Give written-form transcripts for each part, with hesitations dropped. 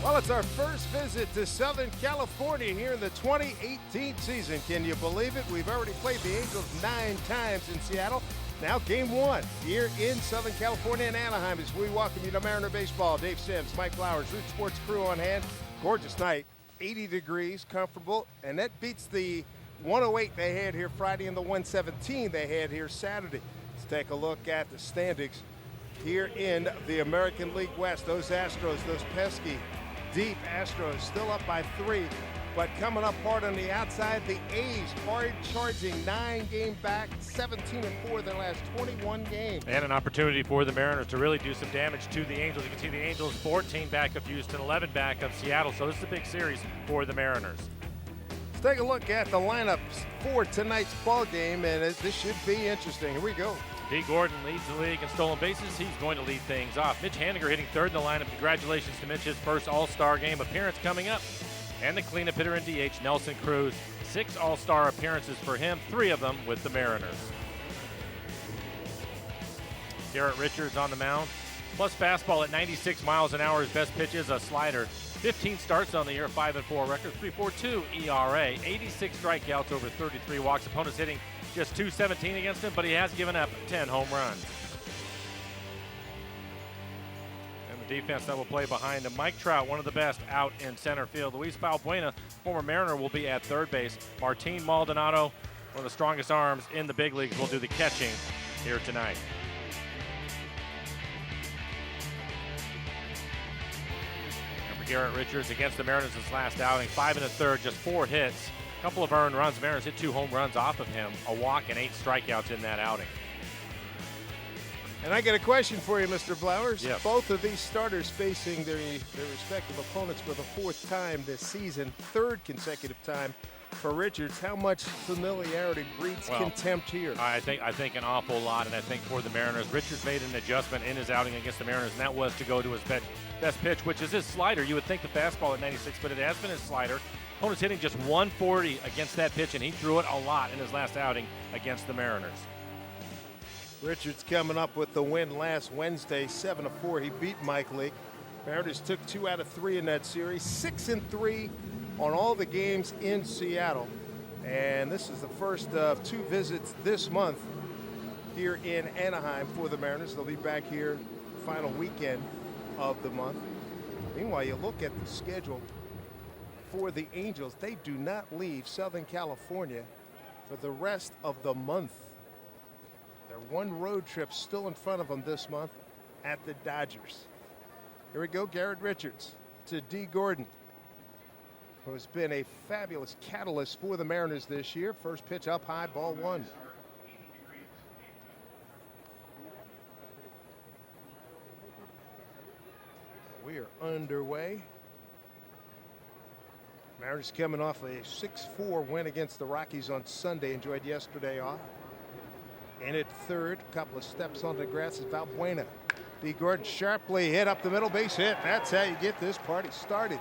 Well, it's our first visit to Southern California here in the 2018 season. Can you believe it? We've already played the Angels 9 times in Seattle. Now game 1 here in Southern California in Anaheim as we welcome you to Mariner Baseball. Dave Sims, Mike Flowers, Root Sports crew on hand. Gorgeous night, 80 degrees, comfortable, and that beats the 108 they had here Friday and the 117 they had here Saturday. Let's take a look at the standings here in the American League West. Those Astros, those pesky deep Astros still up by 3, but coming up hard on the outside, the A's hard charging, 9 game back, 17-4 their last 21 games. And an opportunity for the Mariners to really do some damage to the Angels. You can see the Angels 14 back of Houston, 11 back of Seattle, so this is a big series for the Mariners. Let's take a look at the lineups for tonight's ball game, and this should be interesting. Here we go. D. Gordon leads the league in stolen bases. He's going to lead things off. Mitch Haniger hitting third in the lineup. Congratulations to Mitch, his first All-Star game appearance coming up. And the cleanup hitter in DH, Nelson Cruz. 6 All-Star appearances for him, 3 of them with the Mariners. Garrett Richards on the mound. Plus fastball at 96 miles an hour. His best pitch is a slider. 15 starts on the year, 5-4 record, 3.42 ERA, 86 strikeouts over 33 walks. Opponents hitting just .217 against him, but he has given up 10 home runs. And the defense that will play behind him. Mike Trout, one of the best out in center field. Luis Valbuena, former Mariner, will be at third base. Martin Maldonado, one of the strongest arms in the big leagues, will do the catching here tonight. Garrett Richards against the Mariners his last outing, 5 1/3, just 4 hits, a couple of earned runs. The Mariners hit 2 home runs off of him, a walk and 8 strikeouts in that outing. And I got a question for you, Mr. Flowers. Yes. Both of these starters facing their respective opponents for the 4th time this season, 3rd consecutive time for Richards. How much familiarity breeds contempt here? I think an awful lot, and I think for the Mariners, Richards made an adjustment in his outing against the Mariners, and that was to go to his best pitch, which is his slider. You would think the fastball at 96, but it has been his slider. Opponent's hitting just 140 against that pitch, and he threw it a lot in his last outing against the Mariners. Richards coming up with the win last Wednesday, 7-4. He beat Mike Leake. Mariners took 2 out of 3 in that series, 6-3 on all the games in Seattle. And this is the first of 2 visits this month here in Anaheim for the Mariners. They'll be back here final weekend of the month. Meanwhile, you look at the schedule for the Angels. They do not leave Southern California for the rest of the month. Their one road trip still in front of them this month at the Dodgers. Here we go, Garrett Richards to D. Gordon, who has been a fabulous catalyst for the Mariners this year. First pitch up high, ball 1. We are underway. Mariners coming off a 6-4 win against the Rockies on Sunday. Enjoyed yesterday off. In at third, a couple of steps on the grass is Valbuena. D. Gordon sharply hit up the middle, base hit. That's how you get this party started.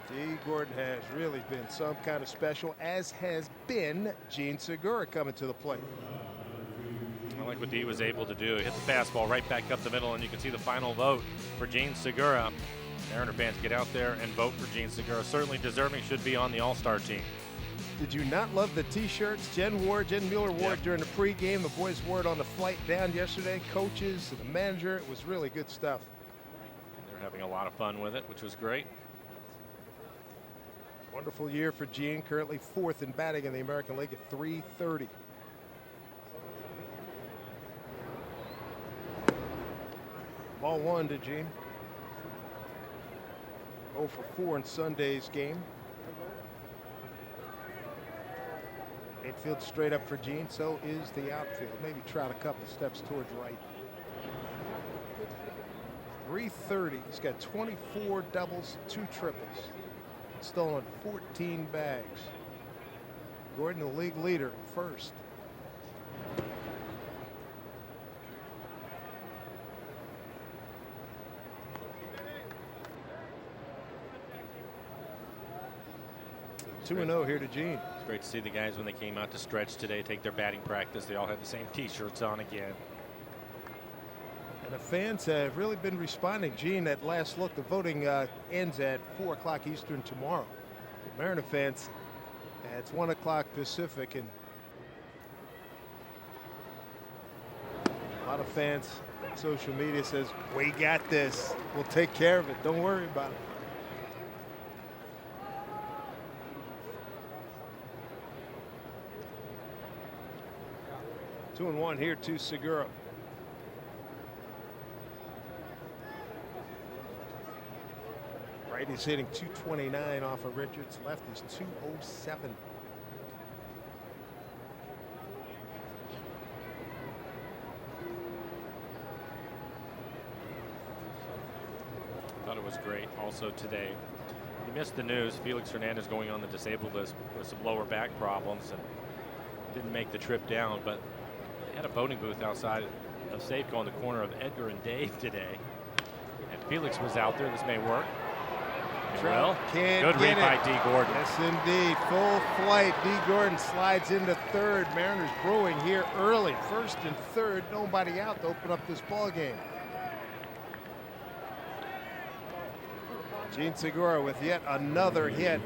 D. Gordon has really been some kind of special, as has been Gene Segura coming to the plate. I like what D was able to do. Hit the fastball right back up the middle, and you can see the final vote for Gene Segura. Mariner fans, get out there and vote for Gene Segura. Certainly deserving, should be on the All-Star team. Did you not love the T-shirts Jen Mueller wore during the pregame? The boys wore it on the flight down yesterday. Coaches and the manager. It was really good stuff. They're having a lot of fun with it, which was great. Wonderful year for Gene. Currently 4th in batting in the American League at .330. Ball 1 to Gene. 0 for 4 in Sunday's game. Infield straight up for Gene, so is the outfield. Maybe Trout a couple steps towards right. .330. He's got 24 doubles, 2 triples. Stolen 14 bags. Gordon, the league leader, first. So 2-0 here to Gene. It's great to see the guys when they came out to stretch today, take their batting practice. They all had the same T-shirts on again. And a fans have really been responding. Gene, at last look, the voting ends at 4 o'clock Eastern tomorrow. The Mariner fans, it's 1 o'clock Pacific, and a lot of fans on social media says, we got this. We'll take care of it. Don't worry about it. Two and one here to Segura. Right, he's hitting 229 off of Richards. Left is 207. Thought it was great also today. You missed the news. Felix Hernandez going on the disabled list with some lower back problems and didn't make the trip down, but they had a voting booth outside of Safeco on the corner of Edgar and Dave today. And Felix was out there. This may work. Well, good read by D. Gordon. Yes, indeed. Full flight. D. Gordon slides into third. Mariners brewing here early. First and third. Nobody out to open up this ball game. Gene Segura with yet another hit.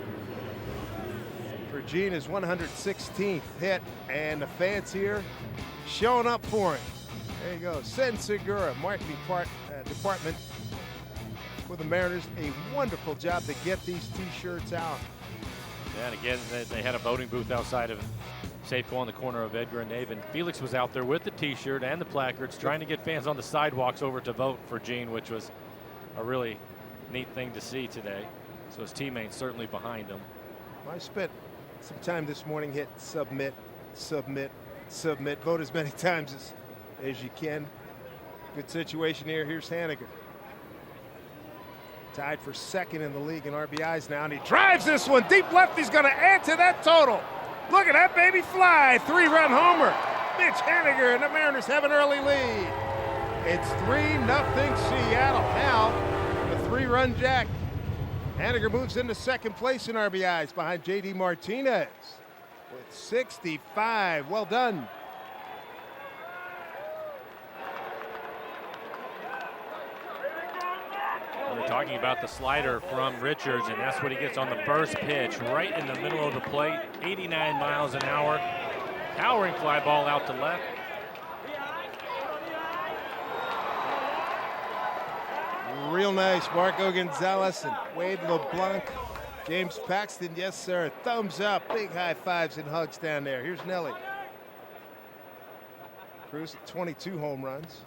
For Gene, his 116th hit, and the fans here showing up for him. There you go. Send Segura, marketing department for the Mariners, a wonderful job to get these T-shirts out. Yeah, and again, they had a voting booth outside of Safeco on the corner of Edgar and Dave, and Felix was out there with the T-shirt and the placards trying to get fans on the sidewalks over to vote for Gene, which was a really neat thing to see today. So his teammates certainly behind him. I spent some time this morning, hit submit, submit, submit, vote as many times as you can. Good situation here. Here's Haniger. Tied for second in the league in RBIs now, and he drives this one deep left. He's going to add to that total. Look at that baby fly. 3-run homer. Mitch Haniger, and the Mariners have an early lead. It's 3-0 Seattle. Now, the 3-run jack. Haniger moves into second place in RBIs behind J.D. Martinez with 65. Well done. We're talking about the slider from Richards, and that's what he gets on the first pitch, right in the middle of the plate, 89 miles an hour. Towering fly ball out to left. Real nice. Marco Gonzalez and Wade LeBlanc. James Paxton, yes, sir. Thumbs up. Big high fives and hugs down there. Here's Nelly. Cruz at 22 home runs.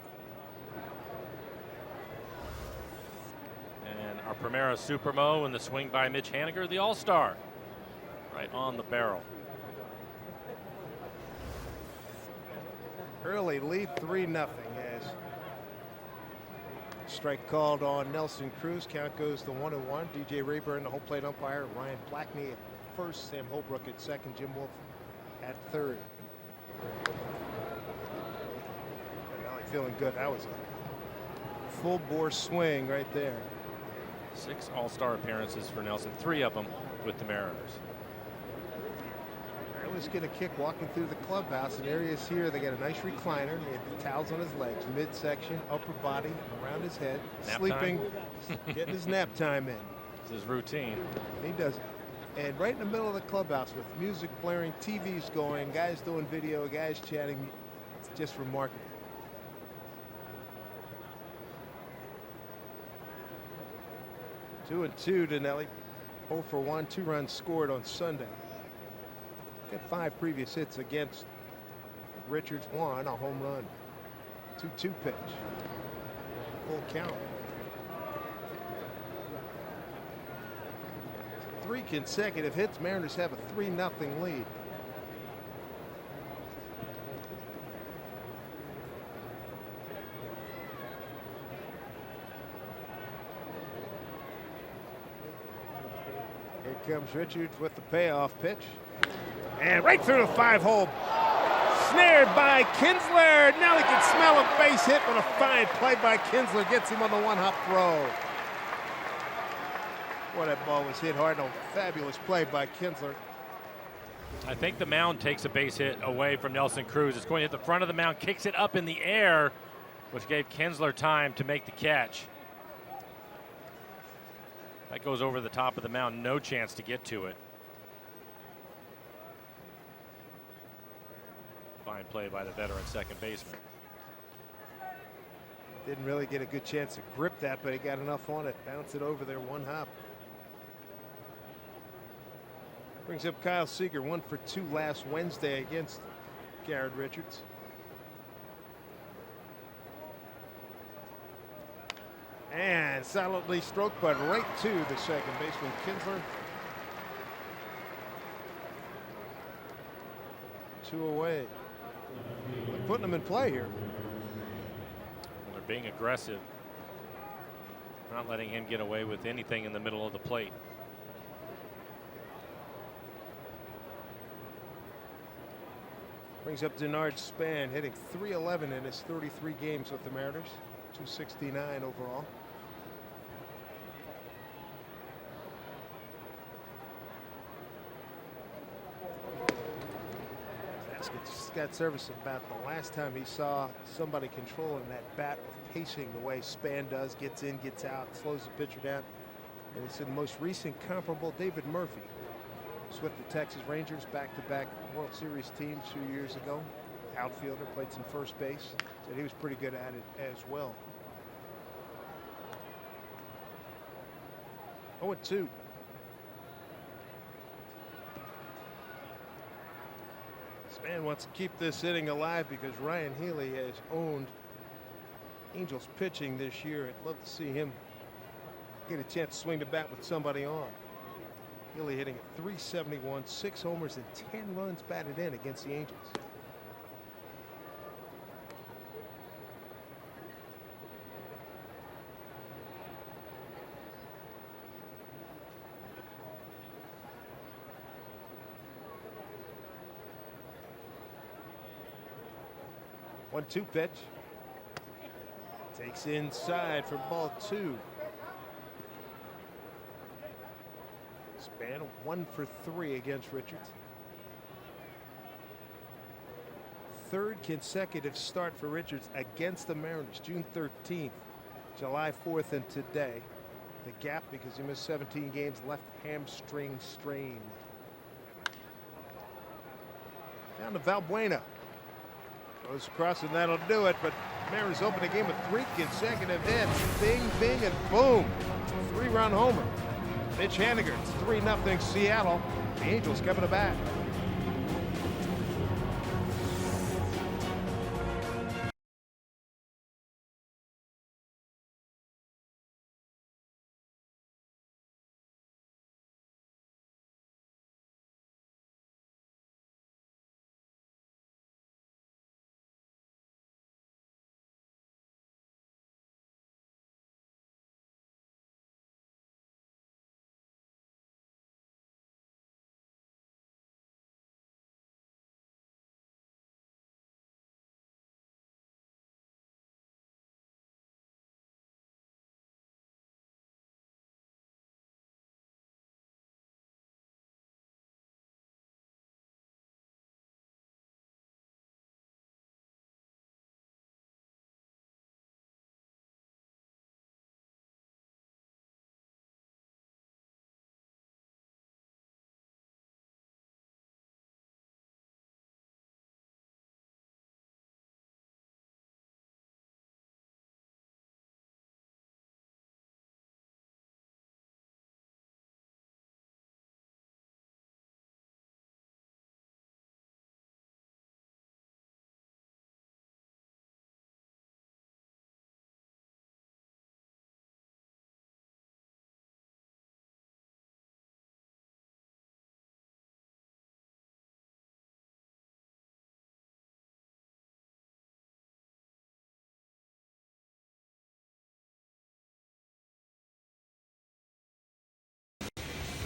And our Primera Supermo and the swing by Mitch Haniger, the all-star, right on the barrel. Early lead, 3-0 as strike called on Nelson Cruz. Count goes to 1-1. DJ Rayburn, the home plate umpire. Ryan Blackney at first. Sam Holbrook at second. Jim Wolf at third. Valley feeling good. That was a full bore swing right there. 6 all-star appearances for Nelson, 3 of them with the Mariners. Let's get a kick walking through the clubhouse. And areas here, they got a nice recliner. He had the towels on his legs, midsection, upper body, around his head, Nap sleeping, getting his nap time in. It's his routine. He does it. And right in the middle of the clubhouse with music blaring, TVs going, guys doing video, guys chatting. It's just remarkable. Two and two to Nelly. 0 for 1, 2 runs scored on Sunday. Got 5 previous hits against Richards. 1, a home run. 2-2 pitch. Full count. 3 consecutive hits. Mariners have a 3-0 lead. Here comes Richards with the payoff pitch. And right through the 5-hole. Snared by Kinsler. Now he can smell a base hit, but a fine play by Kinsler gets him on the 1-hop throw. Boy, that ball was hit hard. A fabulous play by Kinsler. I think the mound takes a base hit away from Nelson Cruz. It's going to hit the front of the mound, kicks it up in the air, which gave Kinsler time to make the catch. That goes over the top of the mound, no chance to get to it. Fine play by the veteran second baseman. Didn't really get a good chance to grip that, but he got enough on it. Bounce it over there, one hop. Brings up Kyle Seager, 1 for 2 last Wednesday against Garrett Richards. And solidly stroked, but right to the second baseman, Kinsler. 2 away. They're putting him in play here. They're being aggressive, not letting him get away with anything in the middle of the plate. Brings up Denard Span, hitting .311 in his 33 games with the Mariners. .269 overall. Scott Service about the last time he saw somebody controlling that bat with pacing the way Span does, gets in, gets out, slows the pitcher down. And he said the most recent comparable, David Murphy, was with the Texas Rangers, back-to-back World Series teams 2 years ago. Outfielder, played some first base. Said he was pretty good at it as well. 0-2. Span wants to keep this inning alive because Ryan Healy has owned Angels pitching this year. I'd love to see him get a chance to swing the bat with somebody on. Healy hitting at .371, 6 homers and 10 runs batted in against the Angels. One-two pitch. Takes inside for ball 2. Span 1 for 3 against Richards. Third consecutive start for Richards against the Mariners. June 13th, July 4th, and today. The gap because he missed 17 games, left hamstring strain. Down to Valbuena. Goes across and that'll do it, but Mariners open the game with 3 consecutive hits. Bing, bing, and boom. 3-run homer. Mitch Haniger, it's 3-0 Seattle. The Angels coming to bat.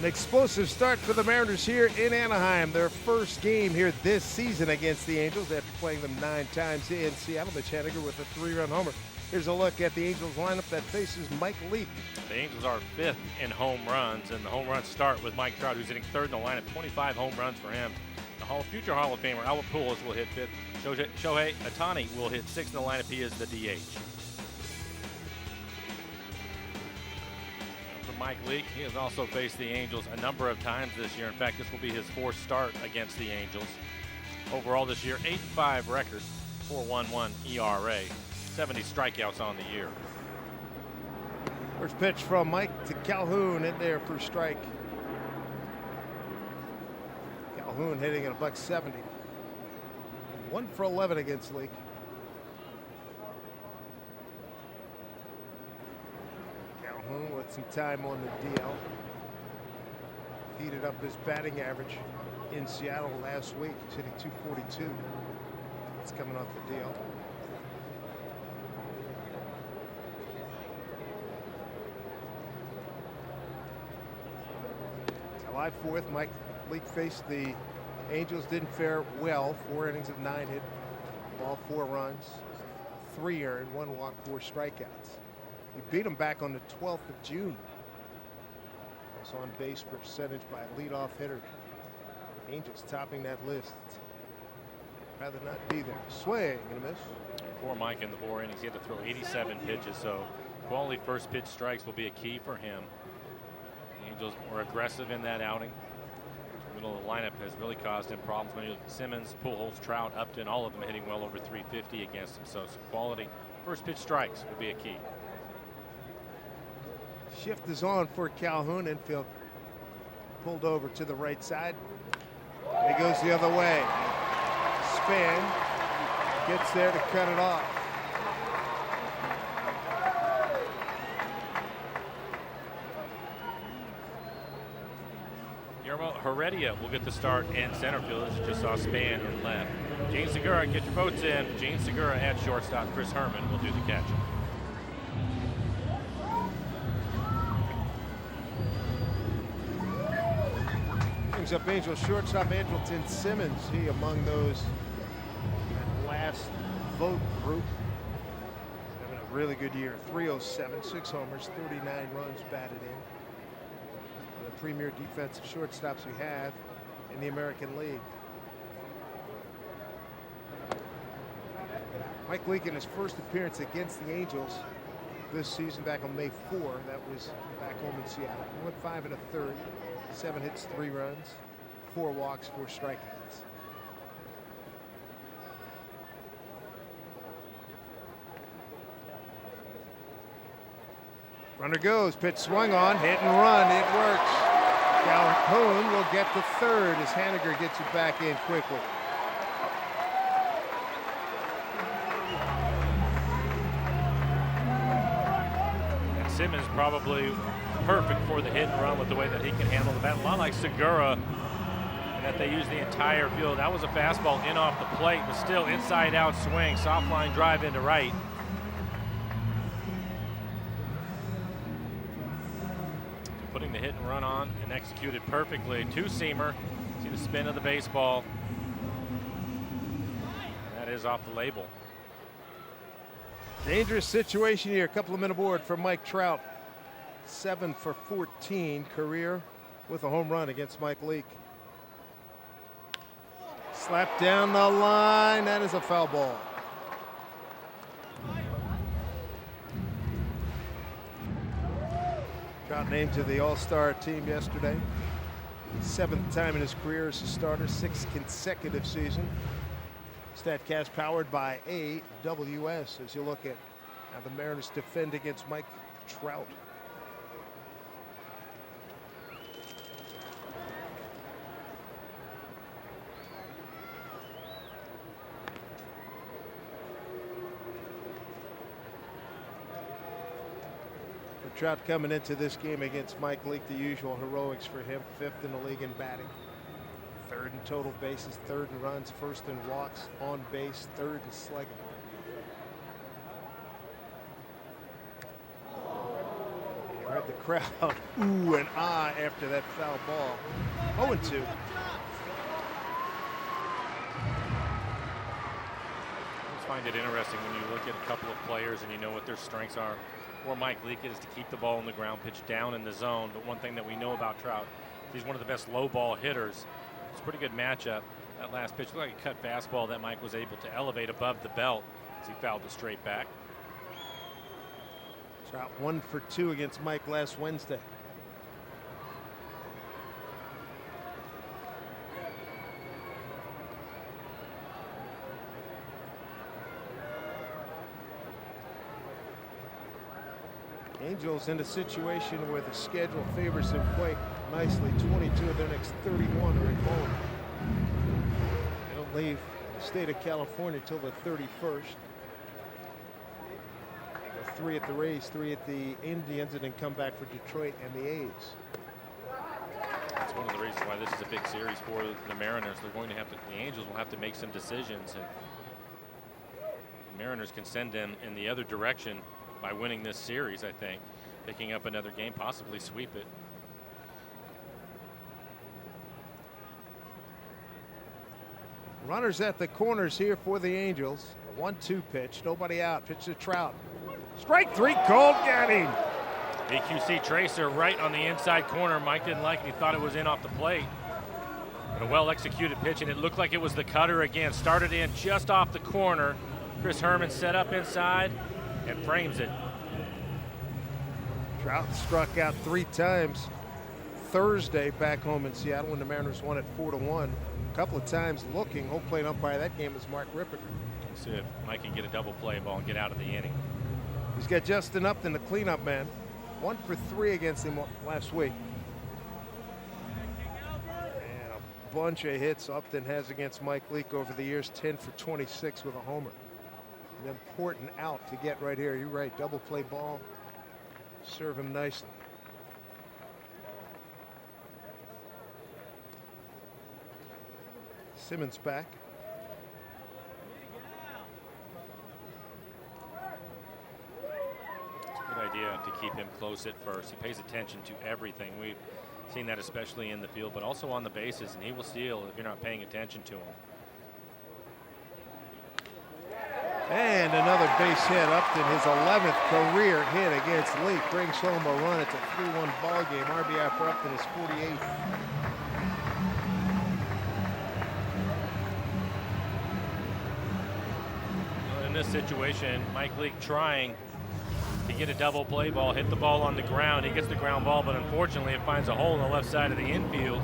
An explosive start for the Mariners here in Anaheim. Their first game here this season against the Angels after playing them 9 times in Seattle. Mitch Haniger with a 3-run homer. Here's a look at the Angels lineup that faces Mike Leake. The Angels are 5th in home runs, and the home runs start with Mike Trout, who's hitting 3rd in the lineup. 25 home runs for him. future Hall of Famer Albert Pujols will hit 5th. Shohei Ohtani will hit 6th in the lineup. He is the DH. For Mike Leake, he has also faced the Angels a number of times this year. In fact, this will be his 4th start against the Angels. Overall this year, 8-5 record, 4.11 ERA, 70 strikeouts on the year. First pitch from Mike to Calhoun in there for strike. Calhoun hitting at $170. 1 for 11 against Leake. Calhoun with some time on the DL. Heated up his batting average in Seattle last week. He's hitting .242. It's coming off the DL. July 4th, Mike Leake faced the Angels. Didn't fare well. 4 innings of 9 hit, all 4 runs, 3 earned, 1 walk, 4 strikeouts. He beat him back on the 12th of June. Also on base percentage by a leadoff hitter. Angels topping that list. Rather not be there. Swing and a miss. For Mike in the 4 innings, he had to throw 87 pitches, so quality first pitch strikes will be a key for him. The Angels were aggressive in that outing. The middle of the lineup has really caused him problems. When you look at Simmons, Pujols, Trout, Upton, all of them hitting well over 350 against him. So some quality first pitch strikes will be a key. Shift is on for Calhoun. Infield pulled over to the right side. And he goes the other way. Spin. Gets there to cut it off. Guillermo Heredia will get the start in center field. As you just saw, Span in left. Gene Segura, get your votes in. Gene Segura at shortstop. Chris Herman will do the catching. Brings up Angels shortstop Andrelton Simmons. He among those that last vote group. Having a really good year. 307, 6 homers, 39 runs batted in. One of the premier defensive shortstops we have in the American League. Mike Leake in his first appearance against the Angels this season back on May 4. That was back home in Seattle. He went 5 1/3. 7 hits, 3 runs, 4 walks, 4 strikeouts. Runner goes, pitch swung on, hit and run, it works. Calhoun will get to third as Haniger gets it back in quickly. And Simmons probably perfect for the hit and run with the way that he can handle the bat. A lot like Segura, and that they use the entire field. That was a fastball in off the plate, but still inside out swing, soft line drive into right. Putting the hit and run on and executed perfectly. 2-seamer. See the spin of the baseball. And that is off the label. Dangerous situation here. A couple of men aboard for Mike Trout. 7 for 14 career with a home run against Mike Leake. Slapped down the line. That is a foul ball. Trout named to the All-Star team yesterday. 7th time in his career as a starter, 6th consecutive season. StatCast powered by AWS as you look at how the Mariners defend against Mike Trout. Trout coming into this game against Mike Leake, the usual heroics for him. 5th in the league in batting, 3rd in total bases, 3rd in runs, 1st in walks, on base, 3rd in slugging. You heard the crowd ooh and ah after that foul ball. 0-2. I just find it interesting when you look at a couple of players and you know what their strengths are. For Mike Leake is to keep the ball in the ground, pitch down in the zone. But one thing that we know about Trout, he's one of the best low ball hitters. It's a pretty good matchup That last pitch looked like a cut fastball that Mike was able to elevate above the belt as he fouled it straight back. Trout 1 for 2 against Mike last Wednesday. Angels in a situation where the schedule favors them quite nicely. 22 of their next 31 are at home. They don't leave the state of California until the 31st. They go 3 at the Rays, 3 at the Indians, and then come back for Detroit and the A's. That's one of the reasons why this is a big series for the Mariners. They're going to have to, the Angels will have to make some decisions, and the Mariners can send them in the other direction by winning this series, I think. Picking up another game, possibly sweep it. Runners at the corners here for the Angels. 1-2 pitch, nobody out. Pitch to Trout. Strike 3 called, got him. AQC tracer right on the inside corner. Mike didn't like it. He thought it was in off the plate. But a well-executed pitch, and it looked like it was the cutter again. Started in just off the corner. Chris Herman set up inside and frames it. Trout struck out 3 times Thursday back home in Seattle when the Mariners won at 4-1. A couple of times looking. Home plate umpire that game is Mark Rippiger. See if Mike can get a double play ball and get out of the inning. He's got Justin Upton, the cleanup man. 1 for 3 against him last week. And a bunch of hits Upton has against Mike Leake over the years. 10 for 26 with a homer. An important out to get right here. You're right, double play ball. Serve him nicely. Simmons back. It's a good idea to keep him close at first. He pays attention to everything. We've seen that especially in the field, but also on the bases, and he will steal if you're not paying attention to him. And another base hit. Upton, his 11th career hit against Leake, brings home a run. It's a 3-1 ball game. RBI for Upton is 48th. In this situation, Mike Leake trying to get a double play ball, hit the ball on the ground. He gets the ground ball, but unfortunately it finds a hole in the left side of the infield.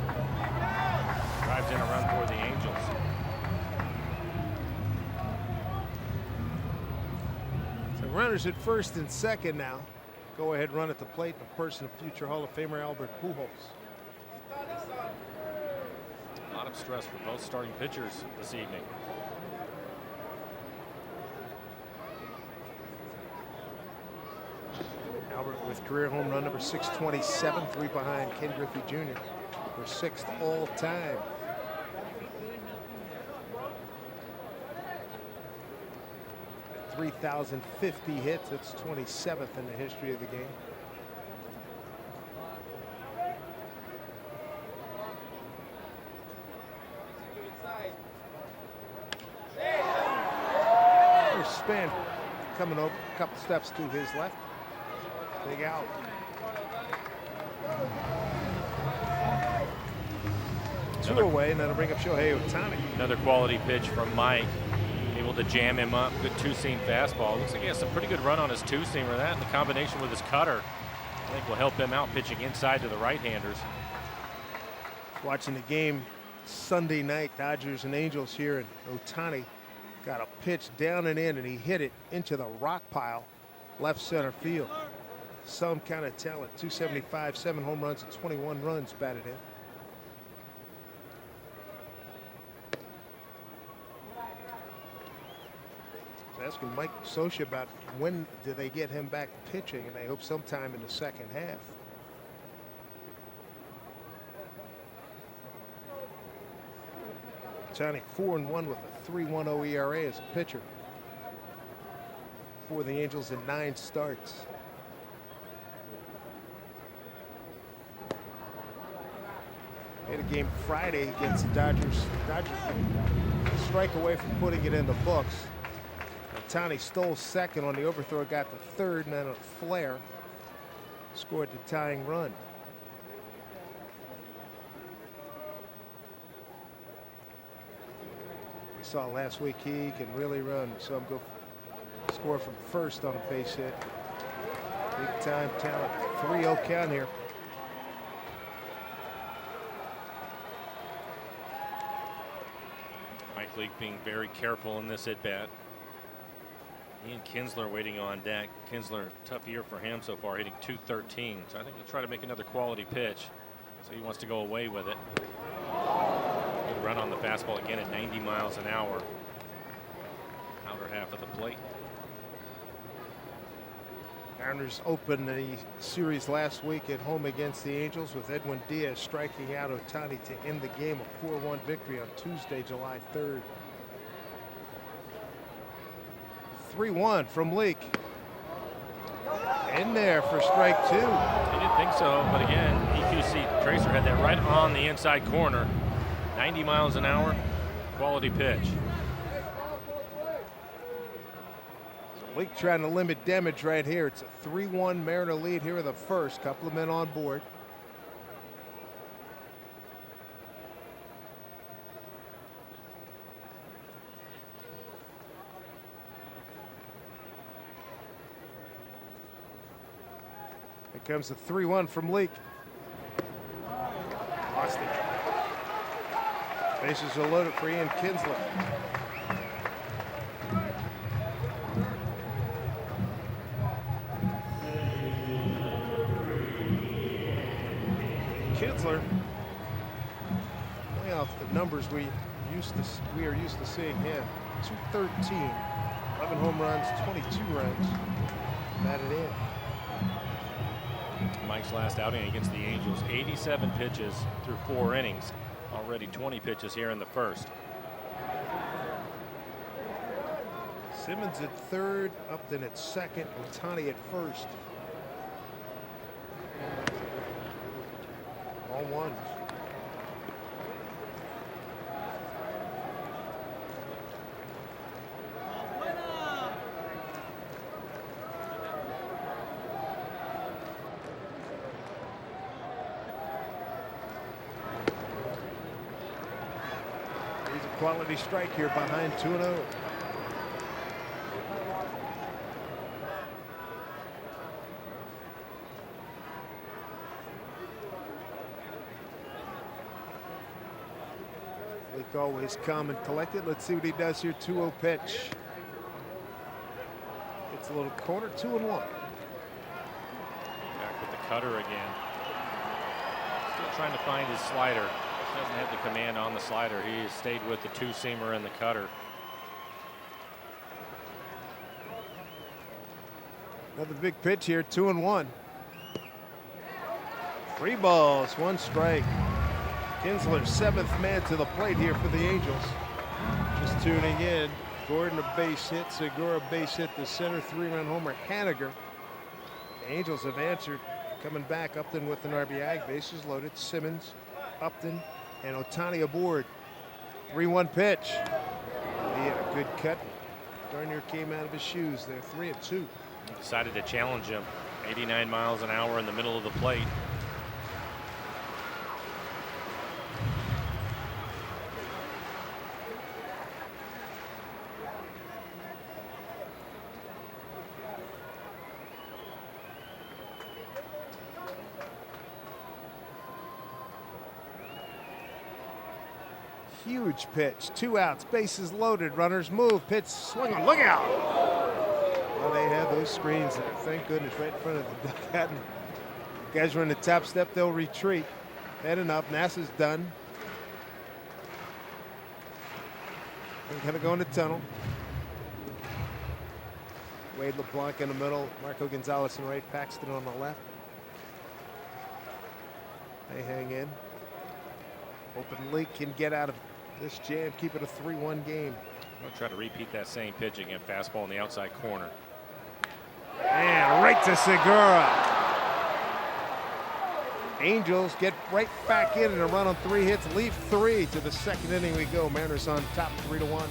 Drives in a run for the Angels. Runners at first and second now. Go ahead run at the plate in the person of future Hall of Famer Albert Pujols. A lot of stress for both starting pitchers this evening. Albert with career home run number 627, 3 behind Ken Griffey Jr. for 6th all time. At 3,050 hits. It's 27th in the history of the game. There's Span coming over a couple steps to his left. Big out. Two away, and that'll bring up Shohei Ohtani. Another quality pitch from Mike. Able to jam him up. Good two-seam fastball. Looks like he has some pretty good run on his two-seamer. That in the combination with his cutter, I think will help him out pitching inside to the right-handers. Watching the game Sunday night, Dodgers and Angels here, and Ohtani got a pitch down and in, and he hit it into the rock pile, left center field. Some kind of talent. 275, 7 home runs, and 21 runs batted in. Asking Mike Scioscia about when do they get him back pitching, and they hope sometime in the second half. Ohtani 4-1 with a 3.10 ERA as a pitcher for the Angels in 9 starts. Made a game Friday against the Dodgers. Dodgers a strike away from putting it in the books. Ohtani stole second on the overthrow, got the third, and then a flare scored the tying run. saw last week he can really run. We saw him go score from first on a base hit. Big time talent. 3-0 count here. Mike Leake being very careful in this at bat. Ian Kinsler waiting on deck. Kinsler, tough year for him so far, hitting .213. So I think he'll try to make another quality pitch. So he wants to go away with it. Good run on the fastball again at 90 miles an hour. Outer half of the plate. Mariners opened the series last week at home against the Angels with Edwin Diaz striking out Ohtani to end the game. A 4-1 victory on Tuesday, July 3rd. 3-1 from Leake. In there for strike 2. He didn't think so, but again, EQC Tracer had that right on the inside corner. 90 miles an hour, quality pitch. Leake trying to limit damage right here. It's a 3-1 Mariner lead here in the first. Couple of men on board. Here comes the 3-1 from Leake. Lost it. Bases are loaded for Ian Kinsler. Kinsler, way off the numbers we are used to seeing him. 213, 11 home runs, 22 runs, batted in. Mike's last outing against the Angels, 87 pitches through 4 innings. Already 20 pitches here in the first. Simmons at third, Upton at second, Ohtani at first. All ones. He's a quality strike here behind 2-0. Always calm and collected. Let's see what he does here. 2-0 pitch. It's a little corner. 2-1. Back with the cutter again. Still trying to find his slider. Doesn't have the command on the slider. He has stayed with the 2-seamer and the cutter. Another big pitch here. 2-1. 3 balls, 1 strike. Kinsler, 7th man to the plate here for the Angels. Just tuning in. Gordon a base hit, Segura base hit to center, 3-run homer. Haniger. The Angels have answered, coming back. Upton with an RBI, bases loaded. Simmons, Upton, and Ohtani aboard. 3-1 pitch. He had a good cut. Darnier came out of his shoes there. 3-2. He decided to challenge him. 89 miles an hour in the middle of the plate. Huge pitch, 2 outs, bases loaded, runners move, pitch swung on, look out! Well, they have those screens there, thank goodness, right in front of the dugout. Guys are in the top step, they'll retreat. Heading up, NASA's done. They're gonna go in the tunnel. Wade LeBlanc in the middle, Marco Gonzalez in right, Paxton on the left. They hang in. Hoping Leake can get out of this jam, keep it a 3-1 game. I'll try to repeat that same pitch again. Fastball in the outside corner. And right to Segura. Angels get right back in and a run on 3 hits, lead 3 to the 2nd inning we go. Mariners on top 3-1.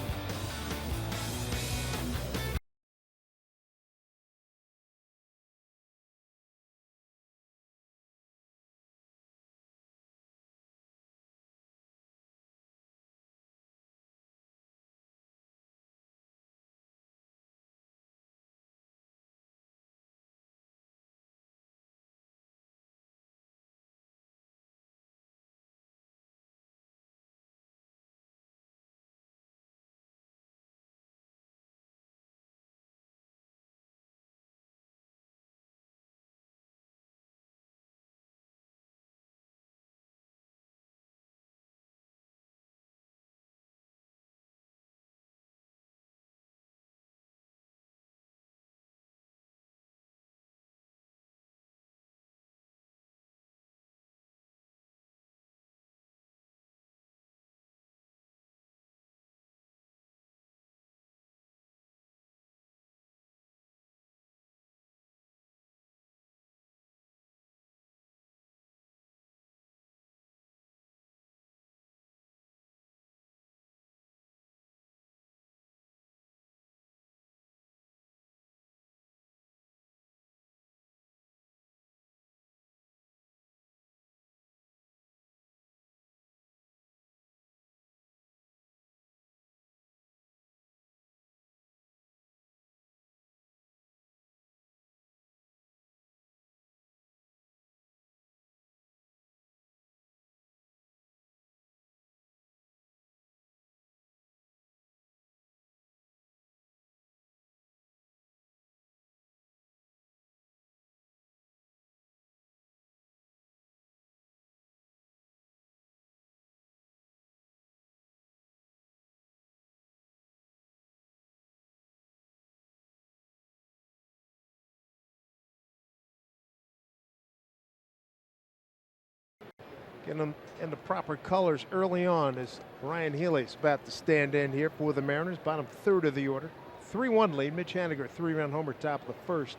Getting them in the proper colors early on as Ryan Healy's about to stand in here for the Mariners. Bottom third of the order. 3-1 lead. Mitch Haniger, 3-run homer, top of the first.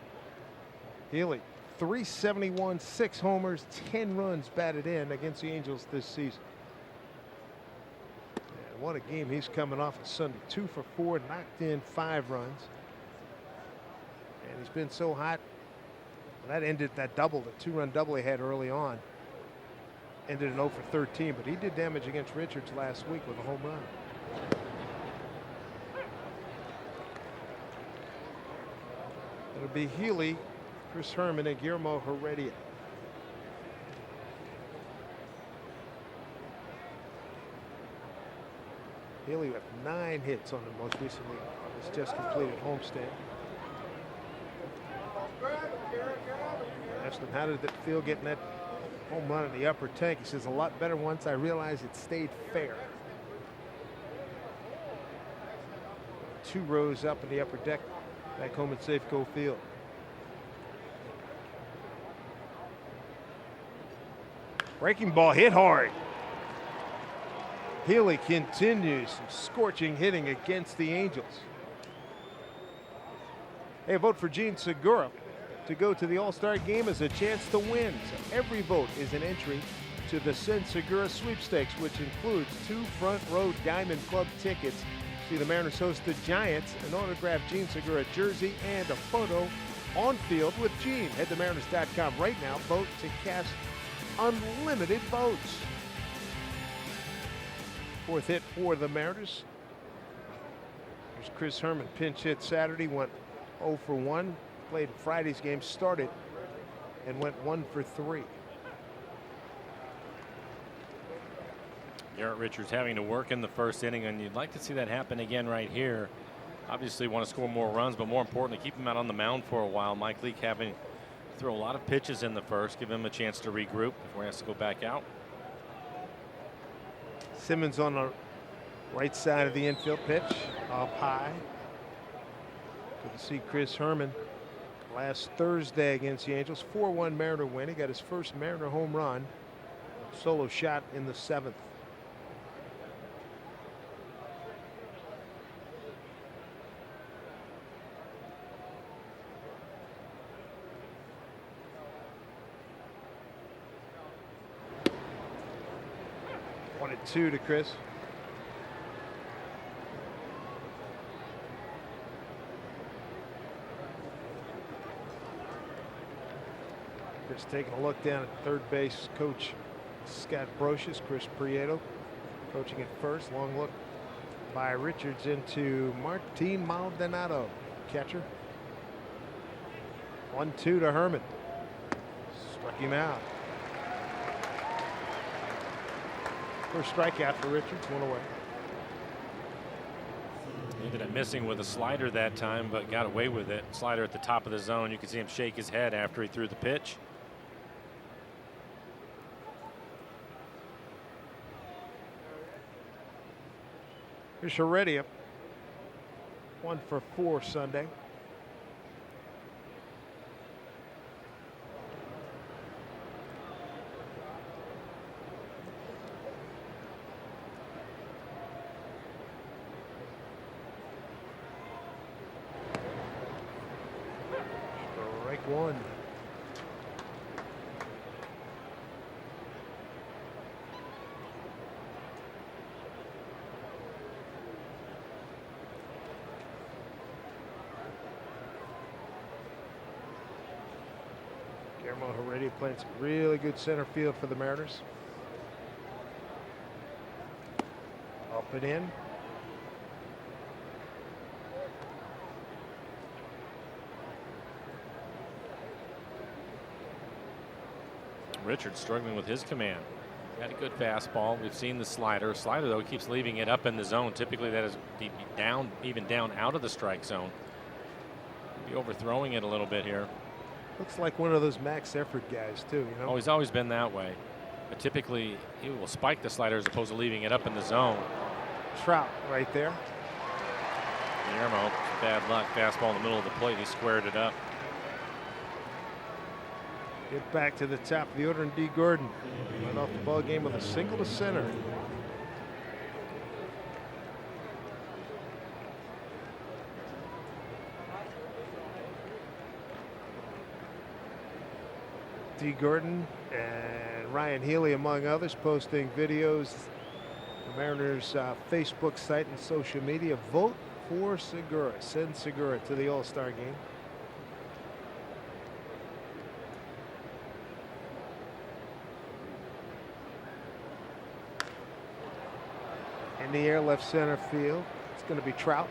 Healy, 371, 6 homers, 10 runs batted in against the Angels this season. And what a game he's coming off of Sunday. 2 for 4, knocked in 5 runs. And he's been so hot. That ended that double, the 2-run double he had early on. Ended in 0 for 13, but he did damage against Richards last week with a home run. It'll be Healy, Chris Herman, and Guillermo Heredia. Healy with 9 hits on the most recently his just completed homestand. Asked him how did it feel getting that home run in the upper tank. He says a lot better once I realized it stayed fair. 2 rows up in the upper deck back home at Safeco Field. Breaking ball hit hard. Healy continues some scorching hitting against the Angels. Hey, vote for Gene Segura to go to the All-Star game as a chance to win. So every vote is an entry to the Send Segura sweepstakes, which includes 2 front row Diamond Club tickets. See the Mariners host the Giants, an autographed Gene Segura jersey, and a photo on field with Gene. Head to Mariners.com right now. Vote to cast unlimited votes. 4th hit for the Mariners. Here's Chris Herman, pinch hit Saturday, went 0 for 1. Played Friday's game, started and went 1 for 3. Garrett Richards having to work in the first inning, and you'd like to see that happen again right here. Obviously want to score more runs, but more importantly, keep him out on the mound for a while. Mike Leake having to throw a lot of pitches in the first, give him a chance to regroup before he has to go back out. Simmons on the right side of the infield, pitch up high. Good to see Chris Herman last Thursday against the Angels. 4-1 Mariner win. He got his first Mariner home run. Solo shot in the 7th. Wanted 2 to Chris. Chris taking a look down at third base. Coach Scott Brocious, Chris Prieto coaching at first. Long look by Richards into Martin Maldonado, catcher. 1-2 to Herman. Struck him out. First strikeout for Richards, 1 away. He ended up missing with a slider that time, but got away with it. Slider at the top of the zone. You can see him shake his head after he threw the pitch. Here's Heredia. 1 for 4 Sunday. Strike 1. Guillermo Heredia playing some really good center field for the Mariners. Up and in. Richards struggling with his command. Got a good fastball. We've seen the slider. Slider, though, keeps leaving it up in the zone. Typically, that is down, even down out of the strike zone. Be overthrowing it a little bit here. Looks like one of those max effort guys, too. You know? Oh, he's always been that way. But typically, he will spike the slider as opposed to leaving it up in the zone. Trout right there. Guillermo, bad luck. Fastball in the middle of the plate. He squared it up. Get back to the top of the order, and D. Gordon led off the ball game with a single to center. D. Gordon and Ryan Healy, among others, posting videos. The Mariners' Facebook site and social media. Vote for Segura. Send Segura to the All-Star game. In the air, left center field. It's going to be Trout.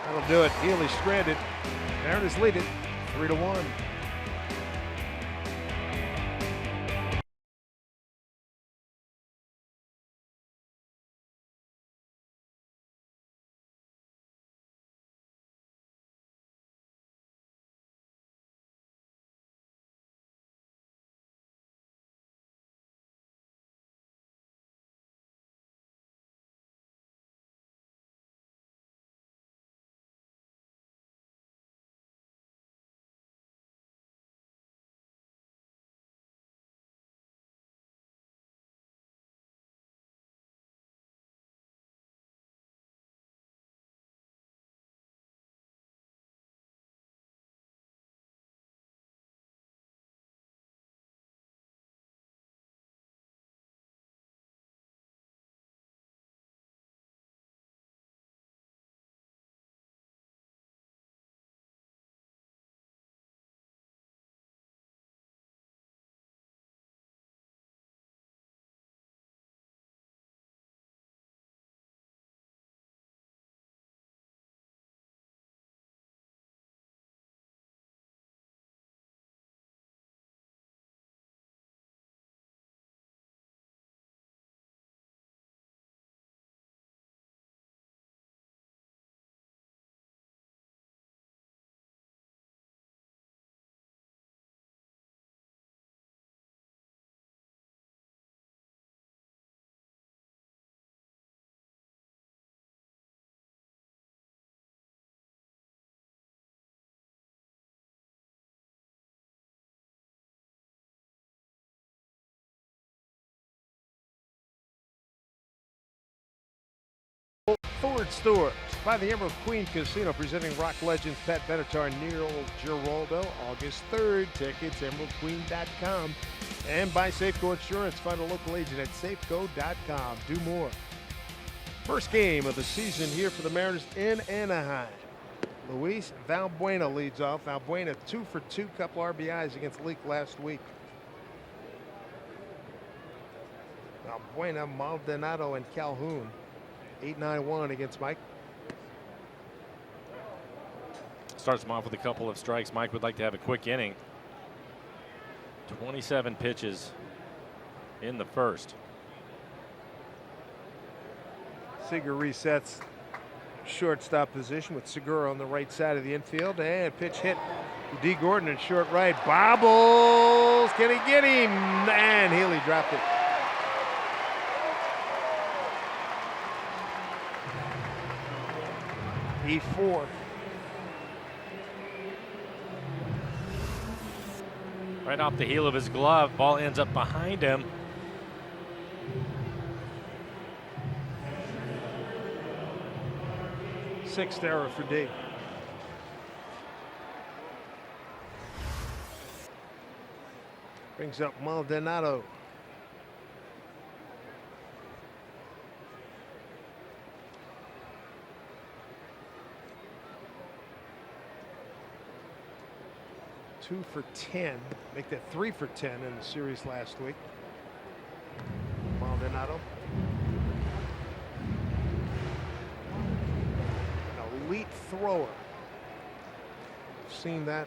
That'll do it. Healy stranded. Mariners lead it 3-1. Ford Stores by the Emerald Queen Casino, presenting rock legends Pat Benatar and Neil Giraldo, August 3rd. Tickets, emeraldqueen.com. And by Safeco Insurance. Find a local agent at safeco.com. Do more. First game of the season here for the Mariners in Anaheim. Luis Valbuena leads off. Valbuena 2 for 2, couple RBIs against Leak last week. Valbuena, Maldonado, and Calhoun. 8-9-1 against Mike. Starts him off with a couple of strikes. Mike would like to have a quick inning. 27 pitches in the first. Seager resets shortstop position with Segura on the right side of the infield, and pitch hit to D. Gordon in short right. Bobbles. Can he get him? And Healy dropped it. E4. Right off the heel of his glove. Ball ends up behind him. Sixth error for D. Brings up Maldonado. Two for 10. Make that 3 for 10 in the series last week. Maldonado. An elite thrower. Seen that.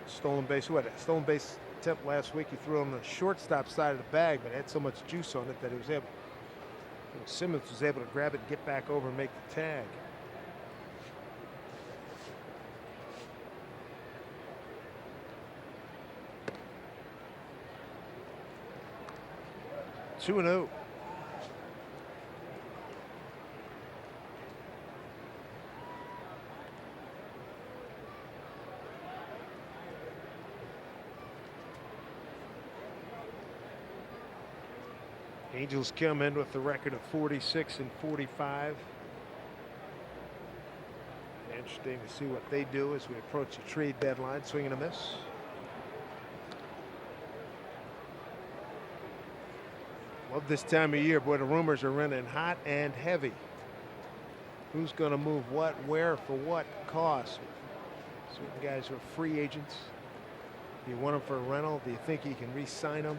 Stolen base. What? Stolen base attempt last week. He threw on the shortstop side of the bag, but it had so much juice on it that he was able. Simmons was able to grab it, get back over, and make the tag. Two and 0. Angels come in with the record of 46-45. Interesting to see what they do as we approach the trade deadline. Swing and a miss. Love this time of year. Boy, the rumors are running hot and heavy. Who's going to move what, where, for what cost? Certain guys are free agents. Do you want them for a rental? Do you think you can re-sign them?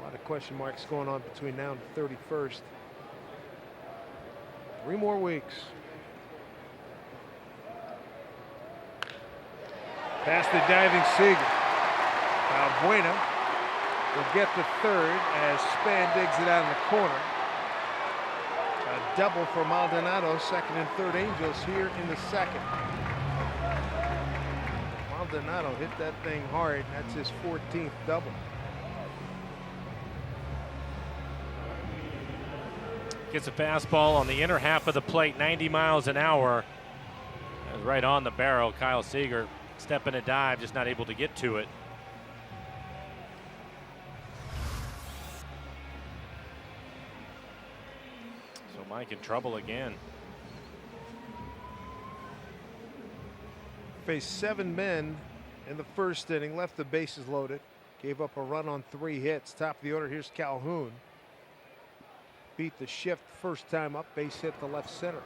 A lot of question marks going on between now and the 31st. 3 more weeks. Past the diving Seager. Balbuena will get the third as Span digs it out in the corner. A double for Maldonado, second and third Angels here in the second. Maldonado hit that thing hard. That's his 14th double. Gets a fastball on the inner half of the plate, 90 miles an hour. That was right on the barrel. Kyle Seager stepping a dive, just not able to get to it. So Mike in trouble again. Faced 7 men in the first inning, left the bases loaded, gave up a run on 3 hits. Top of the order, here's Calhoun. Beat the shift first time up, base hit to left center.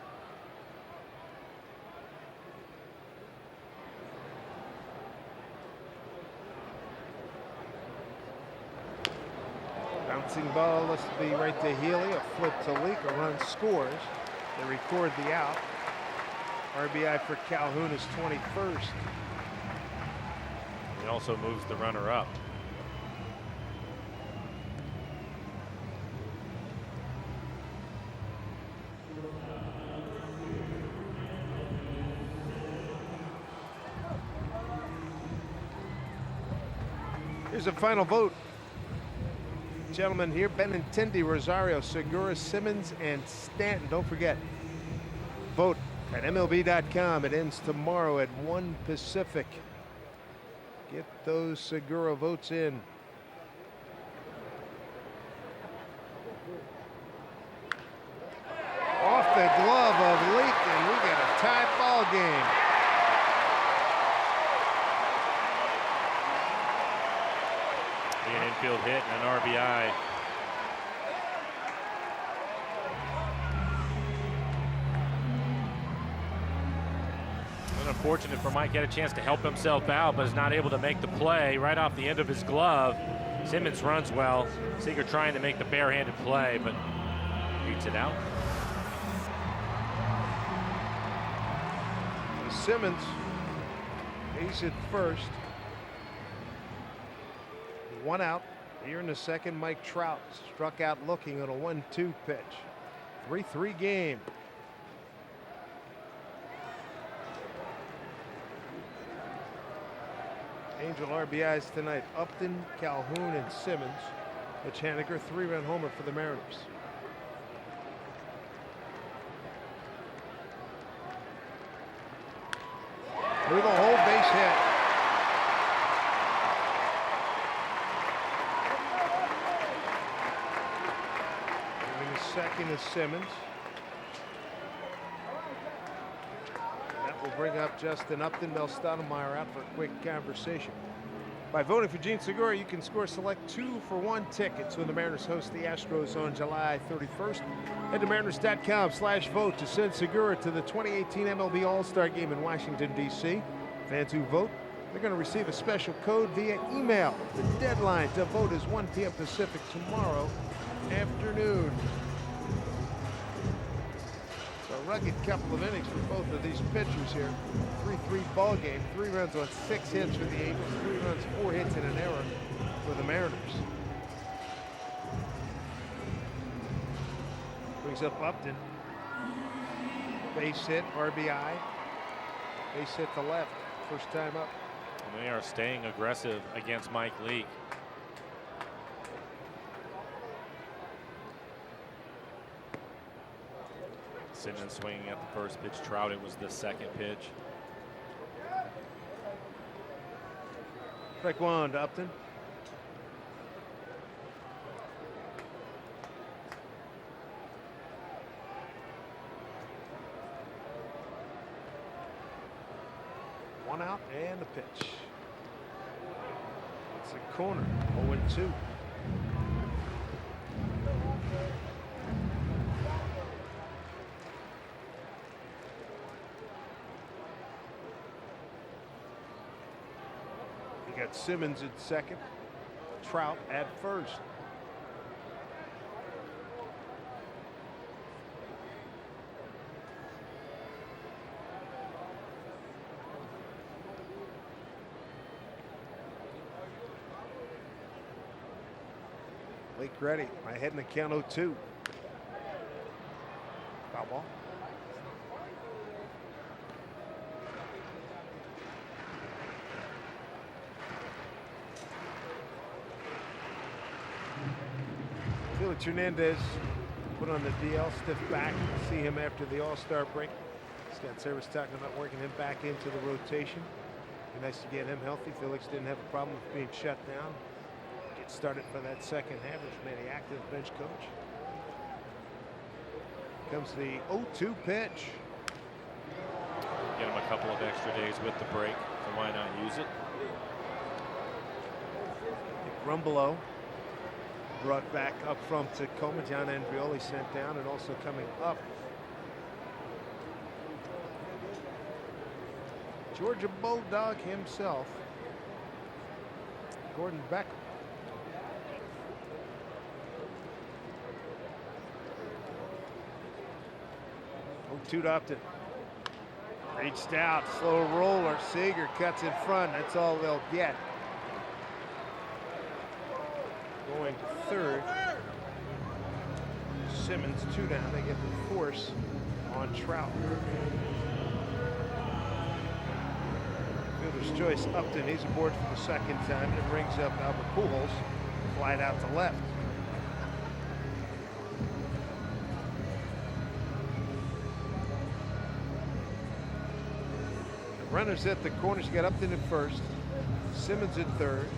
Bouncing ball, this will be right to Healy, a flip to Leak, a run scores. They record the out. RBI for Calhoun is 21st. He also moves the runner up. Here's a final vote. Gentlemen here, Benintendi, Rosario, Segura, Simmons, and Stanton. Don't forget, vote at MLB.com. It ends tomorrow at 1 Pacific. Get those Segura votes in. Off the glove of Leak, and we got a tie ball game. An infield hit and an RBI. Unfortunate for Mike, had a chance to help himself out, but is not able to make the play right off the end of his glove. Simmons runs well. Seager trying to make the barehanded play, but beats it out. Simmons, he's at first. 1 out. Here in the second, Mike Trout struck out looking on a 1-2 pitch. 3-3 game. Angel RBIs tonight. Upton, Calhoun, and Simmons. Mitch Haniger, 3-run homer for the Mariners. With a whole base hit. Second is Simmons. And that will bring up Justin Upton. Mel Stoudemire out for a quick conversation. By voting for Gene Segura, you can score select 2-for-1 tickets when the Mariners host the Astros on July 31st. Head to Mariners.com/vote to send Segura to the 2018 MLB All-Star Game in Washington, D.C. Fans who vote, they're going to receive a special code via email. The deadline to vote is 1 p.m. Pacific tomorrow afternoon. Rugged couple of innings for both of these pitchers here. 3-3 ball game. 3 runs on 6 hits for the Angels. 3 runs, 4 hits, and an error for the Mariners. Brings up Upton. Base hit, RBI. Base hit to left. First time up. And they are staying aggressive against Mike Leake. Simmons swinging at the first pitch. Trout, it was the second pitch. Strike 1 to Upton. 1 out and the pitch. It's a corner. 0-2. You got Simmons at second, Trout at first. Blake ready. Ahead in the count 0-2. Foul ball. Felix Hernandez put on the DL, stiff back. See him after the All-Star break. Scott Service talking about working him back into the rotation. Be nice to get him healthy. Felix didn't have a problem with being shut down. Get started for that second half as Manny active bench coach. Comes the 0-2 pitch. Get him a couple of extra days with the break, so why not use it? From below. Brought back up from Tacoma. John Andrioli sent down, and also coming up, Georgia Bulldog himself, Gordon Beckham. 0-2 to Upton. Reached out, slow roller. Seager cuts in front. That's all they'll get. Going to third. Simmons 2 down. They get the force on Trout. Fielder's choice, Upton. He's aboard for the second time. It brings up Albert Pujols. Flight out to left. The runners at the corners. You got Upton at first. Simmons at third.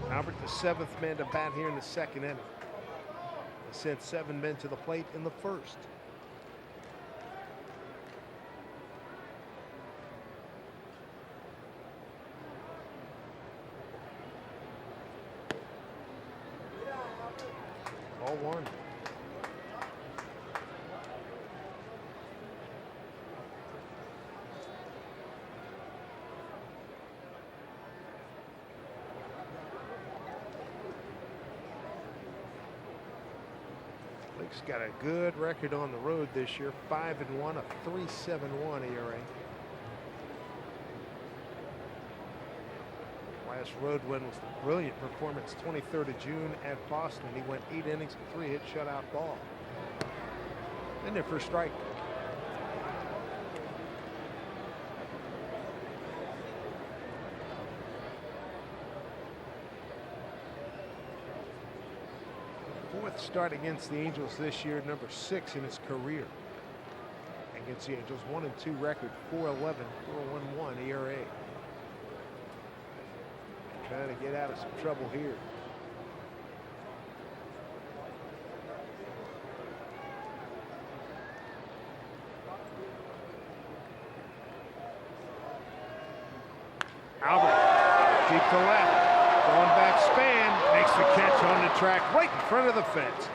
Albert, the 7th man to bat here in the second inning. They sent 7 men to the plate in the first. Ball 1. Blake's got a good record on the road this year. 5-1, a 3.71 ERA. Last road win was the brilliant performance 23rd of June at Boston. He went 8 innings, 3-hit shutout ball. In there for a strike. Fourth start against the Angels this year, number 6 in his career. Against the Angels, 1-2 record, 4.11, 4.11 ERA. Trying to get out of some trouble here. Albert, deep to left, going back span, makes the catch on the track right in front of the fence.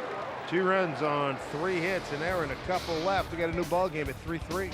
2 runs on 3 hits, an error and a couple left. We got a new ball game at 3-3.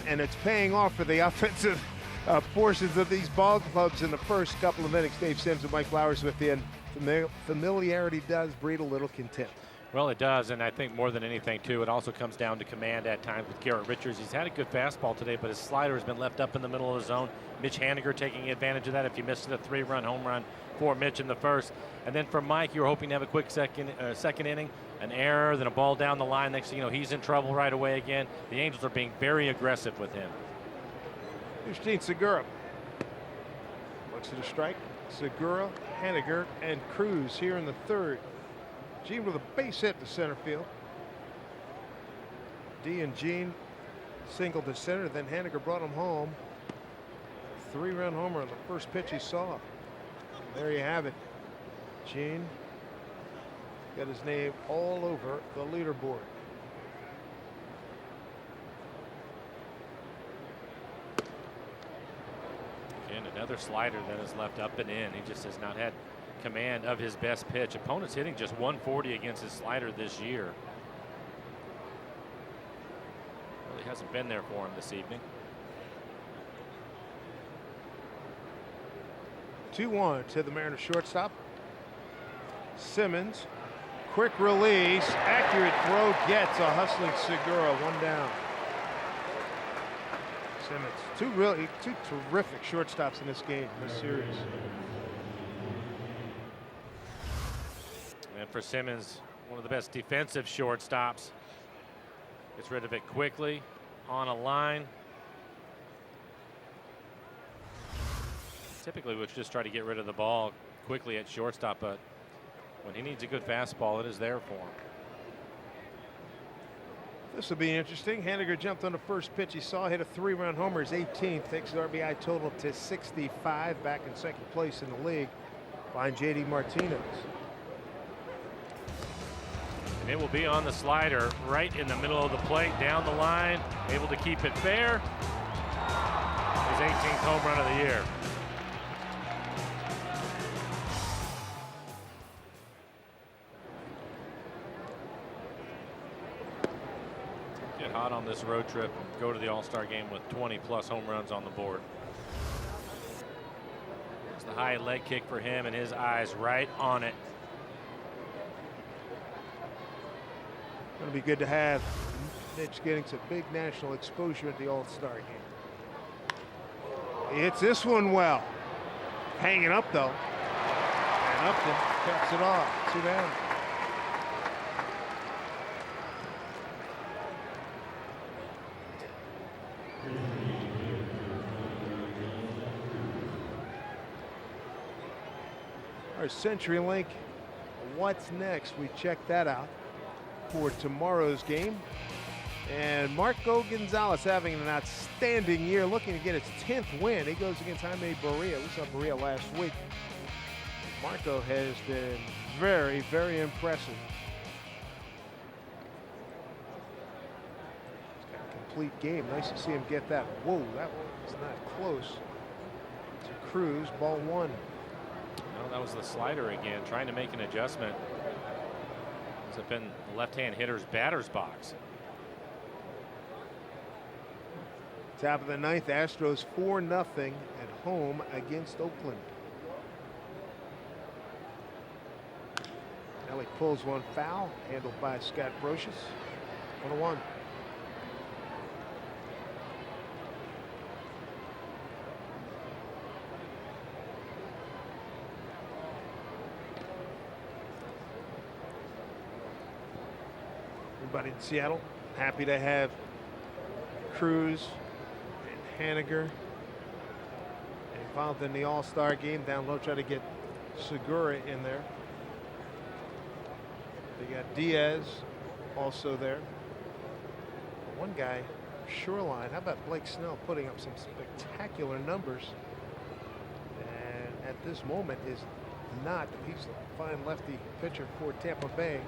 and it's paying off for the offensive portions of these ball clubs in the first couple of innings. Dave Sims and Mike Flowers with you, and familiarity does breed a little contempt. Well, it does, and I think more than anything, too, it also comes down to command at times with Garrett Richards. He's had a good fastball today, but his slider has been left up in the middle of the zone. Mitch Haniger taking advantage of that. If you missed it, a 3-run home run for Mitch in the first. And then for Mike, you were hoping to have a quick second inning, an error, then a ball down the line. Next thing you know, he's in trouble right away again. The Angels are being very aggressive with him. Here's Gene Segura. Looks at a strike. Segura, Haniger, and Cruz here in the third. Gene with a base hit to center field. D and Gene singled to center, then Haniger brought him home. 3-run homer on the first pitch he saw. There you have it. Gene got his name all over the leaderboard. Again, another slider that is left up and in. He just has not had command of his best pitch. Opponents hitting just 140 against his slider this year. Really hasn't been there for him this evening. 2-1 to the Mariners shortstop. Simmons, quick release, accurate throw, gets a hustling Segura, 1 down. Simmons, two terrific shortstops in this game, this series. And for Simmons, one of the best defensive shortstops. Gets rid of it quickly on a line. Typically would just try to get rid of the ball quickly at shortstop, but when he needs a good fastball, it is there for him. This will be interesting. Haniger jumped on the first pitch he saw, hit a 3-run homer, his 18th, takes the RBI total to 65, back in second place in the league behind JD Martinez. And it will be on the slider right in the middle of the plate, down the line, able to keep it fair. His 18th home run of the year. Get hot on this road trip, go to the All-Star game with 20+ home runs on the board. It's the high leg kick for him, and his eyes right on it. Going to be good to have Mitch getting some big national exposure at the All-Star game. He hits this one well. Hanging up though. And Upton cuts it off. 2 down. Our CenturyLink, what's next? We check that out for tomorrow's game. And Marco Gonzalez having an outstanding year, looking to get his 10th win. He goes against Jaime Barria. We saw Barria last week. Marco has been very, very impressive. He's got a complete game. Nice to see him get that. Whoa, that was not close to Cruz. Ball 1. Well, that was the slider again, trying to make an adjustment. It's been the left-hand hitter's batter's box. Top of the 9th, Astros 4-0 at home against Oakland. Ellie pulls one foul, handled by Scott Brocious. 1-1. Everybody in Seattle happy to have Cruz and Haniger involved in the All-Star game. Down low, try to get Segura in there. They got Diaz also there. One guy, Shoreline. How about Blake Snell putting up some spectacular numbers? And at this moment is not. He's a fine lefty pitcher for Tampa Bay.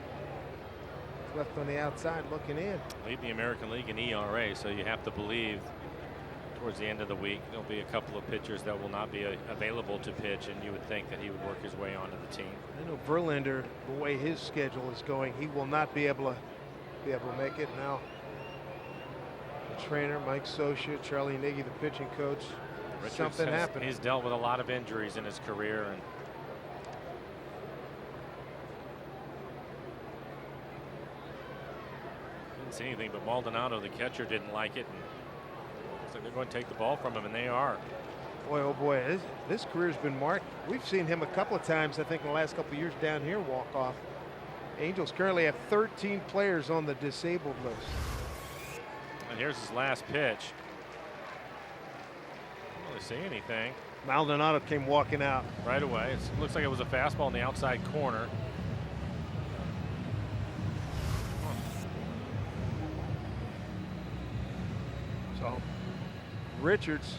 Left on the outside looking in. Lead the American League in ERA, so you have to believe towards the end of the week there'll be a couple of pitchers that will not be available to pitch, and you would think that he would work his way onto the team. I know Verlander, the way his schedule is going, he will not be able to make it now. The trainer, Mike Socia, Charlie Nagy, the pitching coach. Richards Something happened. He's dealt with a lot of injuries in his career, and didn't see anything. But Maldonado, the catcher, didn't like it, and looks like they're going to take the ball from him, and they are. Boy, oh boy, this career's been marked. We've seen him a couple of times, I think, in the last couple of years down here walk off. Angels currently have 13 players on the disabled list. And here's his last pitch. Don't really see anything. Maldonado came walking out Right away. It looks like it was a fastball in the outside corner. So Richards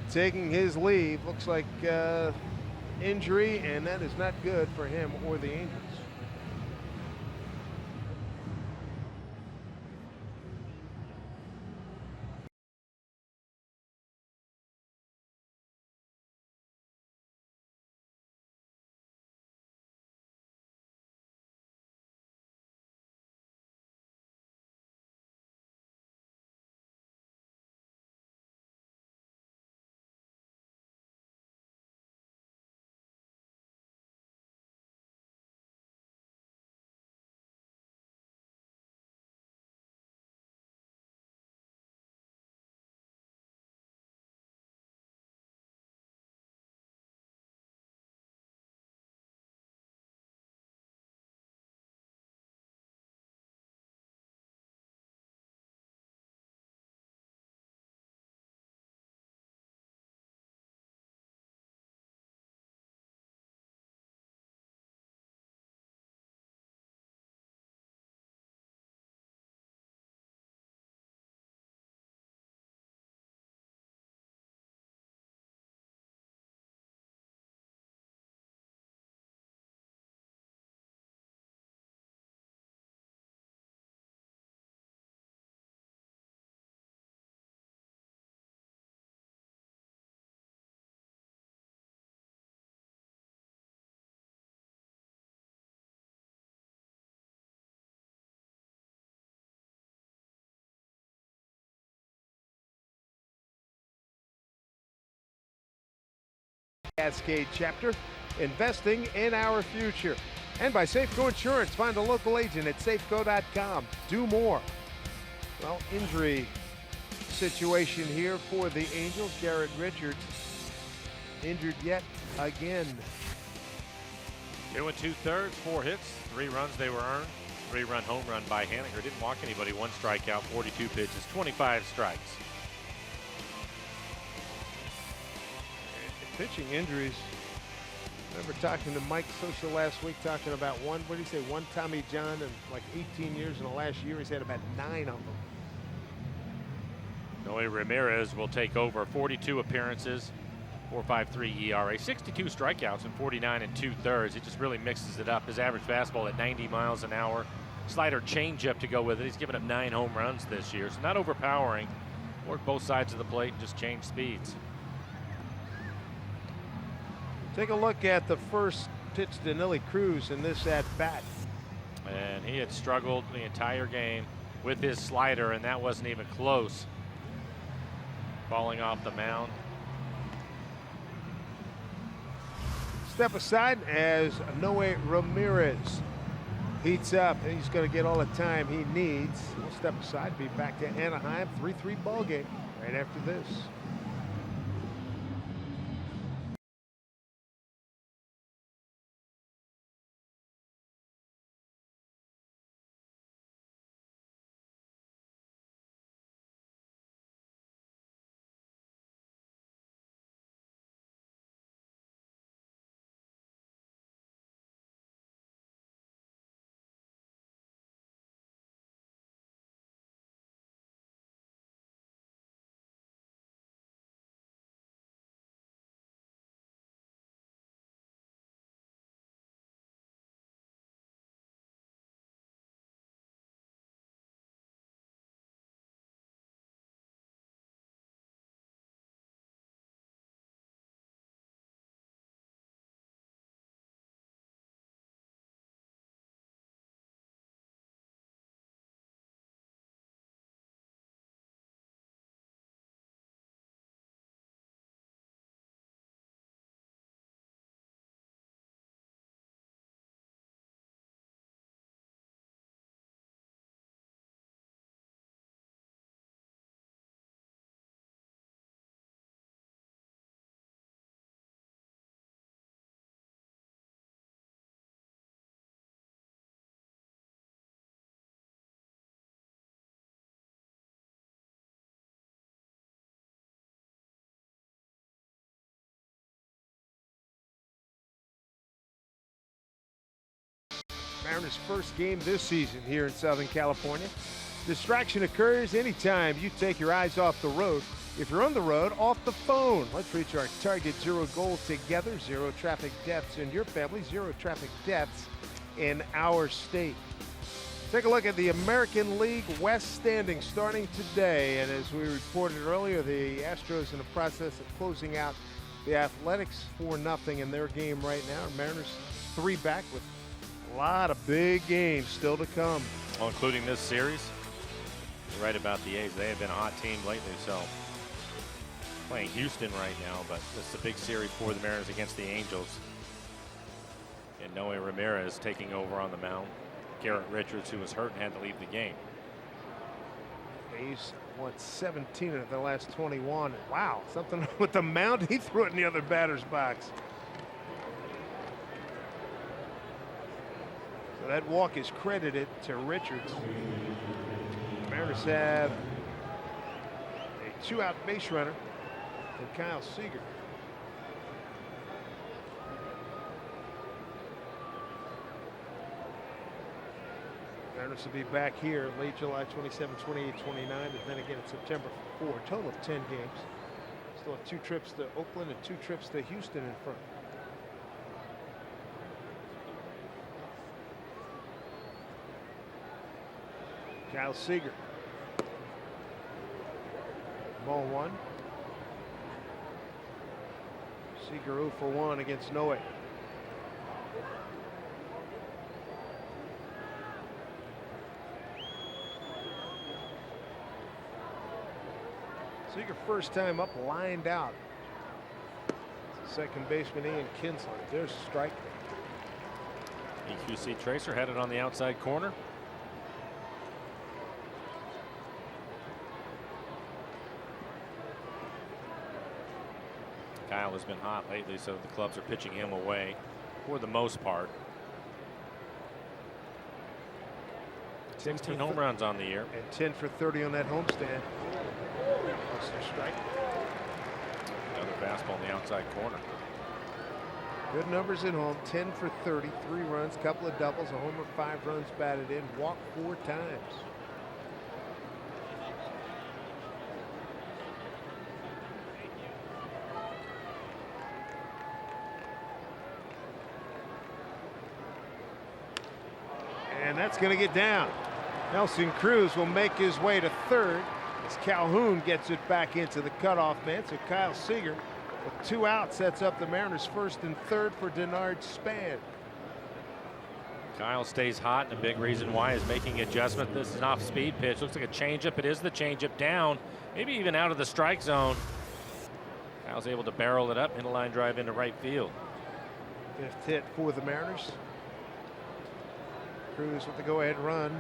taking his leave. Looks like injury, and that is not good for him or the Angels. Cascade chapter, investing in our future. And by Safeco Insurance, find a local agent at safeco.com. Do more. Well, injury situation here for the Angels. Garrett Richards injured yet again. 2 2/3, 4 hits, 3 runs they were earned. 3-run home run by Haniger. Didn't walk anybody. 1 strikeout, 42 pitches, 25 strikes. Pitching injuries. I remember talking to Mike Socia last week, talking about one Tommy John in like 18 years. In the last year, he's had about 9 of them. Noe Ramirez will take over. 42 appearances, 4.53 ERA, 62 strikeouts, and 49 2/3. He just really mixes it up. His average fastball at 90 miles an hour. Slider changeup to go with it. He's given up 9 home runs this year, so not overpowering. Work both sides of the plate and just change speeds. Take a look at the first pitch to Nelly Cruz in this at bat. And he had struggled the entire game with his slider, and that wasn't even close. Falling off the mound. Step aside as Noe Ramirez heats up. He's going to get all the time he needs. We'll step aside, be back to Anaheim, 3-3 ball game right after this. Mariners' first game this season here in Southern California. Distraction occurs anytime you take your eyes off the road. If you're on the road, off the phone. Let's reach our target zero goal together. Zero traffic deaths in your family, zero traffic deaths in our state. Take a look at the American League West standings starting today. And as we reported earlier, the Astros in the process of closing out the Athletics 4-0 in their game right now. Mariners 3 back with a lot of big games still to come. Well, including this series. You're right about the A's. They have been a hot team lately, so playing Houston right now, but this is a big series for the Mariners against the Angels. And Noe Ramirez taking over on the mound. Garrett Richards, who was hurt and had to leave the game. A's won 17 of their last 21. Wow, something with the mound. He threw it in the other batter's box. So that walk is credited to Richards. The Mariners have a 2-out base runner and Kyle Seager. Mariners will be back here late July 27, 28, 29, and then again in September 4. Total of 10 games. Still have 2 trips to Oakland and 2 trips to Houston in front. Kyle Seager. Ball 1. Seager 0 for 1 against Noe. Seager first time up, lined out. Second baseman Ian Kinsler. There's a strike. EQC Tracer headed on the outside corner. Kyle has been hot lately, so the clubs are pitching him away for the most part. 16 home runs on the year. And 10 for 30 on that homestand. Strike. Another fastball in the outside corner. Good numbers at home. 10 for 30, 3 runs, couple of doubles, a homer, 5 runs batted in, walked 4 times. And that's going to get down. Nelson Cruz will make his way to third as Calhoun gets it back into the cutoff man. So Kyle Seager with 2 outs sets up the Mariners first and third for Denard Span. Kyle stays hot, and a big reason why is making adjustment. This is an off-speed pitch. Looks like a changeup. It is the changeup down, maybe even out of the strike zone. Kyle's able to barrel it up, hit a line drive into right field. 5th hit for the Mariners. Cruz with the go-ahead run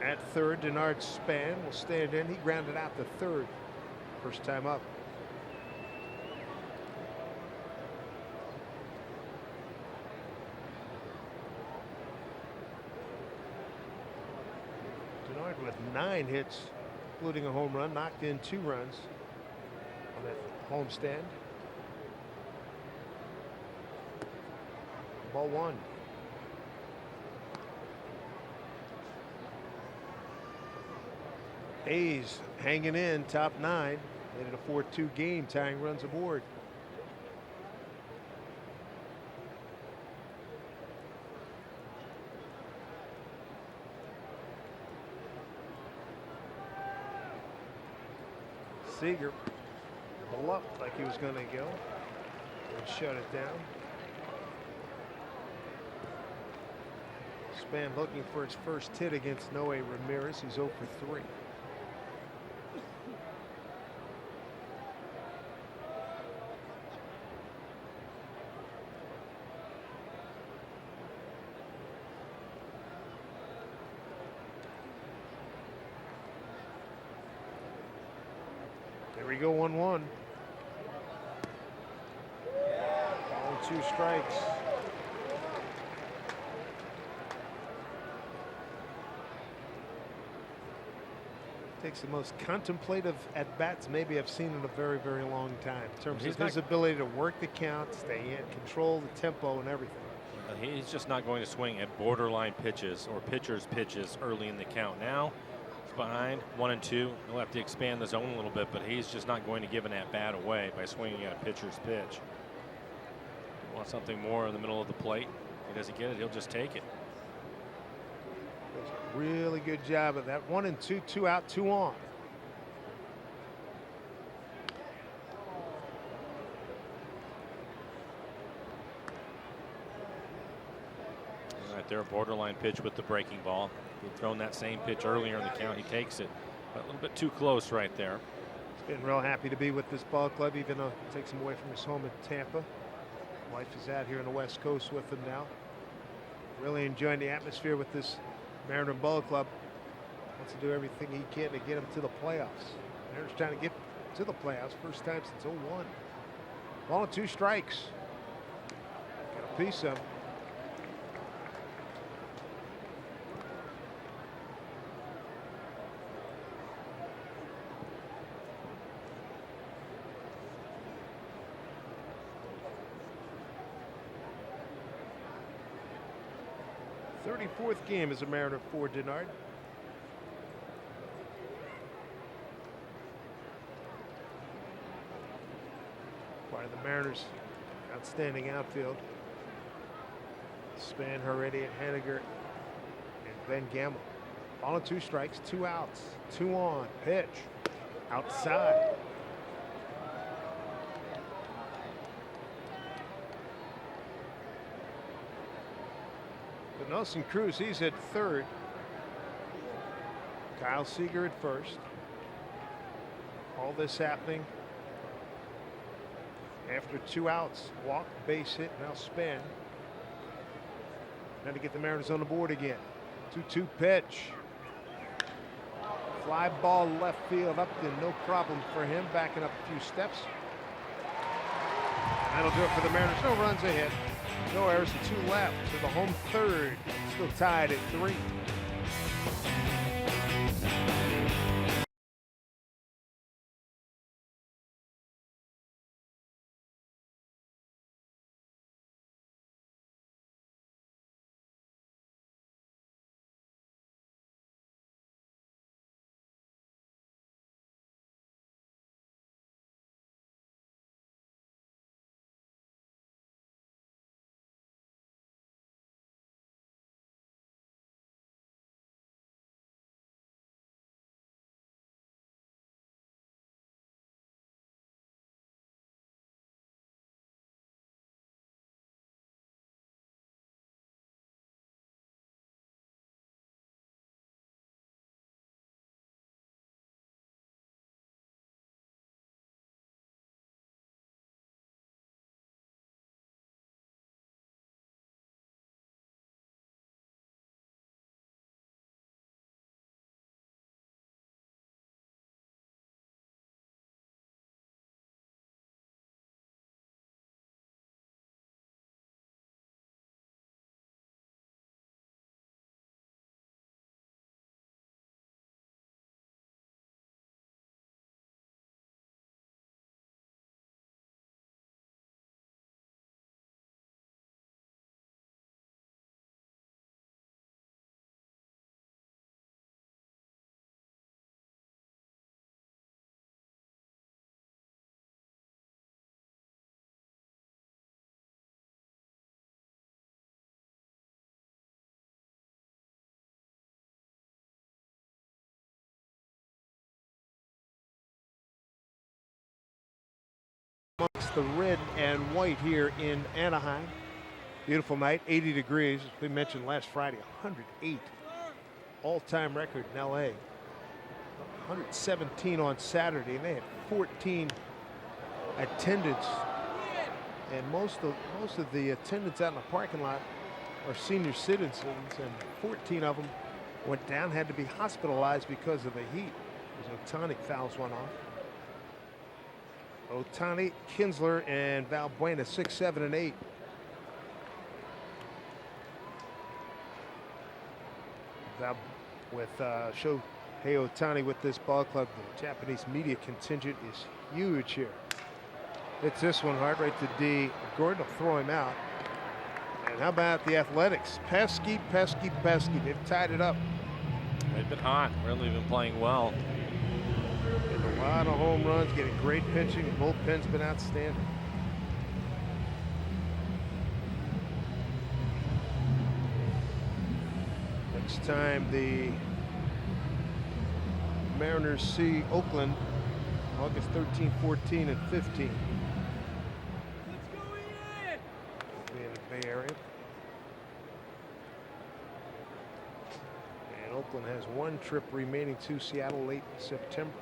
at third. Denard Span will stand in. He grounded out to third first time up. Denard with 9 hits, including a home run, knocked in 2 runs on that homestand. Ball 1. A's hanging in, top 9. Made it a 4-2 game, tying runs aboard. Seager bluffed like he was going to go and shut it down. Span looking for his first hit against Noe Ramirez. He's 0 for 3. There we go, 1-1. Ball and 2 strikes. Takes the most contemplative at-bats maybe I've seen in a very, very long time in terms of his ability to work the count, stay in, control the tempo and everything. He's just not going to swing at borderline pitches or pitcher's pitches early in the count. Now he's behind 1-2. He'll have to expand the zone a little bit, but he's just not going to give an at-bat away by swinging at a pitcher's pitch. He wants something more in the middle of the plate. If he doesn't get it, he'll just take it. Does a really good job of that. 1-2, 2 out, 2 on. Right there, a borderline pitch with the breaking ball. He'd thrown that same pitch earlier in the count. He takes it, but a little bit too close right there. He's been real happy to be with this ball club, even though it takes him away from his home in Tampa. Wife is out here on the West Coast with him now. Really enjoying the atmosphere with this Mariner Ball Club. Wants to do everything he can to get him to the playoffs. Mariners trying to get to the playoffs, first time since 01. Ball and 2 strikes. Got a piece of him. Fourth game as a Mariner for Denard. Part of the Mariners' outstanding outfield. Span, Heredia, Henniger, and Ben Gamble. Ball and 2 strikes, 2 outs, 2 on. Pitch outside. Nelson Cruz, he's at third. Kyle Seager at first. All this happening after 2 outs. Walk, base hit, now Span. Now to get the Mariners on the board again. 2-2 pitch. Fly ball left field up to no problem for him. Backing up a few steps. That'll do it for the Mariners. No runs ahead. No errors and 2 left to the home third. Still tied at 3. Amongst the red and white here in Anaheim. Beautiful night, 80 degrees. As we mentioned last Friday, 108 all-time record in LA. 117 on Saturday, and they had 14 attendance. And most of the attendants out in the parking lot are senior citizens, and 14 of them went down, had to be hospitalized because of the heat. As Ohtani fouls one off. Ohtani, Kinsler, and Valbuena 6, 7, and 8. With Shohei Ohtani with this ball club, the Japanese media contingent is huge here. It's this one hard right to D. Gordon will throw him out. And And how about the Athletics? Pesky, pesky, pesky. They've tied it up. They've been hot, really been playing well. Getting a lot of home runs, getting great pitching. The bullpen's been outstanding. Next time the Mariners see Oakland, August 13, 14, and 15. Be in the Bay Area. And Oakland has one trip remaining to Seattle late September.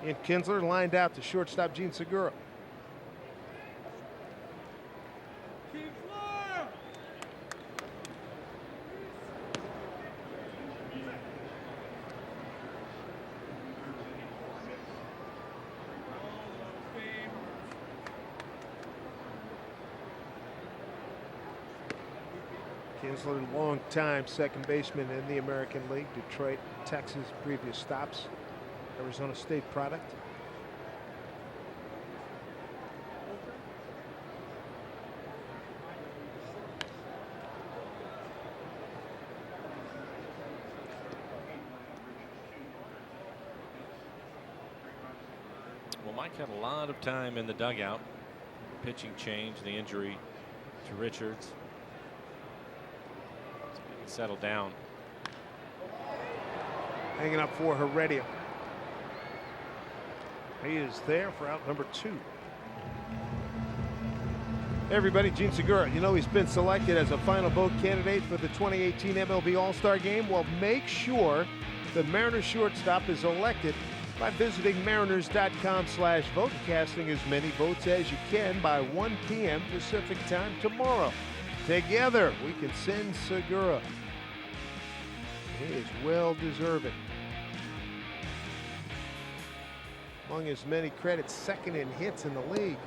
Ian Kinsler lined out to shortstop Gene Segura. Kinsler, long-time second baseman in the American League. Detroit, Texas, previous stops. Arizona State product. Well, Mike had a lot of time in the dugout. Pitching change, the injury to Richards. Settled down. Hanging up for Heredia. He is there for out number 2. Hey everybody, Gene Segura. You know he's been selected as a final vote candidate for the 2018 MLB All-Star Game. Well, make sure the Mariners shortstop is elected by visiting mariners.com/vote and casting as many votes as you can by 1 p.m. Pacific time tomorrow. Together, we can send Segura. He is well deserving. Among his many credits, second in hits in the league.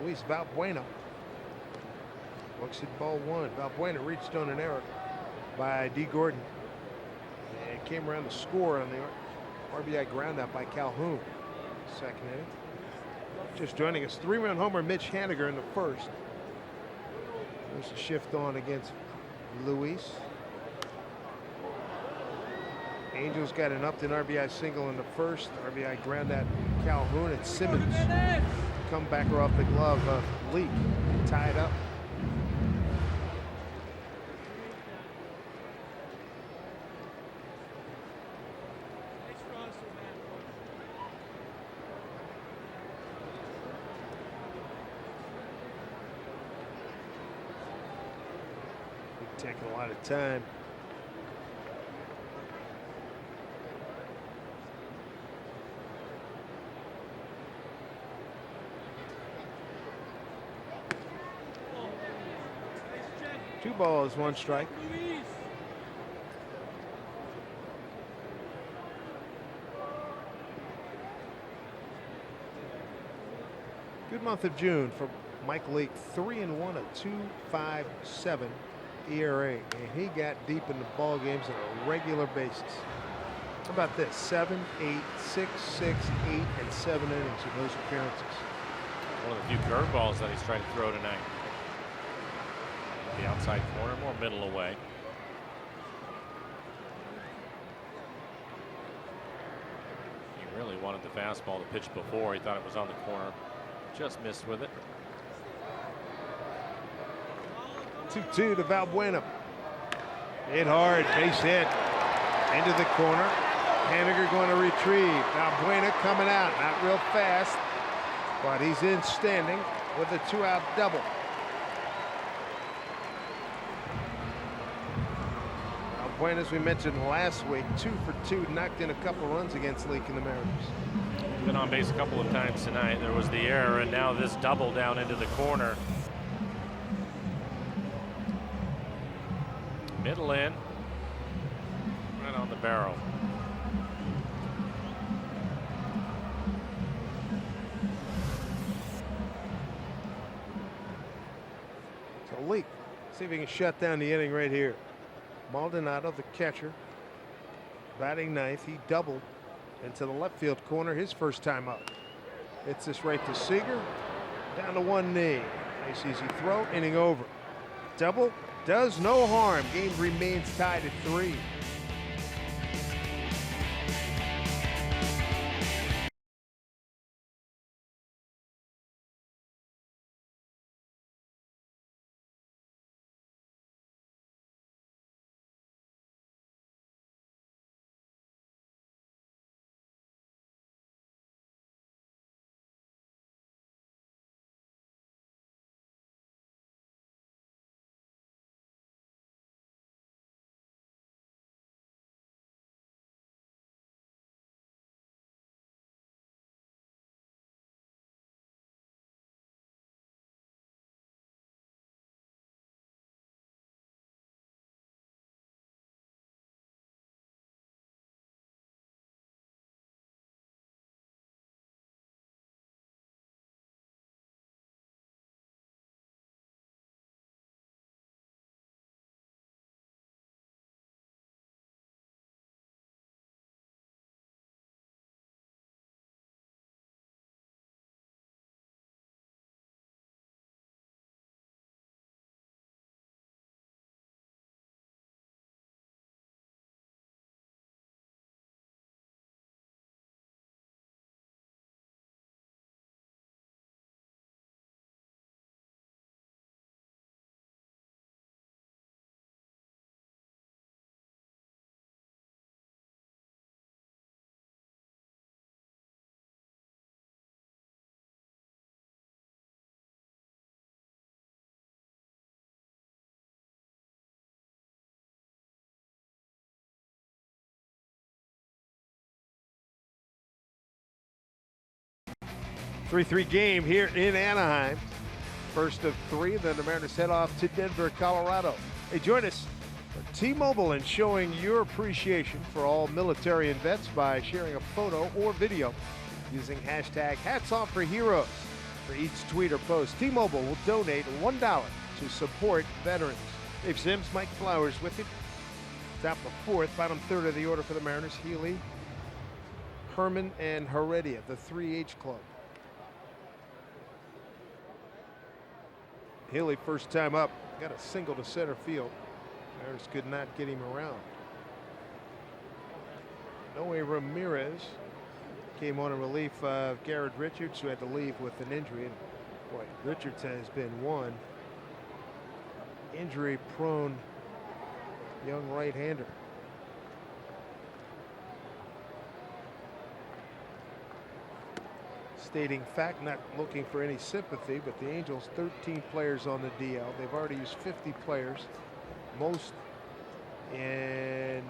Luis Valbuena looks at ball 1. Valbuena reached on an error by D. Gordon. And came around to score on the RBI groundout by Calhoun. Second inning. Just joining us, 3-run homer Mitch Haniger in the first. There's a shift on against Luis. Angels got an Upton RBI single in the first. RBI ground at Calhoun, and Simmons comebacker off the glove of Leak. Tied up. Taking a lot of time. Two balls, one strike. Good month of June for Mike Leake. 3-1, a 2.57 ERA, and he got deep in the ball games on a regular basis. How about this? 7, 8, 6, 6, 8, and 7 innings in those appearances. One of the few curveballs that he's trying to throw tonight. The outside corner, more middle away. He really wanted the fastball to pitch before. He thought it was on the corner. Just missed with it. 2-2 to Valbuena. Hit hard, base hit into the corner. Haniger going to retrieve. Valbuena coming out, not real fast, but he's in standing with a 2-out double. Valbuena, as we mentioned last week, 2 for 2, knocked in a couple runs against Leake and the Mariners. Been on base a couple of times tonight. There was the error, and now this double down into the corner. Middle in, right on the barrel. So Leake, see if he can shut down the inning right here. Maldonado, the catcher, batting ninth. He doubled into the left field corner his first time up. Hits this right to Seager, down to one knee. Nice easy throw, inning over. Double does no harm. Game remains tied at 3. Three game here in Anaheim. First of 3, then the Mariners head off to Denver, Colorado. Hey, join us for T-Mobile and showing your appreciation for all military and vets by sharing a photo or video using hashtag HatsOffForHeroes. For each tweet or post, T-Mobile will donate $1 to support veterans. Dave Sims, Mike Flowers with you. Top of the 4th, bottom third of the order for the Mariners. Healy, Herman, and Heredia, the 3H club. Healy, first time up, got a single to center field. Mariners could not get him around. Noe Ramirez came on in relief of Garrett Richards, who had to leave with an injury. And boy, Richards has been one injury-prone young right-hander. Stating fact, not looking for any sympathy, but the Angels 13 players on the DL. They've already used 50 players, most in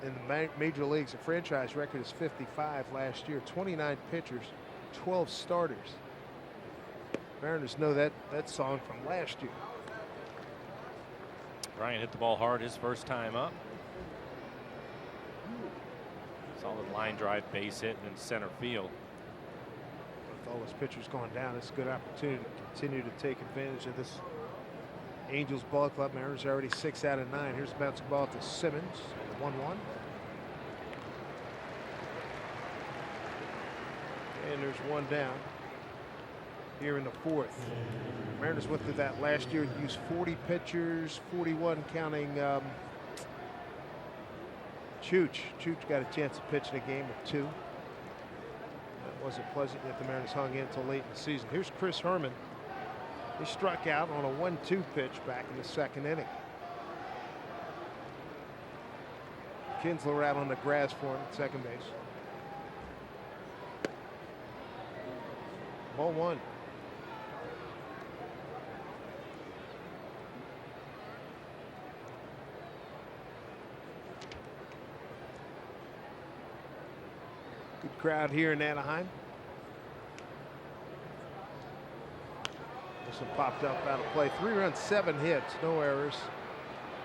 the major leagues. The franchise record is 55 last year. 29 pitchers, 12 starters. Mariners know that song from last year. Bryant hit the ball hard his first time up. Solid line drive base hit in center field. With all those pitchers going down, it's a good opportunity to continue to take advantage of this Angels ball club. Mariners are already 6 out of 9. Here's the bouncing ball to Simmons. 1-1. And there's one down here in the 4th. Mariners went through that last year. Used 40 pitchers, 41 counting Chooch. Chooch got a chance to pitch in a game of 2. That wasn't pleasant, yet the Mariners hung in until late in the season. Here's Chris Herman. He struck out on a 1-2 pitch back in the 2nd inning. Kinsler out on the grass for him at second base. Ball 1. Good crowd here in Anaheim. This one popped up out of play. 3 runs, 7 hits, no errors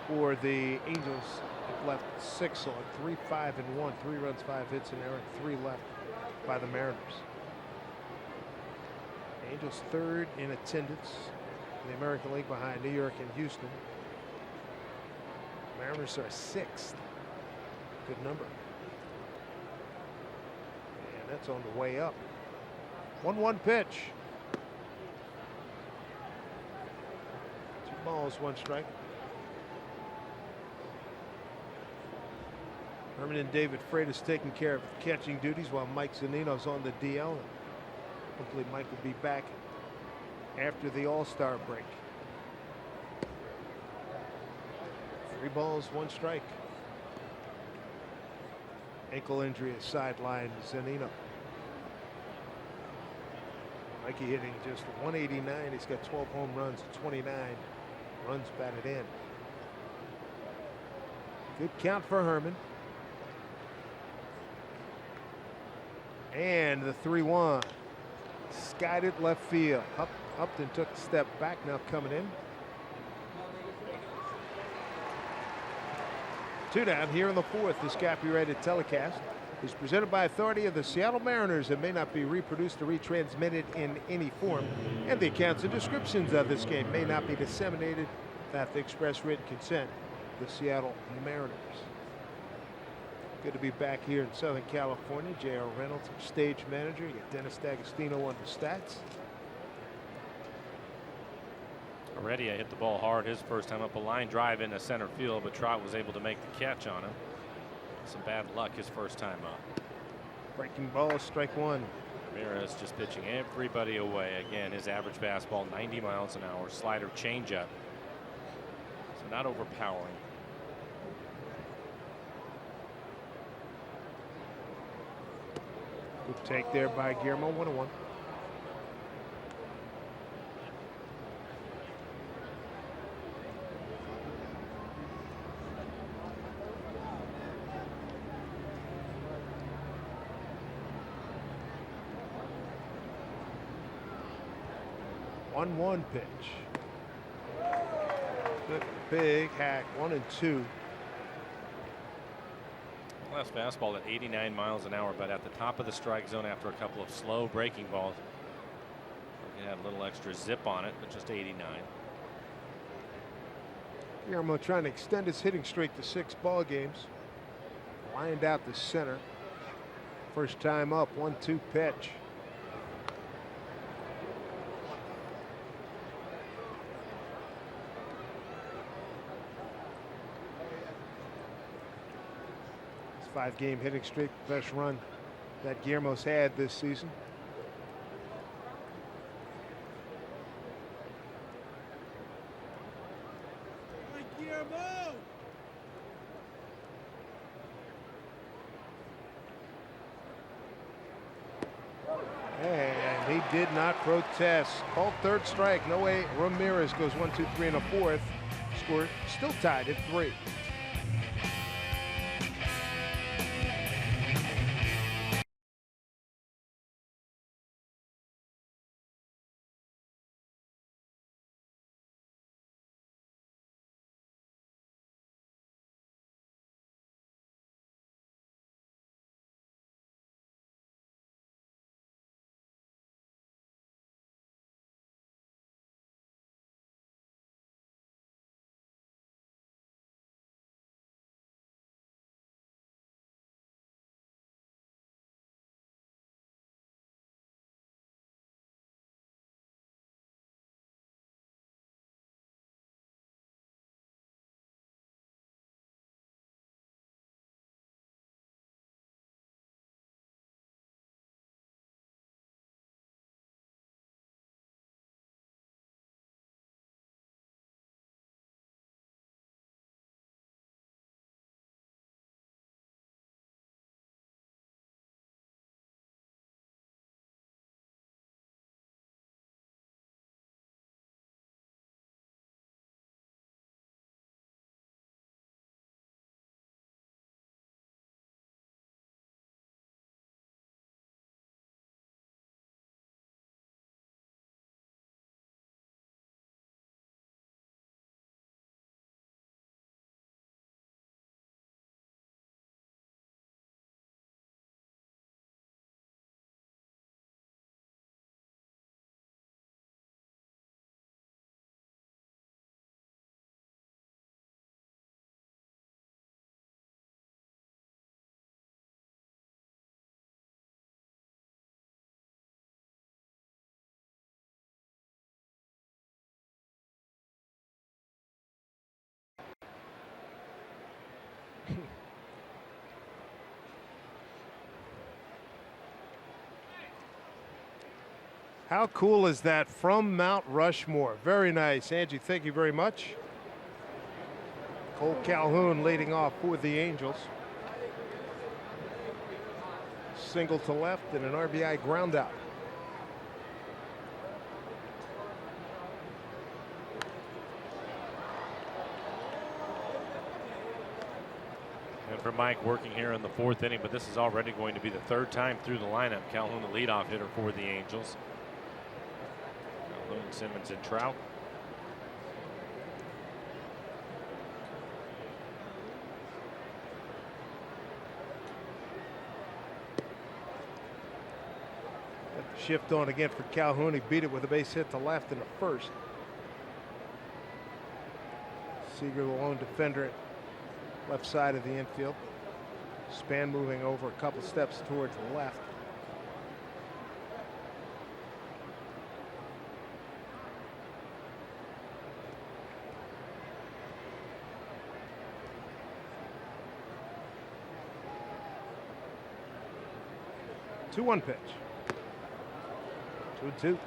for the Angels. They've left 6 on 3, 5, and 1. 3 runs, 5 hits, an error, 3 left by the Mariners. Angels 3rd in attendance in the American League behind New York and Houston. Mariners are 6th. Good number. And that's on the way up. 1-1 pitch. balls, 1 strike. Herman and David Freitas taking care of catching duties while Mike Zunino's on the DL. Hopefully Mike will be back after the All-Star break. 3 balls, 1 strike. Ankle injury is sidelined Zunino. Mikey hitting just 189. He's got 12 home runs, 29 runs batted in. Good count for Herman. And the 3-1. Skied it left field. Upton took a step back, now coming in. 2 down here in the 4th. This copyrighted telecast is presented by authority of the Seattle Mariners and may not be reproduced or retransmitted in any form. And the accounts and descriptions of this game may not be disseminated without the express written consent of the Seattle Mariners. Good to be back here in Southern California. J.R. Reynolds, our stage manager. You got Dennis D'Agostino on the stats. Already I hit the ball hard his first time up, a line drive into center field, but Trot was able to make the catch on him. Some bad luck his first time up. Breaking ball, strike 1. Ramirez just pitching everybody away. Again, his average fastball 90 miles an hour, slider changeup. So not overpowering. Good take there by Guillermo, 1-1. One pitch. Good big hack, 1-2. Last fastball at 89 miles an hour, but at the top of the strike zone after a couple of slow breaking balls. It had a little extra zip on it, but just 89. Guillermo trying to extend his hitting streak to 6 ball games. Lined out the center. First time up, 1-2 pitch. His 5-game hitting streak, best run that Guillermo's had this season. And he did not protest. Called 3rd strike. No way. Ramirez goes 1, 2, 3 in the 4th. Score still tied at 3. How cool is that from Mount Rushmore? Very nice. Angie, thank you very much. Cole Calhoun leading off for the Angels. Single to left and an RBI ground out. And for Mike, working here in the 4th inning, but this is already going to be the 3rd time through the lineup. Calhoun, the leadoff hitter for the Angels. Calhoun, Simmons, and Trout. Shift on again for Calhoun. He beat it with a base hit to left in the 1st. Seager, the lone defender at left side of the infield. Span moving over a couple steps towards the left. Two one pitch. 2-2.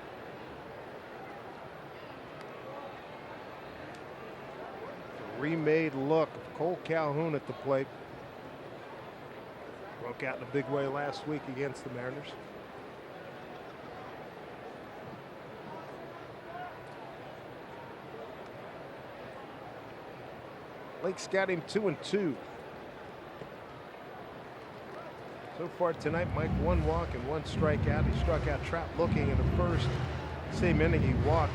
Remade look of Cole Calhoun at the plate. Broke out in a big way last week against the Mariners. Lake's got him 2-2. So far tonight, Mike, 1 walk and 1 strikeout. He struck out Trout looking in the 1st. Same inning, he walked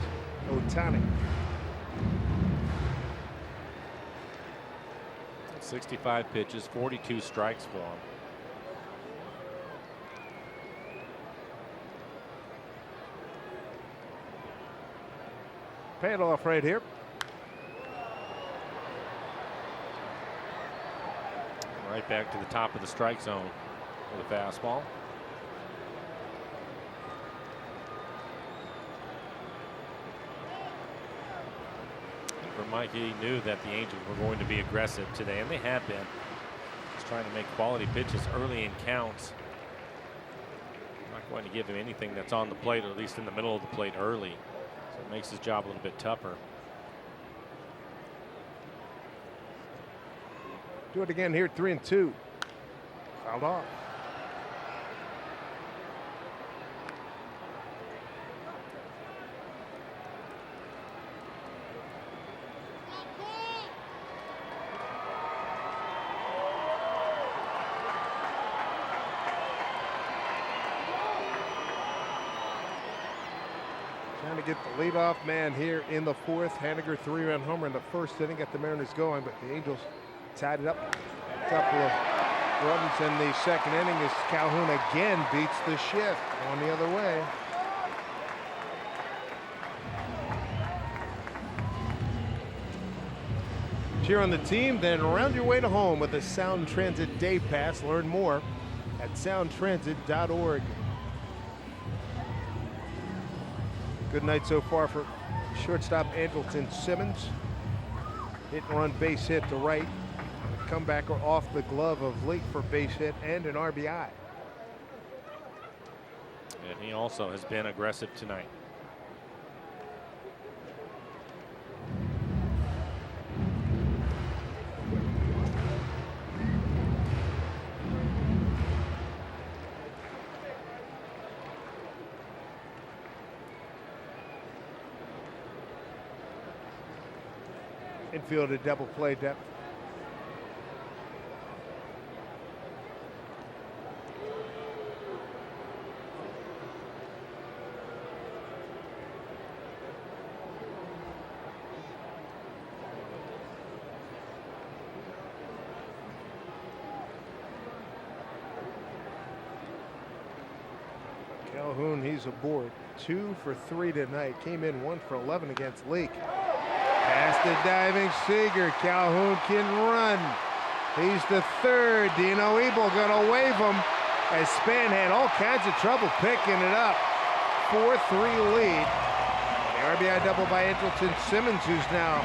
Ohtani. 65 pitches, 42 strikes for him. Pay it off right here. Right back to the top of the strike zone with a fastball. For Mike, he knew that the Angels were going to be aggressive today, and they have been. He's trying to make quality pitches early in counts. Not going to give him anything that's on the plate, or at least in the middle of the plate early. So it makes his job a little bit tougher. Do it again here, 3-2. Fouled off. Trying to get the leadoff man here in the 4th. Haniger 3-run homer in the 1st inning, got the Mariners going, but the Angels tied it up. A couple of runs in the 2nd inning as Calhoun again beats the shift on the other way. Cheer on the team, then round your way to home with a Sound Transit Day Pass. Learn more at soundtransit.org. Good night so far for shortstop Andrelton Simmons. Hit and run base hit to right. Comeback off the glove of Lake for base hit and an RBI. And he also has been aggressive tonight. Infield a double play depth. Calhoun, he's aboard. 2 for 3 tonight. Came in 1 for 11 against Lake. Past the diving Seager. Calhoun can run. He's the 3rd. Dino Ebel gonna wave him as Span had all kinds of trouble picking it up. 4-3 lead. The RBI double by Andrelton Simmons, who's now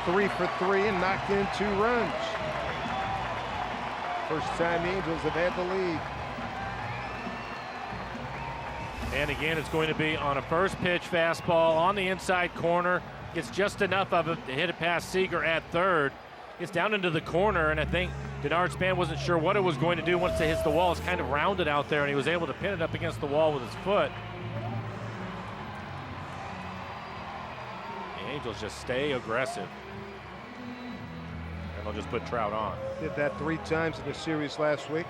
3 for 3 and knocked in 2 runs. First time the Angels have had the lead. And again, it's going to be on a first pitch fastball on the inside corner. Gets just enough of it to hit it past Seager at third. Gets down into the corner, and I think Denard Span wasn't sure what it was going to do once it hits the wall. It's kind of rounded out there, and he was able to pin it up against the wall with his foot. The Angels just stay aggressive. And they'll just put Trout on. Did that 3 times in the series last week.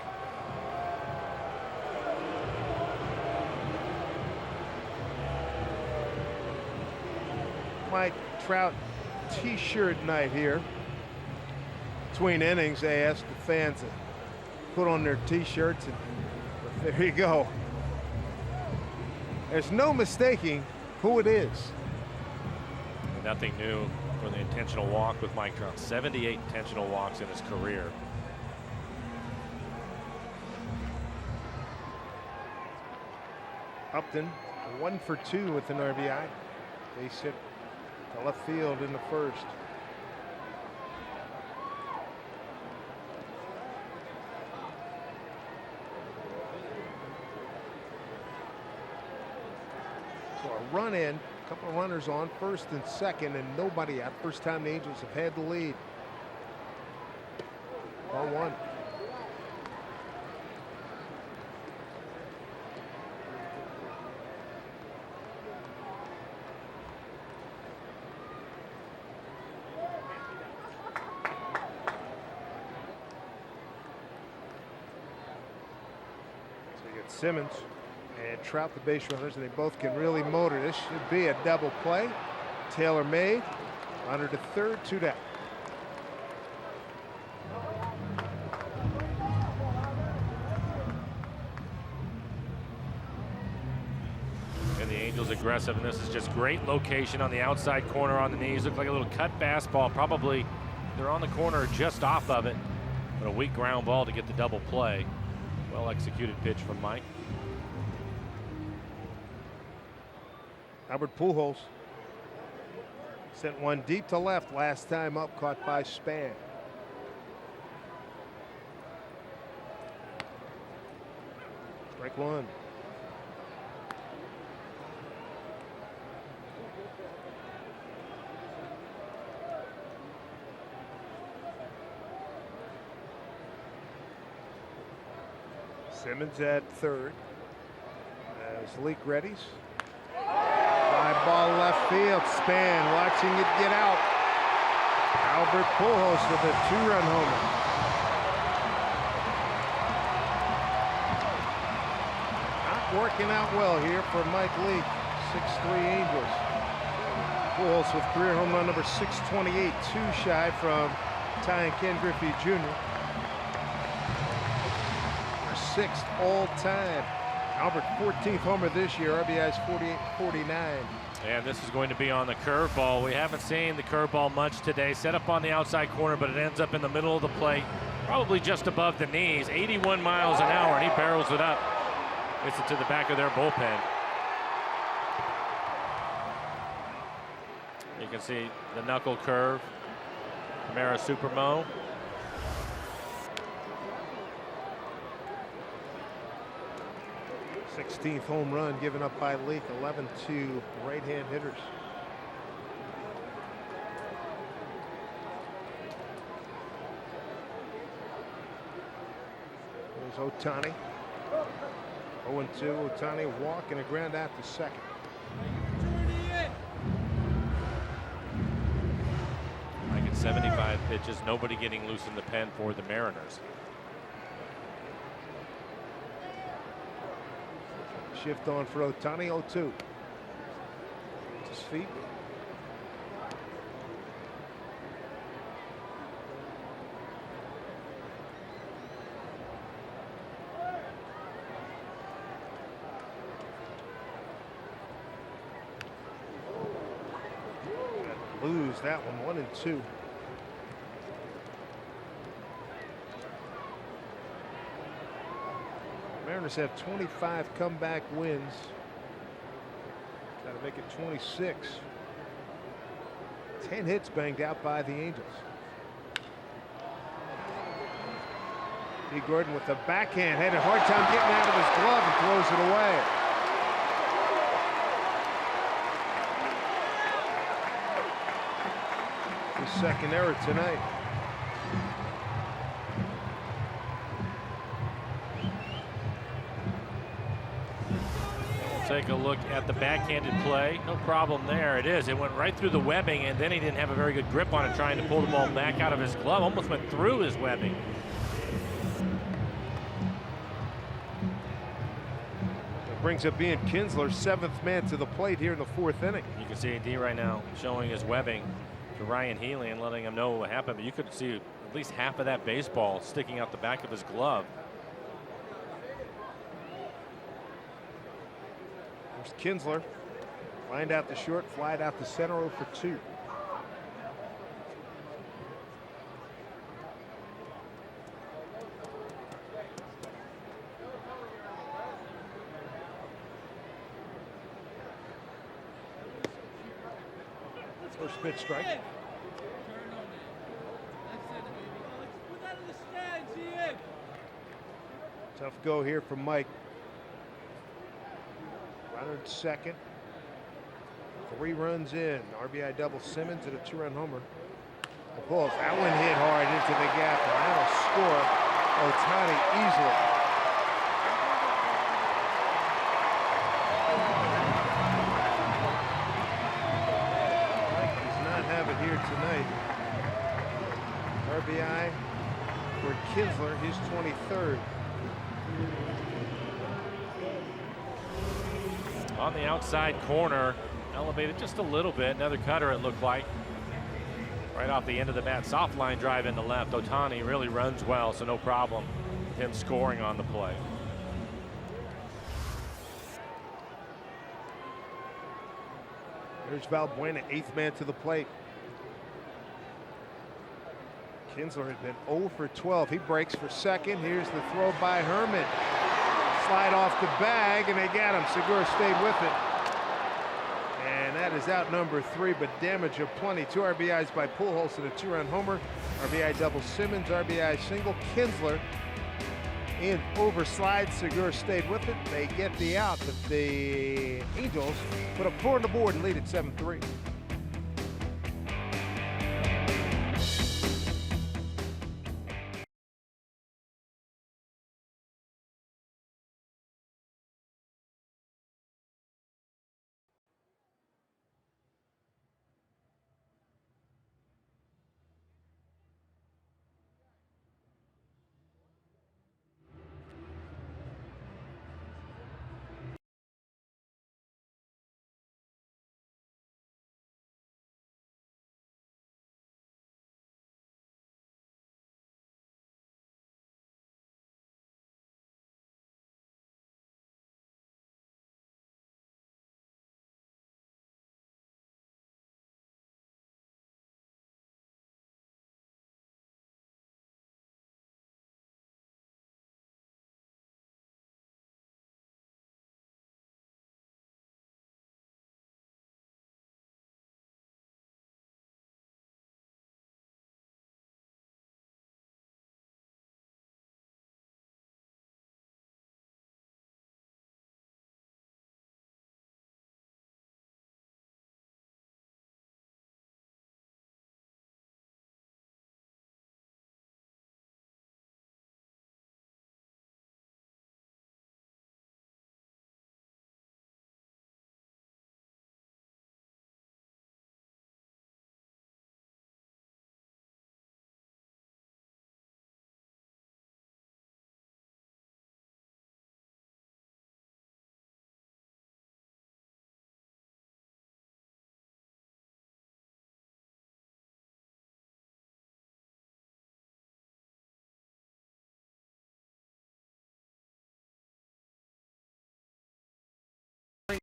Mike Trout t-shirt night here. Between innings, they asked the fans to put on their t-shirts, and there you go. There's no mistaking who it is. Nothing new for the intentional walk with Mike Trout. 78 intentional walks in his career. Upton 1 for 2 with an RBI. Base hit to left field in the first. So a run in, a couple of runners on first and second, and nobody out. First time the Angels have had the lead. 1-1. Simmons and Trout the base runners, and they both can really motor. This should be a double play. Taylor made. Runner to third, 2 down. And the Angels aggressive, and this is just great location on the outside corner on the knees. Looked like a little cut fastball. Probably they're on the corner just off of it, but a weak ground ball to get the double play. Well executed pitch from Mike. Albert Pujols sent one deep to left last time up, caught by Span. Strike one. Simmons at third as Leake readies. Fly ball left field. Span watching it get out. Albert Pujols with a 2-run homer. Not working out well here for Mike Leake. 6'3" Angels. Pujols with career home run number 628, 2 shy from tying Ken Griffey Jr. 6th all-time. Albert 14th homer this year. RBI's 48-49. And this is going to be on the curveball. We haven't seen the curveball much today. Set up on the outside corner, but it ends up in the middle of the plate, probably just above the knees. 81 miles an hour, and he barrels it up. Hits it to the back of their bullpen. You can see the knuckle curve. Mara Supermo. 16th home run given up by Leake. 11 to right-hand hitters. There's Ohtani. 0-2. Ohtani walk and a ground out to second. Like at 75 pitches, nobody getting loose in the pen for the Mariners. Shift on for Ohtani. 0-2. His feet. Lose that one. 1-2. Mariners have 25 comeback wins. Got to make it 26. 10 hits banged out by the Angels. D. Gordon with the backhand, had a hard time getting out of his glove and throws it away. second error tonight. We'll take a look at the backhanded play. No problem there. It is. It went right through the webbing, and then he didn't have a very good grip on it, trying to pull the ball back out of his glove. Almost went through his webbing. Brings up Ian Kinsler, 7th man to the plate here in the 4th inning. You can see D right now showing his webbing to Ryan Healy and letting him know what happened. But you could see at least half of that baseball sticking out the back of his glove. There's Kinsler. Lined out to short, flied out to center, 0 for 2. First pitch strike. Tough go here from Mike. Runner at second. 3 runs in. RBI double Simmons and a 2-run homer. The Bulls, that one hit hard into the gap, and that'll score Ohtani easily. Here tonight. RBI for Kinsler, his 23rd. On the outside corner, elevated just a little bit. Another cutter, it looked like. Right off the end of the bat, soft line drive into left. Ohtani really runs well, so no problem with him scoring on the play. There's Valbuena, 8th man to the plate. Kinsler had been 0 for 12. He breaks for second. Here's the throw by Herman. Slide off the bag, and they got him. Segura stayed with it. And that is out number 3, but damage of plenty. 2 RBIs by Pujols and a 2-run homer. RBI double Simmons, RBI single. Kinsler in over slide. Segura stayed with it. They get the out, but the Angels put up 4 on the board and lead at 7-3.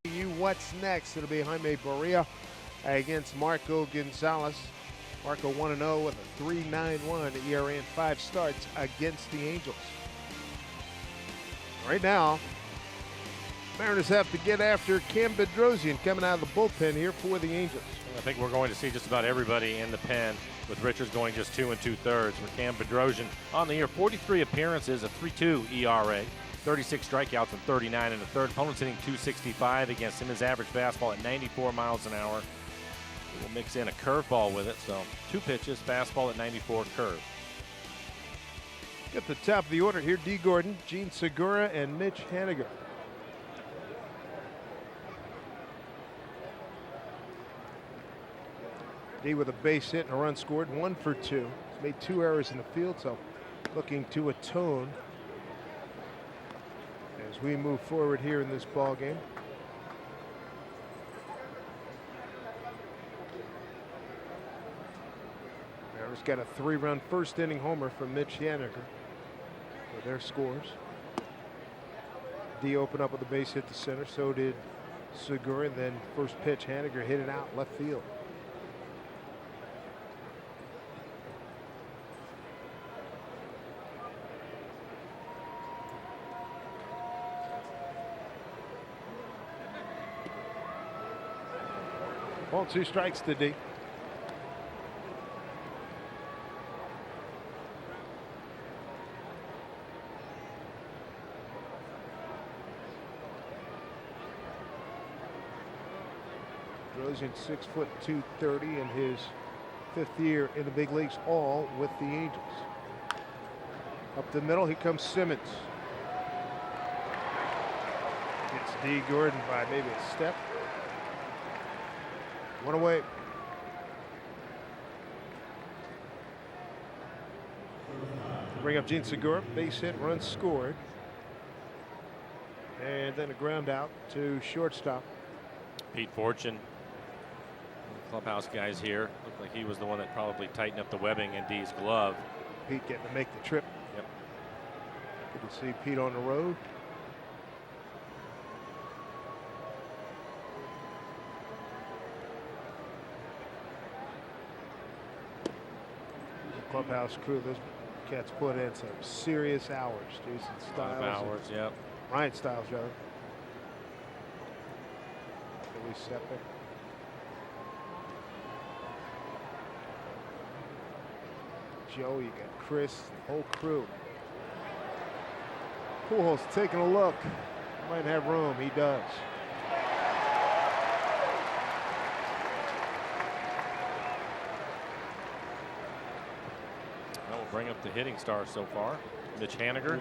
You what's next? It'll be Jaime Barria against Marco Gonzalez. Marco 1-0 with a 3.91 ERA in 5 starts against the Angels. Right now, Mariners have to get after Cam Bedrosian coming out of the bullpen here for the Angels. I think we're going to see just about everybody in the pen, with Richards going just 2 2/3. For Cam Bedrosian on the year, 43 appearances, a 3.2 ERA. 36 strikeouts and 39 1/3. Opponents hitting .265 against him. His average fastball at 94 miles an hour. We'll mix in a curveball with it. So 2 pitches, fastball at 94, curve. At the top of the order here, D. Gordon, Gene Segura, and Mitch Haniger. D with a base hit and a run scored, 1 for 2. He's made 2 errors in the field, so looking to atone as we move forward here in this ball game. Mariners got a 3-run first inning homer from Mitch Haniger for their scores. D opened up with a base hit to center, so did Segura, and then first pitch Haniger hit it out left field. Ball 2 strikes to D. Drosian 6'2", 230 in his 5th year in the big leagues, all with the Angels. Up the middle, here comes Simmons. Gets D. Gordon by maybe a step. 1 away. Bring up Gene Segura, base hit, run scored. And then a ground out to shortstop. Pete Fortune, clubhouse guys here. Looked like he was the one that probably tightened up the webbing in D's glove. Pete getting to make the trip. Yep. Good to see Pete on the road. Clubhouse crew, those cats put in some serious hours. Jason Styles. Hours, yep. Ryan Styles, rather. Billy Seppic. Joe, you got Chris, the whole crew. Pujols taking a look. Might have room. He does. That will bring up the hitting star so far, Mitch Haniger.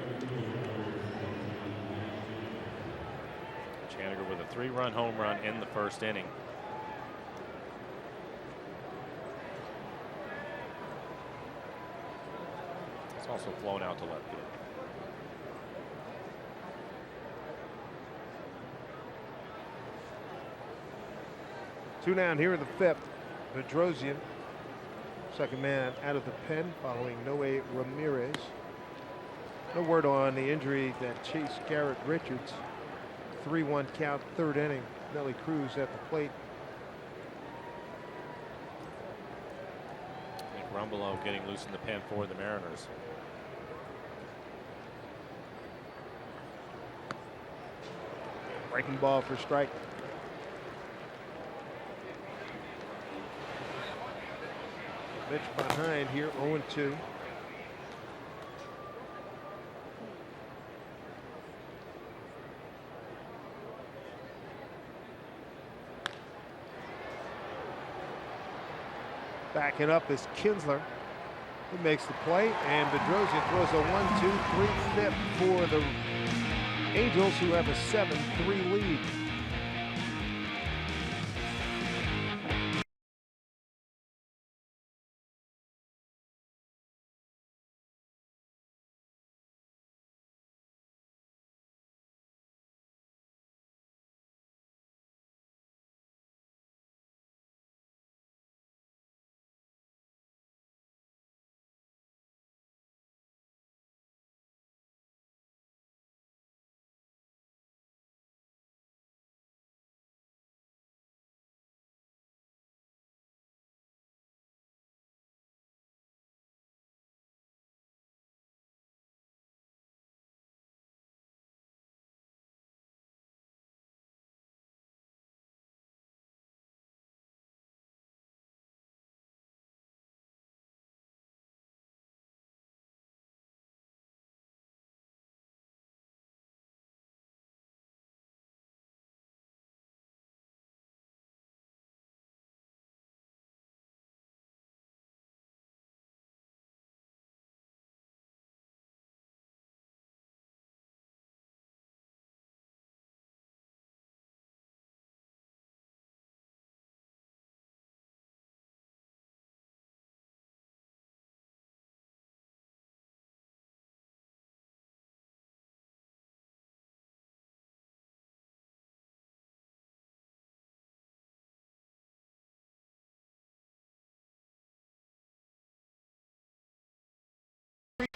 Mitch Haniger with a 3-run home run in the first inning. It's also flown out to left field. Two down here in the 5th. Bedrosian, second man out of the pen following Noe Ramirez. No word on the injury that chased Garrett Richards. 3-1 count, 3rd inning. Nelly Cruz at the plate. Nick Rumbelow getting loose in the pen for the Mariners. Breaking ball for strike. Mitch behind here, 0-2. Backing up is Kinsler. He makes the play, and Bedrosian throws a 1-2-3 flip for the Angels, who have a 7-3 lead.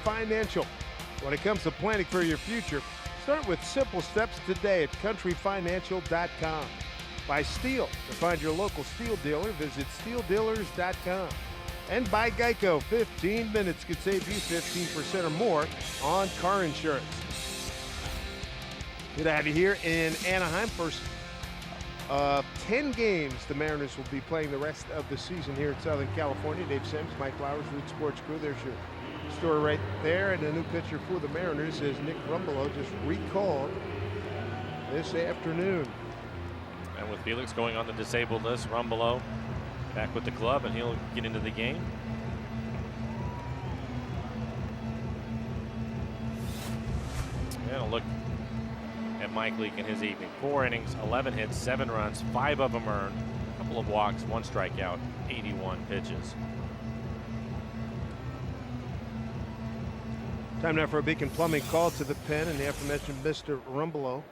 Financial. When it comes to planning for your future, start with simple steps today at countryfinancial.com. By Steel. To find your local Steel dealer, visit steeldealers.com. And by Geico, 15 minutes could save you 15% or more on car insurance. Good to have you here in Anaheim. First of 10 games, the Mariners will be playing the rest of the season here in Southern California. Dave Sims, Mike Flowers, Root Sports Crew. There's your story right there. And a new pitcher for the Mariners is Nick Rumbelow, just recalled this afternoon. And with Felix going on the disabled list, Rumbelow back with the club, and he'll get into the game. And a look at Mike Leake in his evening. 4 innings, 11 hits, 7 runs, 5 of them earned, a couple of walks, 1 strikeout, 81 pitches. Time now for a Beacon Plumbing call to the pen, and the aforementioned Mr. Rumbelow.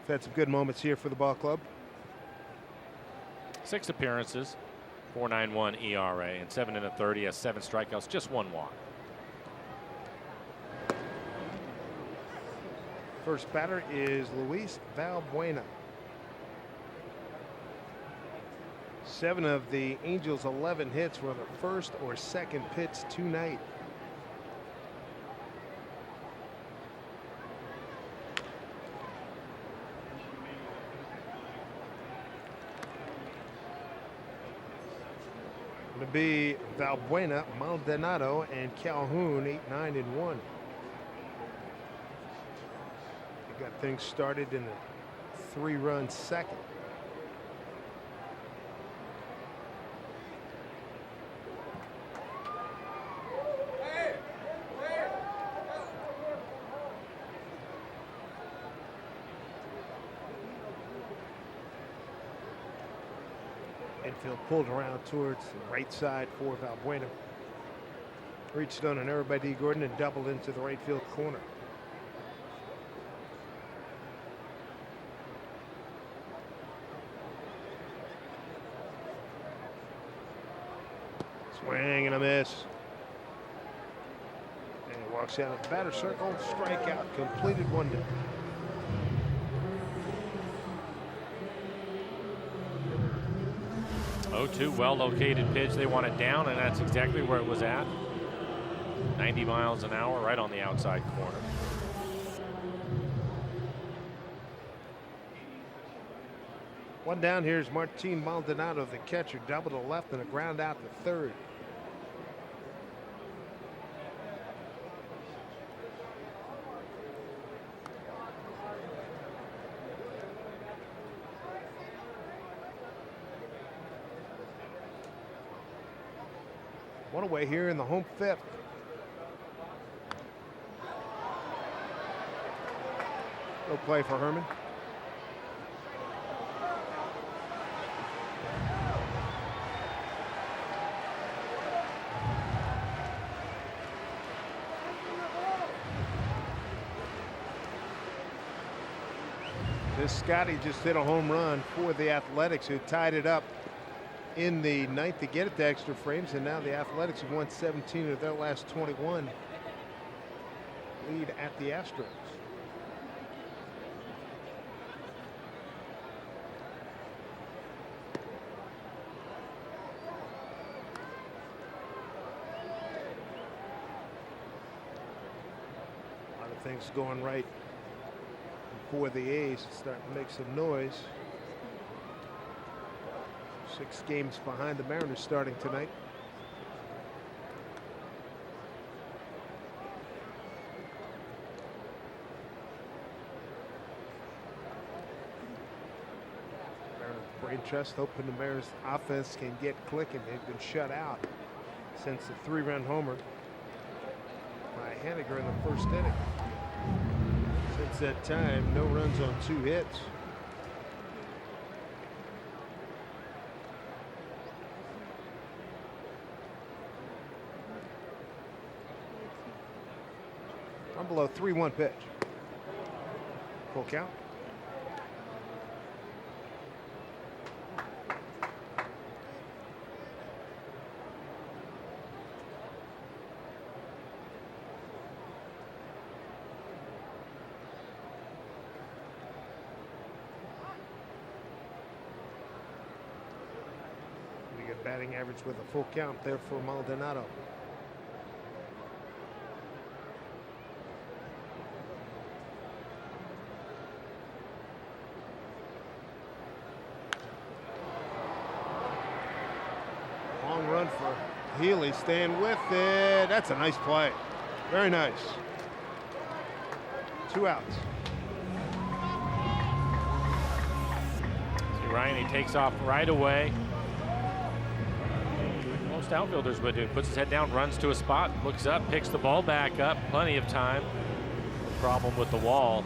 Had some good moments here for the ball club. 6 appearances, 4.91 ERA, and 7 1/3. He has 7 strikeouts, just 1 walk. First batter is Luis Valbuena. 7 of the Angels' 11 hits were the first or second pitch tonight. To be Valbuena, Maldonado, and Calhoun, 8-9 and 1. They got things started in a 3-run second. Infield pulled around towards the right side for Valbuena. Reached on an error by D. Gordon and doubled into the right field corner. Swing and a miss. And walks out of the batter circle. Strikeout. Completed 1 down. 0-2, well-located pitch. They want it down, and that's exactly where it was at. 90 miles an hour, right on the outside corner. One down. Here's Martin Maldonado, the catcher. Double to left and a ground out to third. One away here in the home 5th. No play for Herman. This Scotty just hit a home run for the Athletics, who tied it up in the 9th to get it to extra frames, and now the Athletics have won 17 of their last 21. Lead at the Astros. A lot of things going right for the A's. It's starting to make some noise. 6 games behind the Mariners starting tonight. Brain trust, hoping the Mariners offense can get clicking. They've been shut out since the 3-run homer by Haniger in the first inning. Since that time, no runs on 2 hits. Below 3-1 pitch. Full count. Batting average with a full count there for Maldonado. Long run for Healy, staying with it. That's a nice play. Very nice. 2 outs. See Ryan, he takes off right away. Most outfielders would do. Puts his head down, runs to a spot, looks up, picks the ball back up. Plenty of time. No problem with the wall.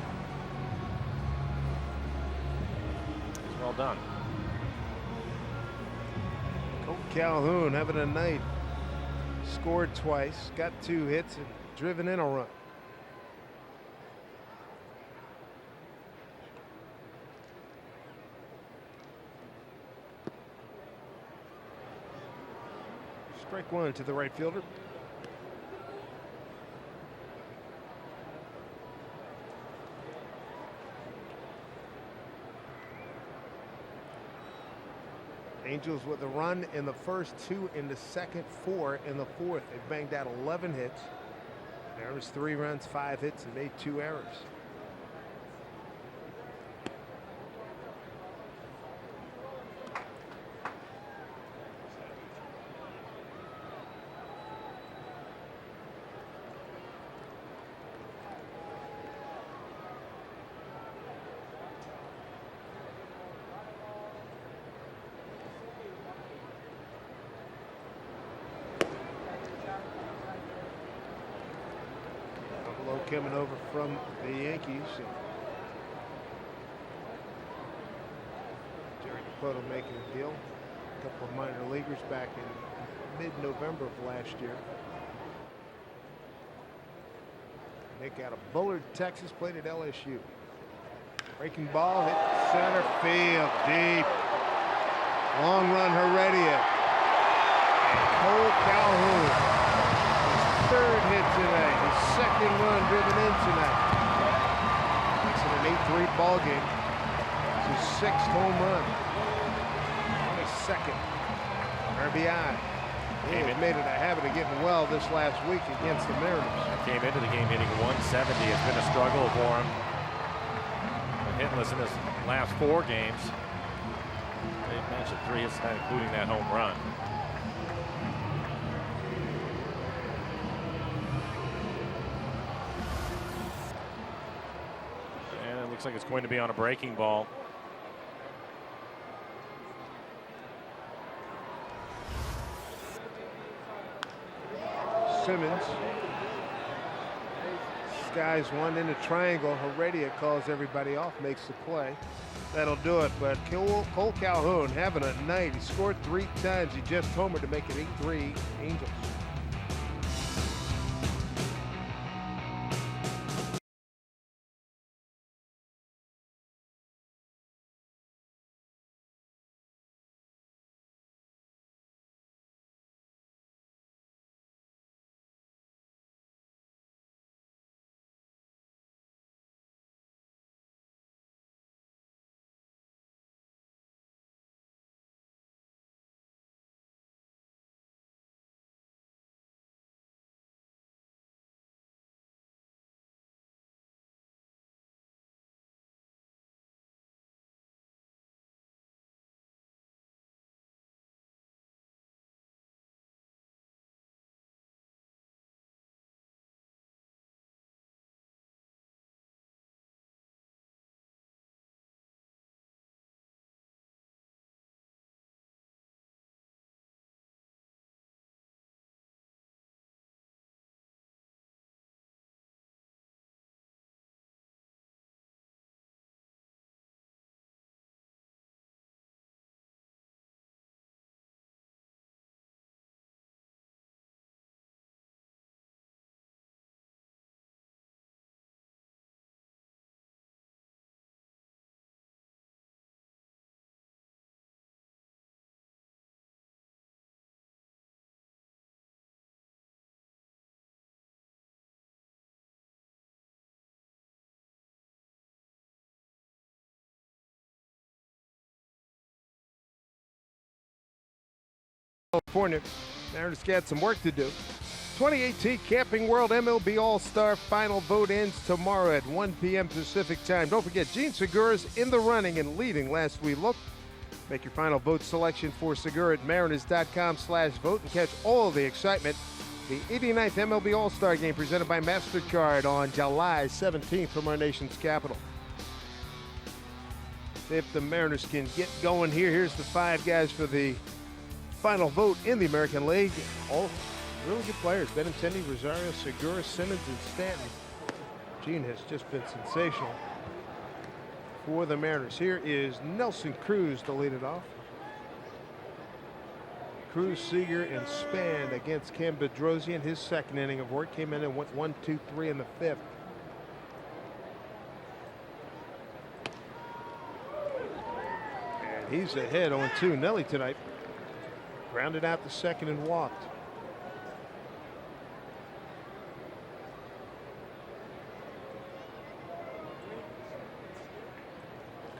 It's well done. Colt Calhoun having a night. Scored twice, got 2 hits, and driven in a run. Strike 1 to the right fielder. Angels with a run in the first, 2 in the second, 4 in the fourth. They banged out 11 hits. There was 3 runs, 5 hits, and made 2 errors. Coming over from the Yankees. Jerry Dipoto making a deal. A couple of minor leaguers back in mid-November of last year. Nick out of Bullard, Texas, played at LSU. Breaking ball hit center field deep. Long run Heredia. And Cole Calhoun. 3rd hit today, his 2nd run driven in tonight. Makes it an 8-3 ball game. It's his 6th home run. 22nd RBI. He has made it a habit of getting well this last week against the Mariners. Came into the game hitting 170. It's been a struggle for him. Been hitless in his last 4 games. They mentioned 3 hits tonight, including that home run. Looks like it's going to be on a breaking ball. Simmons. Skies one in a triangle. Heredia calls everybody off, makes the play. That'll do it. But Cole Calhoun having a night. He scored 3 times. He just homered to make it 8-3 Angels. California. Mariners got some work to do. 2018 Camping World MLB All-Star Final vote ends tomorrow at 1 p.m. Pacific time. Don't forget, Gene Segura's in the running and leading last we looked. Make your final vote selection for Segura at mariners.com/vote and catch all the excitement. The 89th MLB All-Star Game presented by MasterCard on July 17th from our nation's capital. If the Mariners can get going here, here's the 5 guys for the final vote in the American League. All really good players. Benintendi, Rosario, Segura, Simmons, and Stanton. Gene has just been sensational for the Mariners. Here is Nelson Cruz to lead it off. Cruz, Seager, and Span against Cam Bedrosian. His second inning of work came in and went 1, 2, 3 in the 5th. And he's ahead 0-2. Nelly tonight grounded out the second and walked.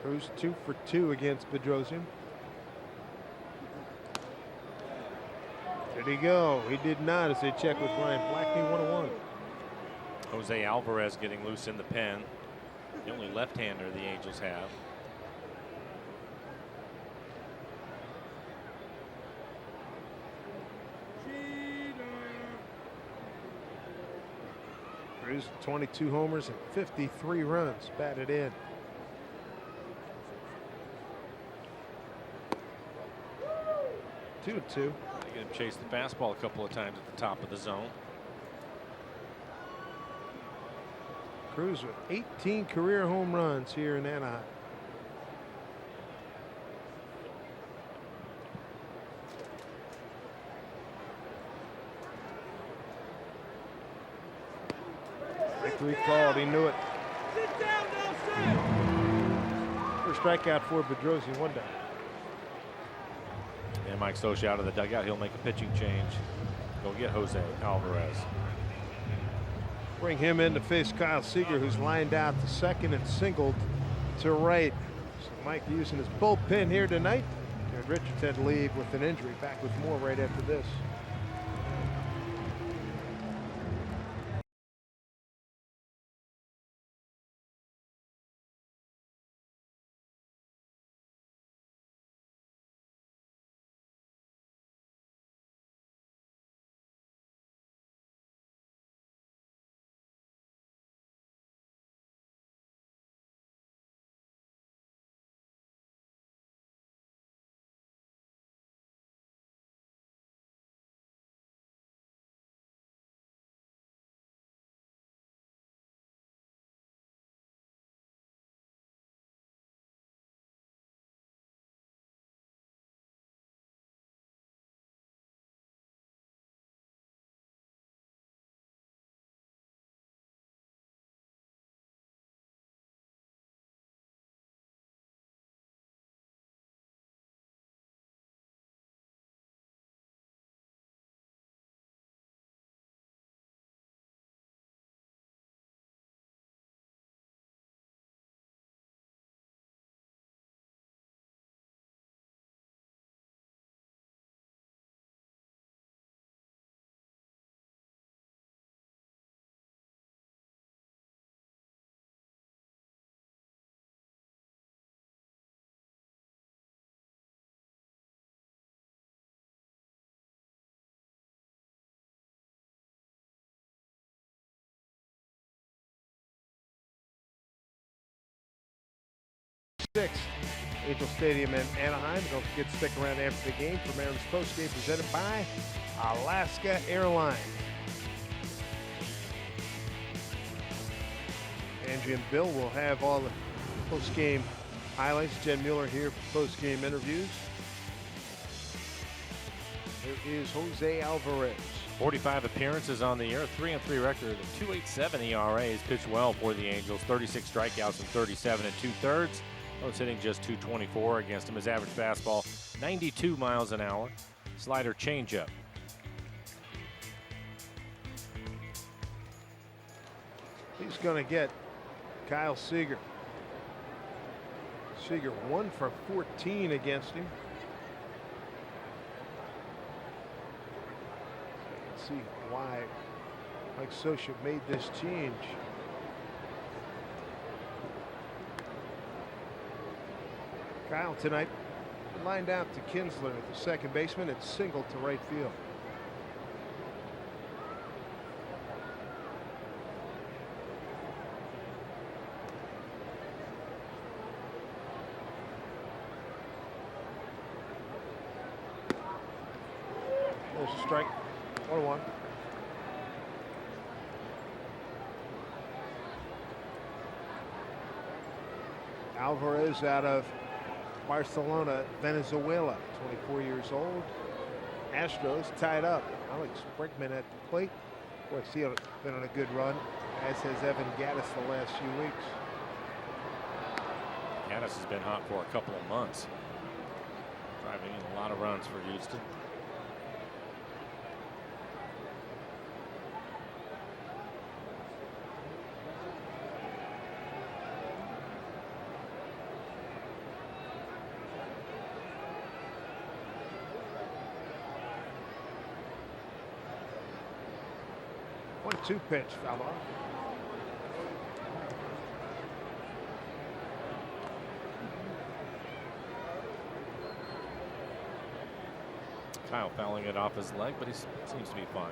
Cruz 2 for 2 against Bedrosian. Did he go? He did not, as they check with Ryan Blackney. 1-1. Jose Alvarez getting loose in the pen. The only left-hander the Angels have. Cruz 22 homers and 53 runs batted in. Two. Get him chase the fastball a couple of times at the top of the zone. Cruz with 18 career home runs here in Anaheim. Victory called. He knew it. First strikeout for Bedrosian, 1 down. And Mike Socha out of the dugout. He'll make a pitching change. Go get Jose Alvarez. Bring him in to face Kyle Seager, who's lined out to second and singled to right. So Mike using his bullpen here tonight. Jared Richards had to leave with an injury. Back with more right after this. Angel Stadium in Anaheim. Don't forget to stick around after the game for Mariners postgame presented by Alaska Airlines. Angie and Bill will have all the postgame highlights. Jen Mueller here for postgame interviews. Here is Jose Alvarez. 45 appearances on the year, 3-3 record, a 2.87 ERA. He's pitched well for the Angels. 36 strikeouts in 37 2/3. Oh, it's hitting just 224 against him. His average fastball, 92 miles an hour. Slider changeup. He's going to get Kyle Seager. Seager 1 for 14 against him. see why Mike Scioscia made this change. Kyle tonight lined out to Kinsler at the second baseman and singled to right field. There's a strike. 1-1. Alvarez out of Barcelona, Venezuela, 24 years old. Astros tied up. Alex Bregman at the plate. Boy, he's been on a good run, as has Evan Gattis the last few weeks. Gattis has been hot for a couple of months, driving in a lot of runs for Houston. One-two pitch, foul off. Kyle fouling it off his leg, but he seems to be fine.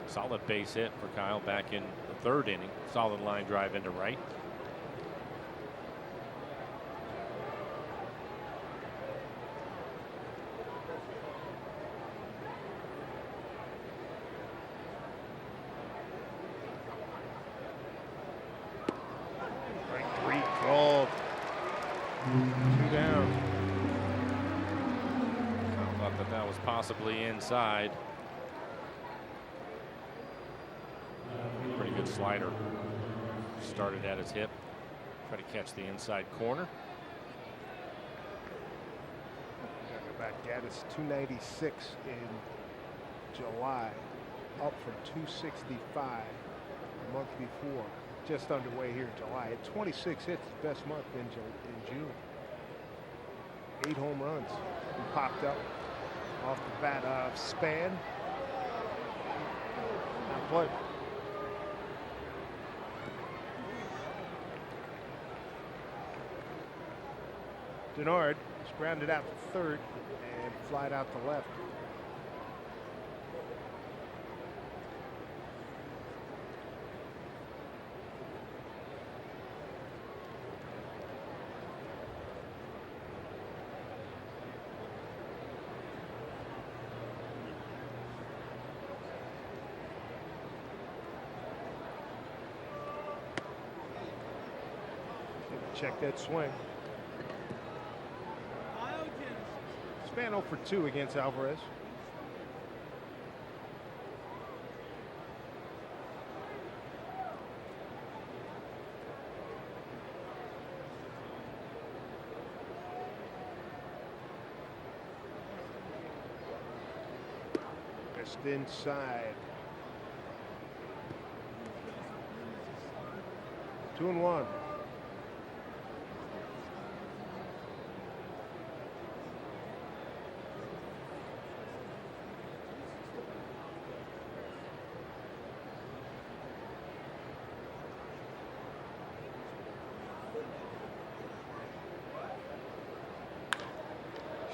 Solid base hit for Kyle back in the third inning. Solid line drive into right. Called. 2 down. I thought that was possibly inside. Pretty good slider. Started at his hip. Try to catch the inside corner. Back Gattis 296 in July, up from 265 a month before. Just underway here in July. At 26 hits, the best month in June. 8 home runs. He popped up off the bat of Span. Now play. Denard is grounded out to third and flied out to left. Check that swing. Span 0 for 2 against Alvarez. Just inside. 2-1.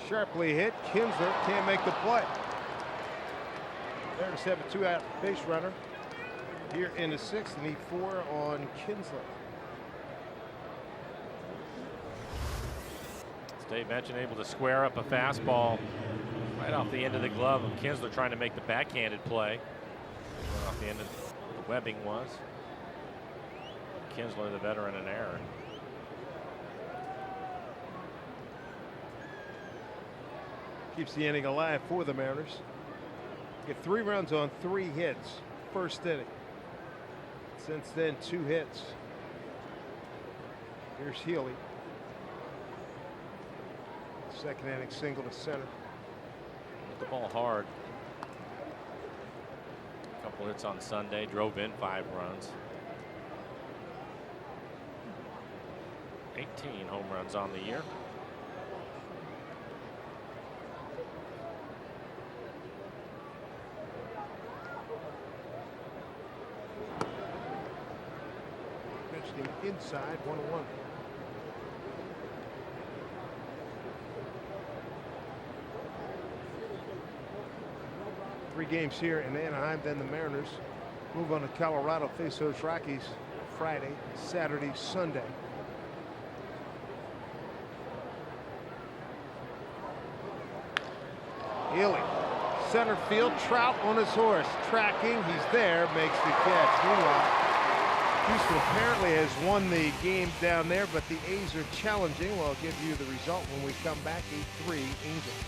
Sharply hit. Kinsler can't make the play. Mariners have a 2-out base runner here in the 6th, and need 4 on Kinsler. As Dave mentioned, able to square up a fastball right off the end of the glove of Kinsler, trying to make the backhanded play. Right off the end of the webbing was. Kinsler, the veteran, an error. Keeps the inning alive for the Mariners. Get 3 runs on 3 hits. First inning. Since then, 2 hits. Here's Healy. Second inning single to center. Hit the ball hard. A couple hits on Sunday. Drove in 5 runs. 18 home runs on the year. Him inside 1-1. Three games here in Anaheim, then the Mariners move on to Colorado, face those Rockies Friday, Saturday, Sunday. Healy, center field, Trout on his horse, tracking, he's there, makes the catch. Meanwhile, Houston apparently has won the game down there, but the A's are challenging. Well, I'll give you the result when we come back. 8-3 Angels.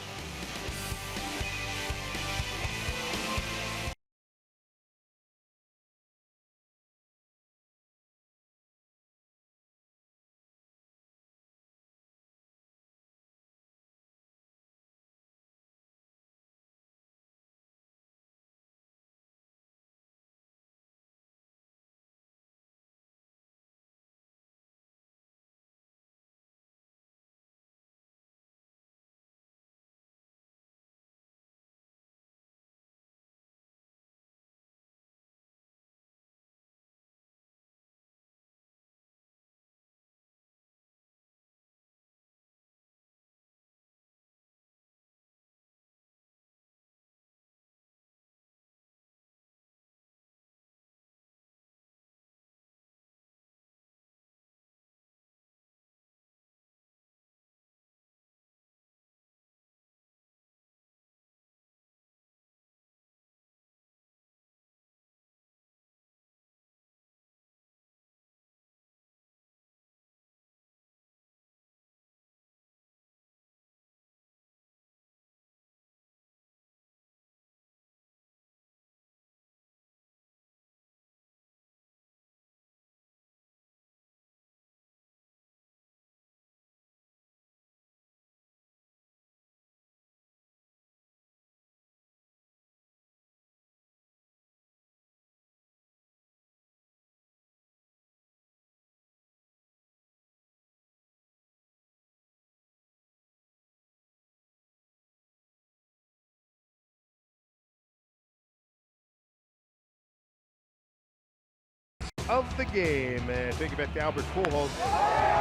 Of the game, and think about the Albert Pujols.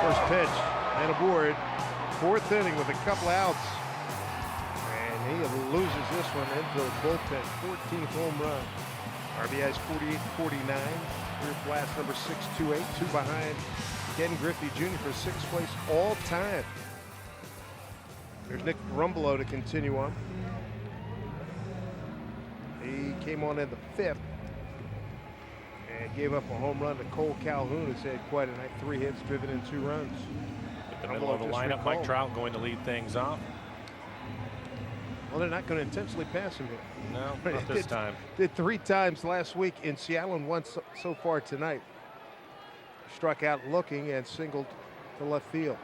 First pitch and aboard. Fourth inning with a couple outs, and he loses this one into the bullpen. 14th home run. RBI's 48-49. Career blast number 628. Two behind Ken Griffey Jr. for sixth place all time. There's Nick Rumbelow to continue on. He came on in the fifth. And gave up a home run to Cole Calhoun, who's had quite a night. 3 hits, driven in 2 runs. In the middle of the lineup, Mike Trout going to lead things off. Well, they're not going to intentionally pass him here. No, not this time. Did 3 times last week in Seattle and once so far tonight. Struck out looking and singled to left field.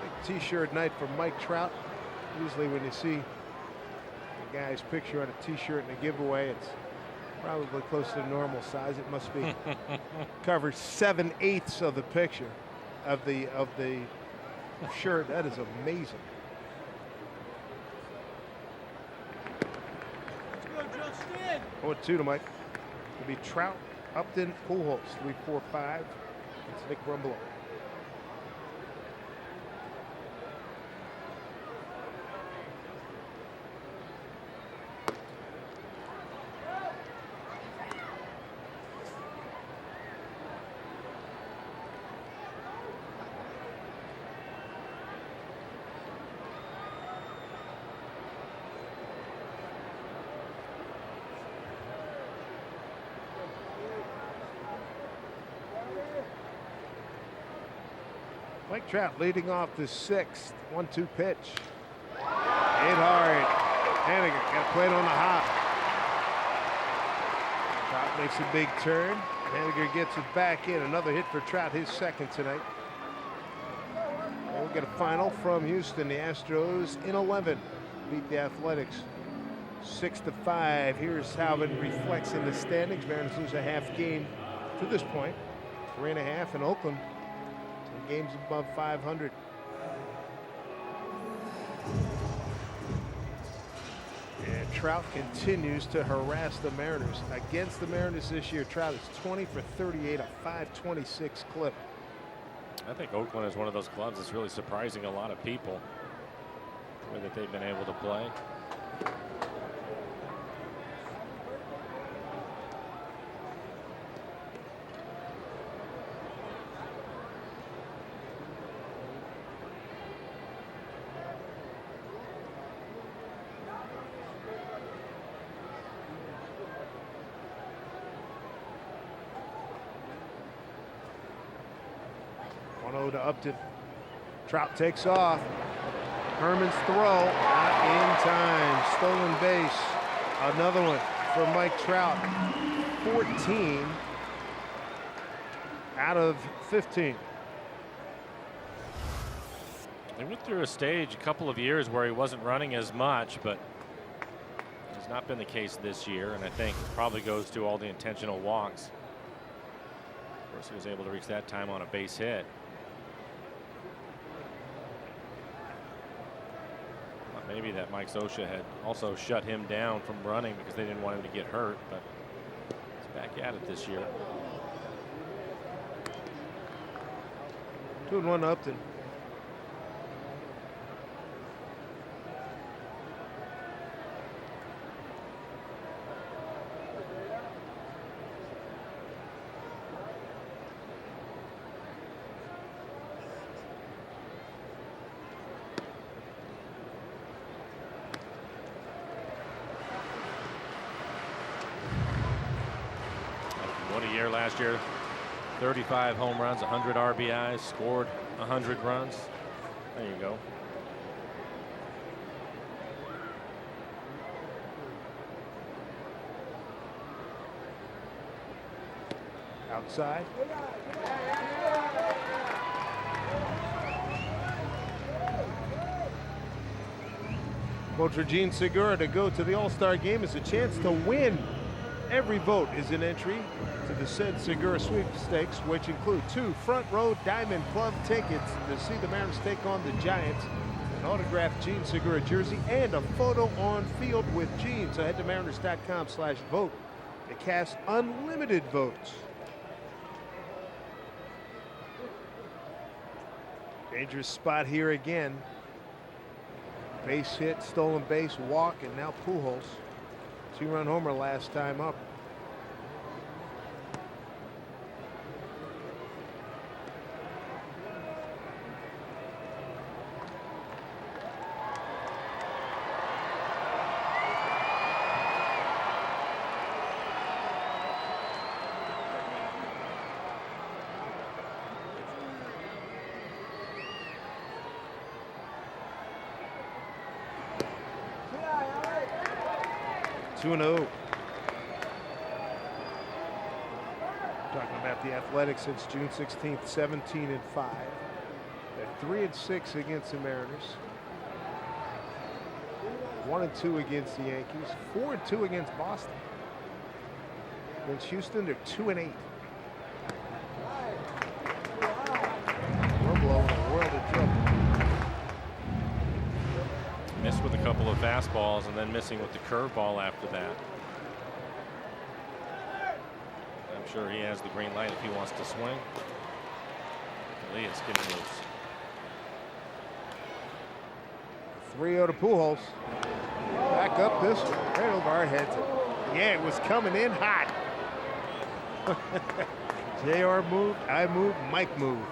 Big T-shirt night for Mike Trout. Usually when you see a guy's picture on a T-shirt in a giveaway, it's probably close to normal size. It must be covers 7/8 of the picture of the shirt. That is amazing. Let's go, Justin. 0-2 to Mike. It'll be Trout, Upton, Pujols. 3, 4, 5. It's Nick Rumbelow. Mike Trout leading off the 6th. 1-2 pitch. Hit hard. Haniger got to play it on the hop. Trout makes a big turn. Haniger gets it back in. Another hit for Trout, his second tonight. And we'll get a final from Houston. The Astros in 11 beat the Athletics 6-5. Here's how it reflects in the standings. Mariners lose a half game to this point. 3.5 in Oakland. Games above 500. And Trout continues to harass the Mariners. Against the Mariners this year, Trout is 20 for 38, a .526 clip. I think Oakland is one of those clubs that's really surprising a lot of people, the way that they've been able to play. To Upton. Trout takes off. Herman's throw not in time. Stolen base. Another one for Mike Trout. 14 out of 15. They went through a stage a couple of years where he wasn't running as much, but it's not been the case this year, and I think it probably goes to all the intentional walks. Of course, he was able to reach that time on a base hit. Maybe that Mike Scioscia had also shut him down from running because they didn't want him to get hurt, but he's back at it this year. 2-1 to Upton. Last year, 35 home runs, 100 RBIs, scored 100 runs. There you go. Outside. Vote for Gene Segura to go to the All-Star game is a chance to win. Every vote is an entry to the said Segura sweepstakes, which include 2 front row Diamond Club tickets to see the Mariners take on the Giants, an autographed Gene Segura jersey, and a photo on field with Gene. So head to mariners.com/vote to cast unlimited votes. Dangerous spot here again. Base hit, stolen base, walk, and now Pujols. 2-run homer last time up. Talking about the Athletics since June 16th, 17-5. They're 3-6 against the Mariners. 1-2 against the Yankees. 4-2 against Boston. Against Houston, they're 2-8. We're blowing a world of trouble. Missed with a couple of fastballs and then missing with the curveball after that. I'm sure he has the green light if he wants to swing. Elias getting loose. 3-0 to Pujols. Back up this one. Right over our heads. Yeah, it was coming in hot. JR moved, I moved, Mike moved.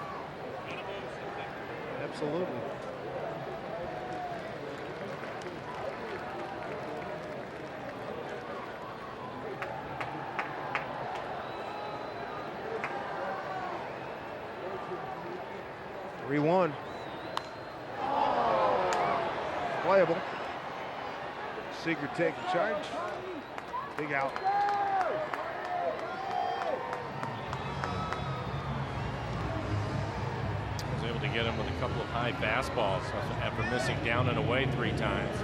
Absolutely. One. Playable. Seager taking charge. Big out. Was able to get him with a couple of high fastballs after missing down and away 3 times.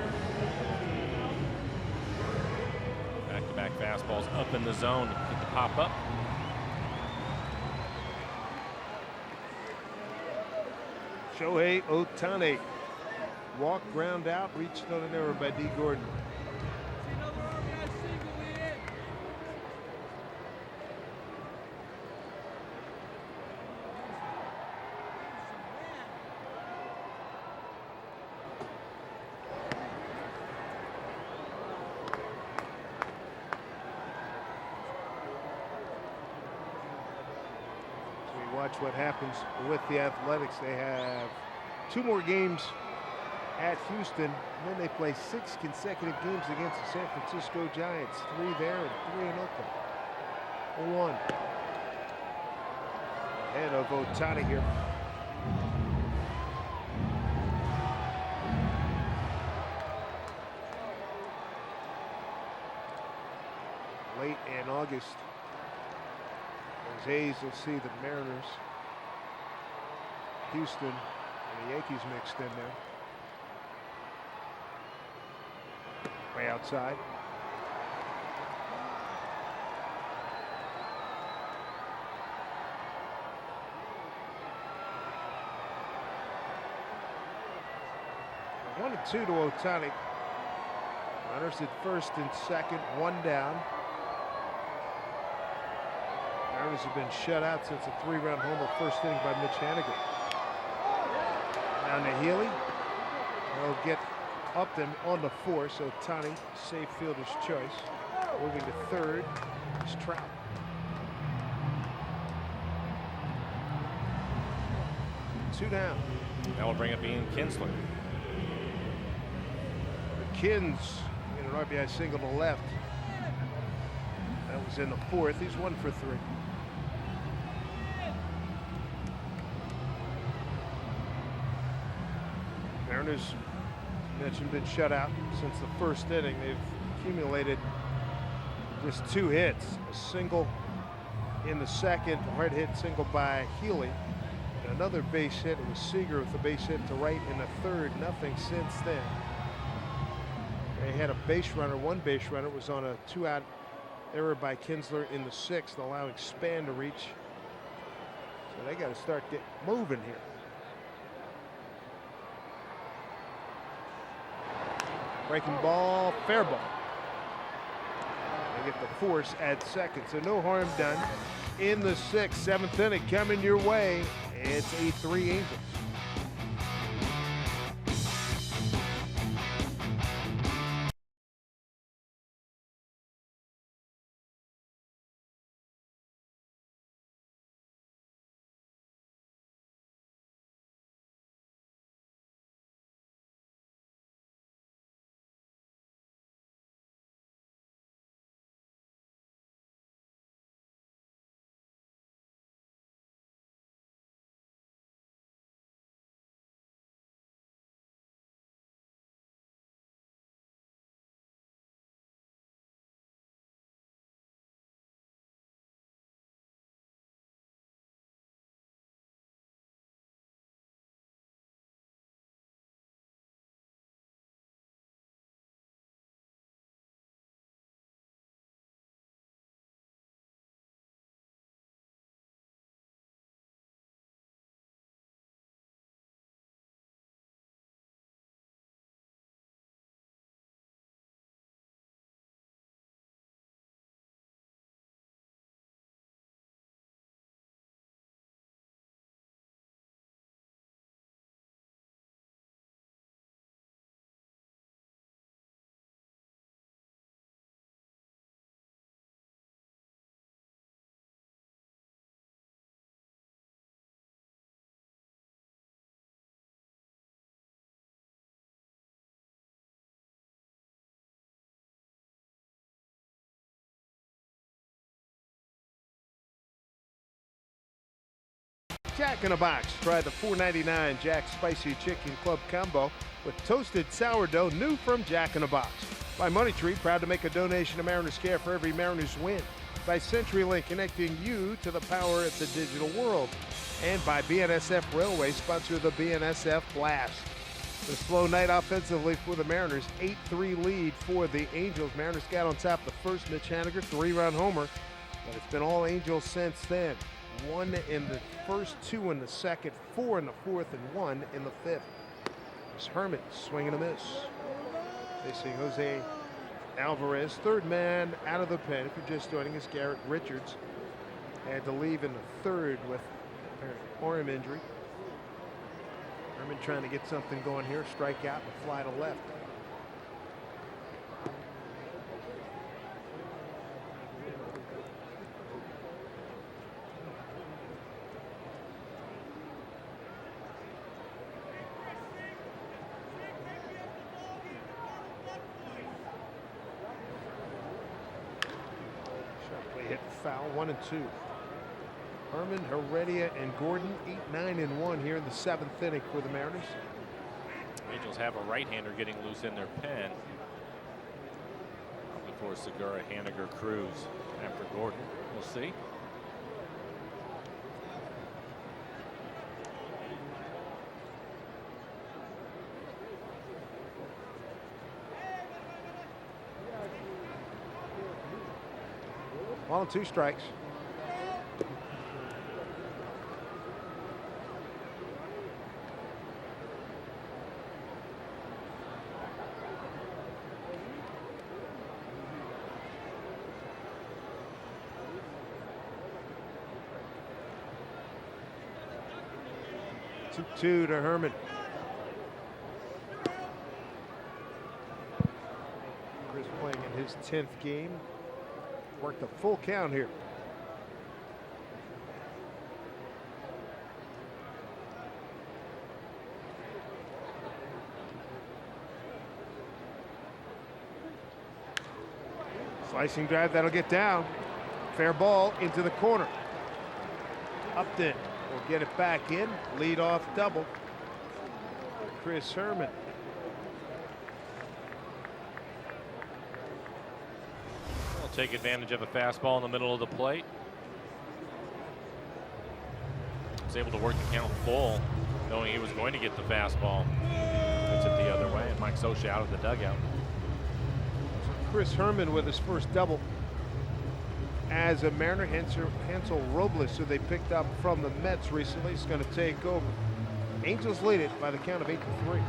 Back-to-back fastballs up in the zone. Get the pop up. Shohei Ohtani. Walk, ground out, reached on an error by D. Gordon. watch what happens with the Athletics. They have 2 more games at Houston, and then they play 6 consecutive games against the San Francisco Giants. 3 there and 3 in Oakland. 1. Ahead of Ohtani here. Late in August, those A's will see the Mariners, Houston, and the Yankees mixed in there. Way outside. One and 2 to Ohtani. Runners at first and second, 1 down. Mariners have been shut out since a 3-run homer first inning by Mitch Haniger. Down to Healy. They'll get Upton on the 4, so Ohtani, safe fielder's choice. Moving to third is Trout. Two down. That will bring up Ian Kinsler. Kins in an RBI single to left. That was in the 4th. He's 1 for 3. Mariners, mentioned, been shut out since the first inning. They've accumulated just 2 hits. A single in the second, a hard hit single by Healy. And another base hit. It was Seager with the base hit to right in the 3rd. Nothing since then. They had a base runner, 1 base runner. It was on a 2-out error by Kinsler in the 6th, allowing Span to reach. So they got to start getting moving here. Breaking ball, fair ball. They get the force at second, so no harm done. In the 6th, 7th inning coming your way. It's 8-3 Angels. Jack in a Box. Try the $4.99 Jack Spicy Chicken Club Combo with toasted sourdough, new from Jack in a Box. By Money Tree, proud to make a donation to Mariners Care for every Mariners win. By CenturyLink, connecting you to the power of the digital world. And by BNSF Railway, sponsor the BNSF Blast. The slow night offensively for the Mariners, 8-3 lead for the Angels. Mariners got on top the first, Mitch Haniger, 3-run homer, but it's been all Angels since then. 1 in the first, 2 in the second, 4 in the 4th, and 1 in the 5th. It's Herman swinging a miss. Facing Jose Alvarez, 3rd man out of the pen. If you're just joining us, Garrett Richards had to leave in the 3rd with apparent arm injury. Herman trying to get something going here, strike out and fly to left. hit foul, 1 and 2. Herman, Heredia, and Gordon 8, 9, and 1 here in the 7th inning for the Mariners. Angels have a right-hander getting loose in their pen. Before Segura, Haniger, Cruz after Gordon. We'll see. Ball and 2 strikes. Two to Herman. Chris playing in his 10th game. Worked a full count here. Slicing drive, that'll get down. Fair ball into the corner. Upton will get it back in. Lead off double. Chris Herman. Will take advantage of a fastball in the middle of the plate. Was able to work the count full, knowing he was going to get the fastball. Puts it the other way, and Mike Scioscia out of the dugout. Chris Herman with his first double as a Mariner. Hansel Robles, who they picked up from the Mets recently, is going to take over. Angels lead it by the count of 8-3.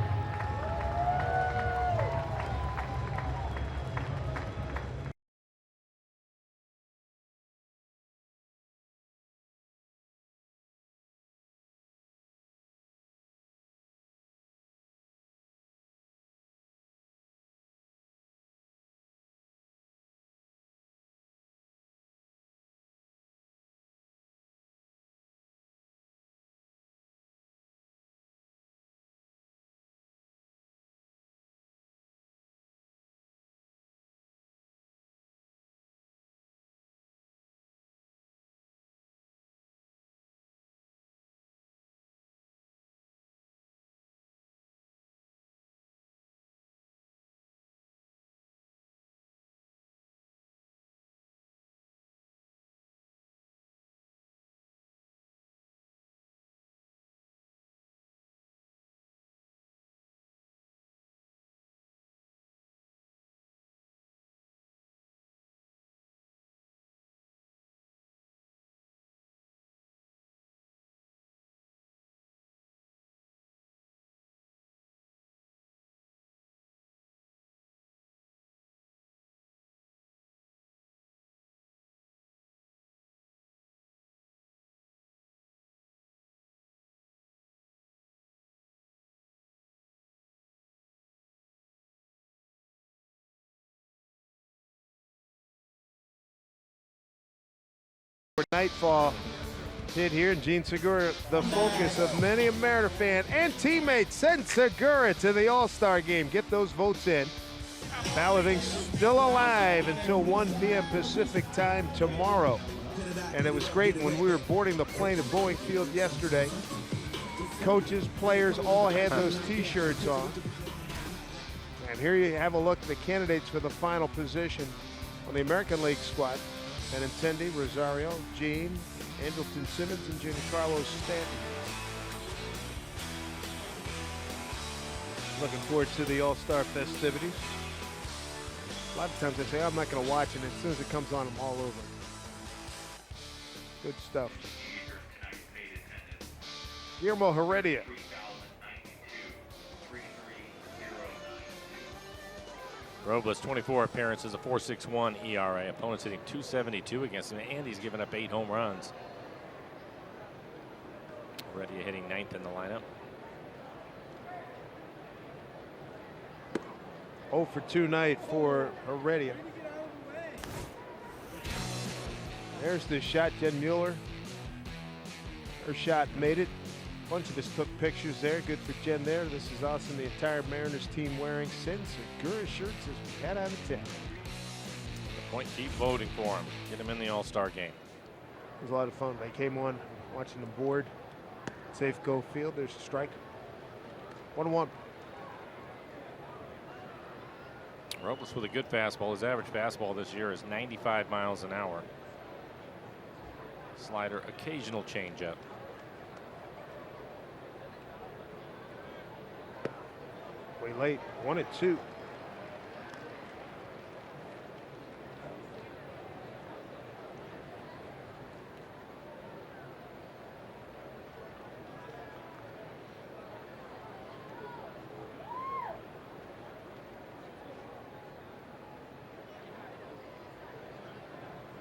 Nightfall hit here, and Gene Segura, the focus of many a Mariner fan and teammates. Send Segura to the All-Star game. Get those votes in. Balloting still alive until 1 p.m. Pacific time tomorrow. And it was great when we were boarding the plane at Boeing Field yesterday. Coaches, players all had those T-shirts on. And here you have a look at the candidates for the final position on the American League squad. Benintendi, Rosario, Gene, Andrelton Simmons, and Giancarlo Stanton. Looking forward to the All-Star festivities. A lot of times I say, I'm not going to watch it, and as soon as it comes on, I'm all over. Good stuff. Guillermo Heredia. Robles, 24 appearances, a 4.61 ERA. Opponents hitting .272 against him, and he's given up 8 home runs. Heredia hitting 9th in the lineup. 0 for 2 night for Heredia. There's the shot, Jen Mueller. Her shot made it. A bunch of us took pictures there. Good for Jen there. This is us and the entire Mariners team wearing Send Segura shirts as we head out of town. Point, keep voting for him. Get him in the All-Star game. It was a lot of fun. They came on watching the board. Safe go field. There's a strike. 1-1. Robles with a good fastball. His average fastball this year is 95 miles an hour. Slider, occasional changeup. Way late. 1-2.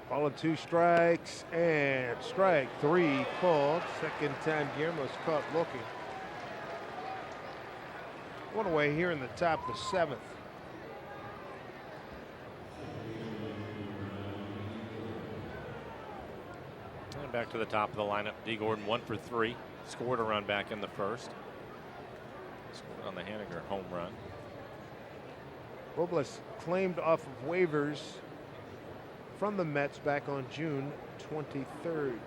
Ball and 2 strikes, and strike 3 called. Second time Guillermo's caught looking. One away here in the top of the 7th. And back to the top of the lineup. D. Gordon 1 for 3. Scored a run back in the first. Scored on the Haniger home run. Robles claimed off of waivers from the Mets back on June 23rd.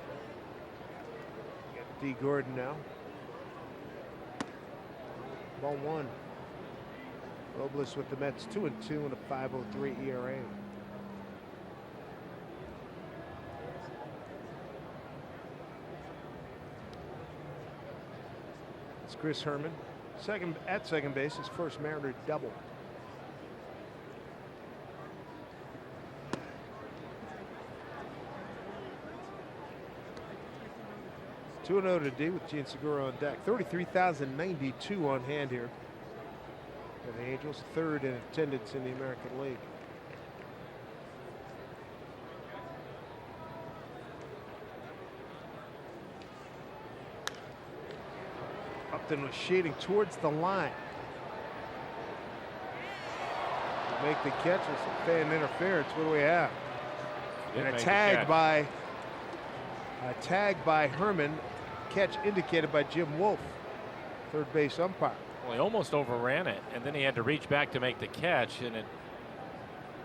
Got D. Gordon now. Ball 1. Robles with the Mets 2-2 and a 5.03 ERA. It's Chris Herman. At second base, his first Mariner double. 2-0 to D with Gene Segura on deck. 33,092 on hand here. And the Angels, 3rd in attendance in the American League. Upton was shading towards the line. To make the catch with some fan interference. What do we have? And a tag by Herman. Catch indicated by Jim Wolf, third base umpire. Well, he almost overran it, and then he had to reach back to make the catch, and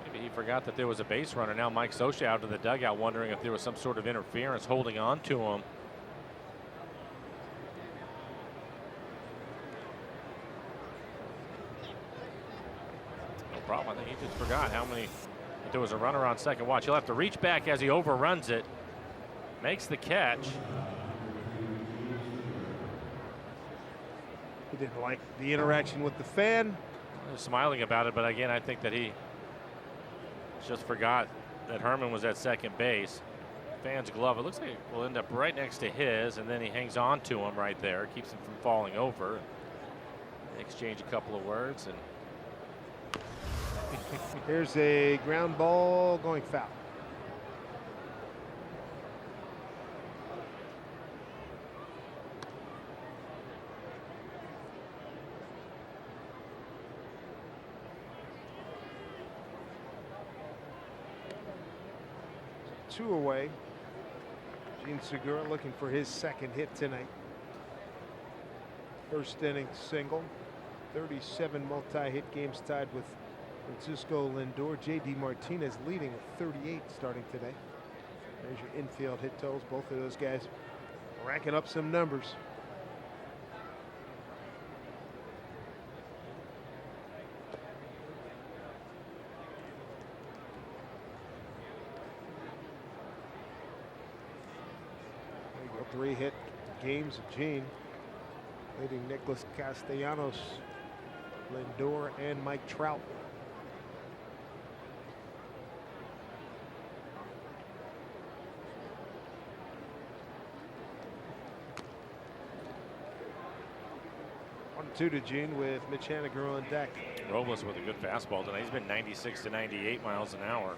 maybe he forgot that there was a base runner. Now Mike Scioscia out of the dugout wondering if there was some sort of interference holding on to him. No problem. I think he just forgot that there was a runner on second. Watch, he'll have to reach back as he overruns it, makes the catch. He didn't like the interaction with the fan. He's smiling about it, but again, I think that he just forgot that Herman was at second base. Fan's glove, it looks like it will end up right next to his, and then he hangs on to him right there, keeps him from falling over. They exchange a couple of words, and here's a ground ball going foul. Two away. Gene Segura looking for his second hit tonight. First inning single. 37 multi-hit games tied with Francisco Lindor. J.D. Martinez leading with 38 starting today. There's your infield hit totals. Both of those guys racking up some numbers. Three-hit games of Gene, leading Nicholas Castellanos, Lindor, and Mike Trout. One, 2 to Gene with Mitch Haniger on deck. Robles with a good fastball tonight. He's been 96 to 98 miles an hour.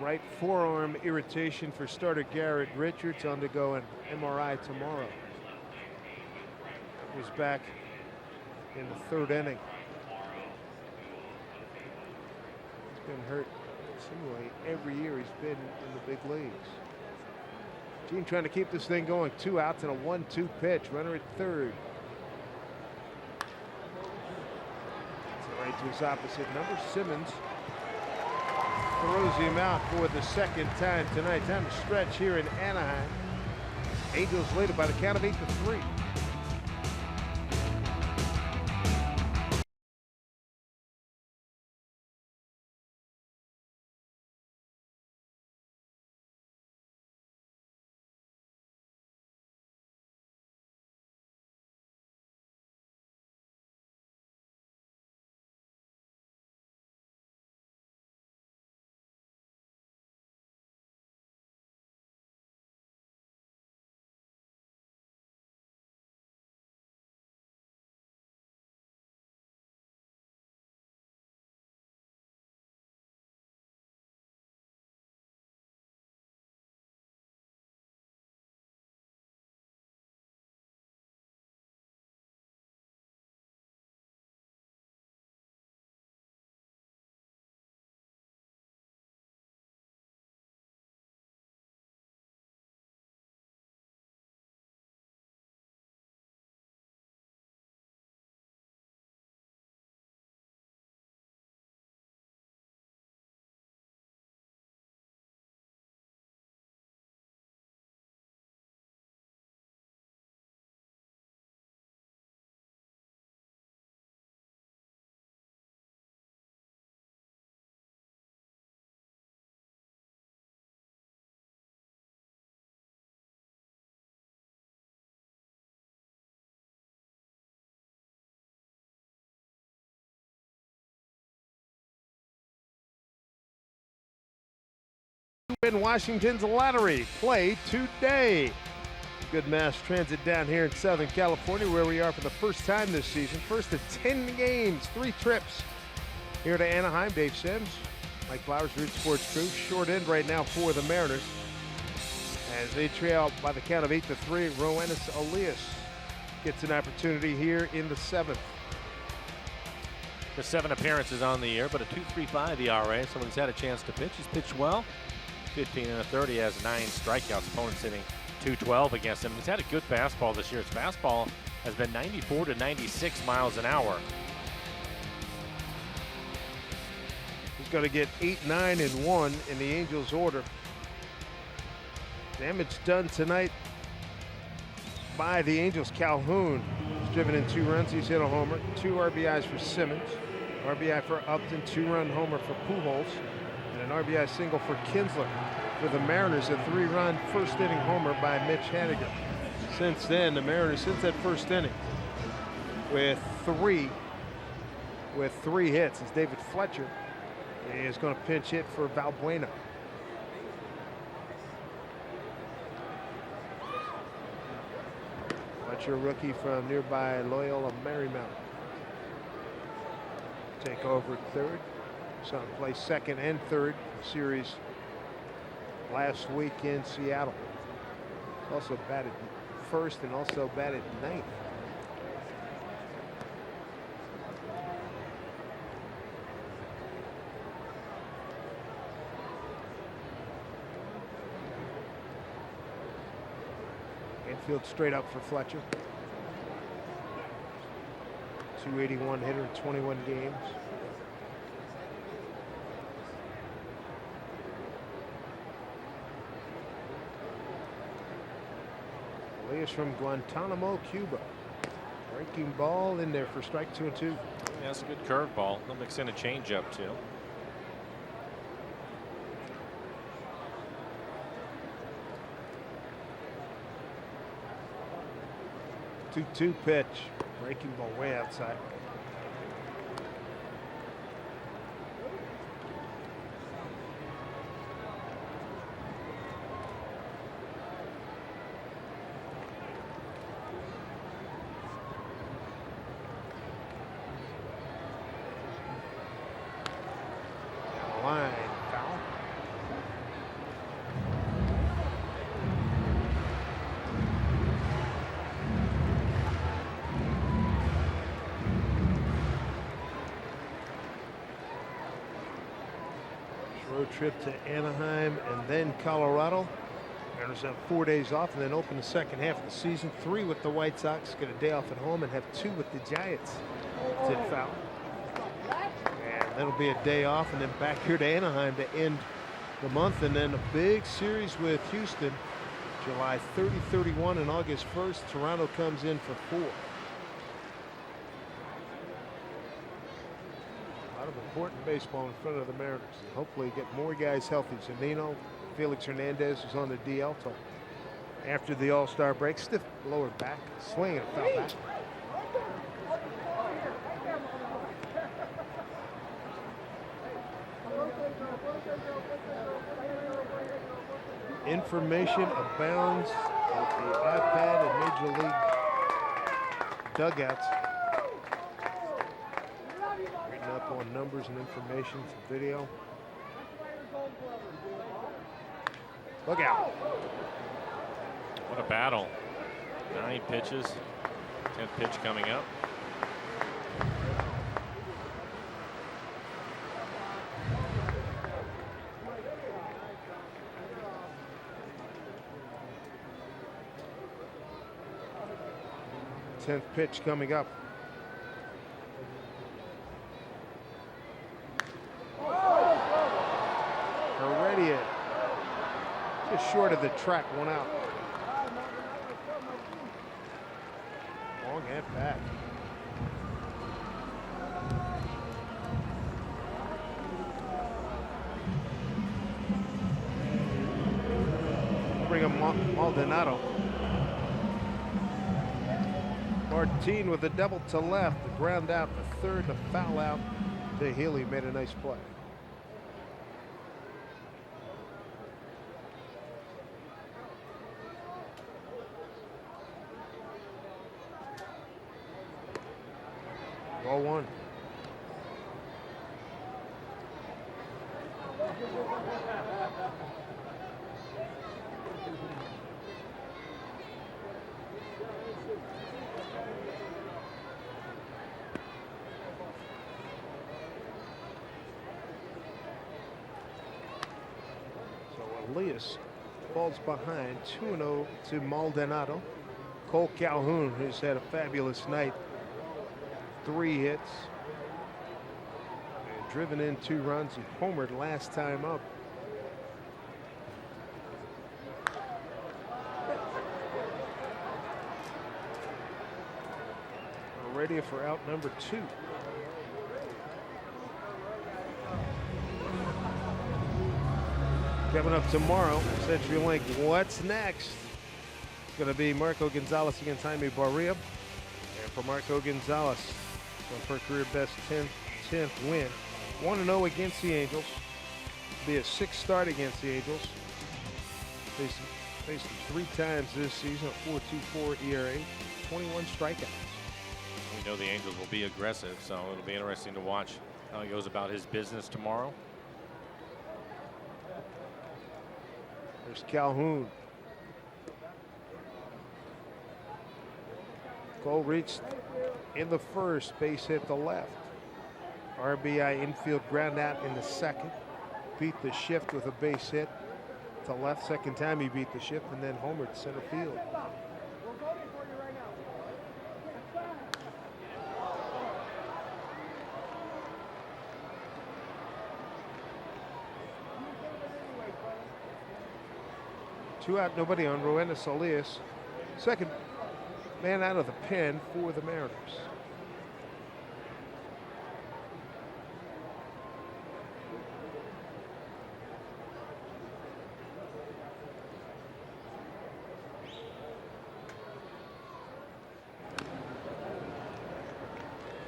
Right forearm irritation for starter Garrett Richards, to undergo an MRI tomorrow. He was back in the 3rd inning. He's been hurt seemingly every year he's been in the big leagues. Gene trying to keep this thing going. 2 outs and a 1-2 pitch. Runner at 3rd. Right to his opposite number. Simmons throws him out for the second time tonight. Time to stretch here in Anaheim. Angels lead it by the count of 8-3. In Washington's lottery play today. Good mass transit down here in Southern California, where we are for the first time this season. First of 10 games, 3 trips here to Anaheim. Dave Sims, Mike Flowers, Root Sports Crew. Short end right now for the Mariners as they trail by the count of 8-3. Roenis Elias gets an opportunity here in the 7th. The 7 appearances on the year, but a 2.35 ERA. So when he's had a chance to pitch, he's pitched well. 15 1/3. He has 9 strikeouts. Opponents hitting .212 against him. He's had a good fastball this year. His fastball has been 94 to 96 miles an hour. He's going to get 8, 9, and 1 in the Angels' order. Damage done tonight by the Angels. Calhoun has driven in 2 runs. He's hit a homer. 2 RBIs for Simmons. RBI for Upton. 2-run homer for Pujols. And an RBI single for Kinsler. For the Mariners, a 3-run first-inning homer by Mitch Haniger. Since then, the Mariners, since that first inning, with three hits, is David Fletcher. He is going to pinch hit for Valbuena. Fletcher, rookie from nearby Loyola Marymount. Take over at third. Saw him play second and third series last week in Seattle. Also batted first and also batted ninth. Infield straight up for Fletcher. 281 hitter in 21 games. Elias from Guantanamo, Cuba. Breaking ball in there for strike 2 and 2. Yeah, that's a good curveball. They'll mix in a changeup too. 2-2 pitch. Breaking ball way outside. Line foul. Road trip to Anaheim and then Colorado. Mariners have 4 days off and then open the second half of the season. 3 with the White Sox. Get a day off at home and have 2 with the Giants. Did foul. That'll be a day off, and then back here to Anaheim to end the month, and then a big series with Houston, July 30, 31, and August 1st. Toronto comes in for 4. A lot of important baseball in front of the Mariners. And hopefully get more guys healthy. Zunino, Felix Hernandez is on the DL till after the All-Star break. Stiff lower back, swing and foul back. Information abounds at the iPad and Major League dugouts. Written up on numbers and information, some video. Look out. What a battle. 9 pitches. 10th pitch coming up. Pitch coming up. Heredia just short of the track, 1 out. Long and back. Bring him Maldonado. Martin with a double to left, the ground out, the third, the foul out to Healy. Made a nice play. Ball 1. Elias falls behind 2-0 to Maldonado. Cole Calhoun, who's had a fabulous night, 3 hits, and driven in 2 runs. He homered last time up. We're ready for out number 2. Coming up tomorrow, CenturyLink. What's next? It's going to be Marco Gonzalez against Jaime Barria. And for Marco Gonzalez, going for a career best 10th win. 1-0 against the Angels. Be a 6th start against the Angels. Faced him 3 times this season, a 4.24 ERA, 21 strikeouts. We know the Angels will be aggressive, so it'll be interesting to watch how he goes about his business tomorrow. There's Calhoun. Cole reached in the first, base hit the left. RBI infield ground out in the second. Beat the shift with a base hit to left. Second time he beat the shift, and then homered center field. Two out, nobody on. Roenis Elias, second man out of the pen for the Mariners.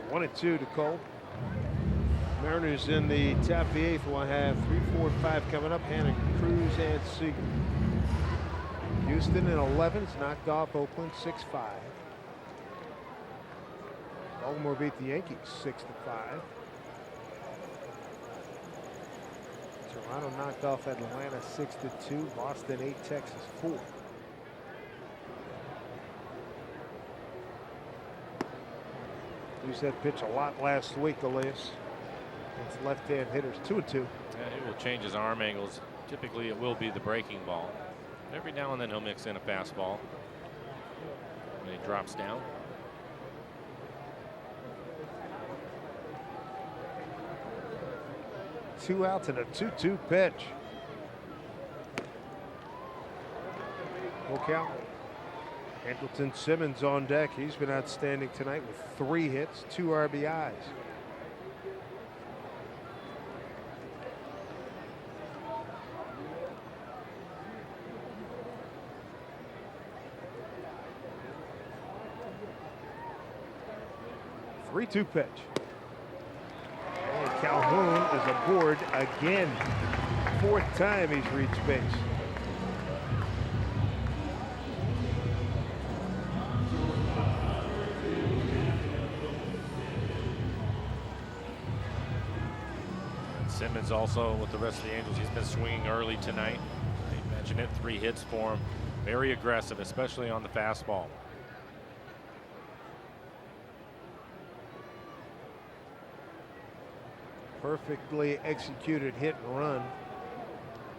One and 2 to Cole. Mariners in the top of the 8th will have 3, 4, 5 coming up. Hannon, Cruz, and Seager. Houston in 11's knocked off Oakland 6-5. Baltimore beat the Yankees 6-5. Toronto knocked off Atlanta 6-2. Boston 8, Texas 4. Used that pitch a lot last week, Elias. Against left-hand hitters, 2-2. Yeah, he will change his arm angles. Typically, it will be the breaking ball. Every now and then he'll mix in a fastball when he drops down. 2 outs and a 2-2 pitch. Full count. Andrelton Simmons on deck. He's been outstanding tonight with 3 hits, 2 RBIs. Three-two pitch. And Calhoun is aboard again. 4th time he's reached base. Simmons also with the rest of the Angels. He's been swinging early tonight. They mentioned it, 3 hits for him. Very aggressive, especially on the fastball. Perfectly executed hit and run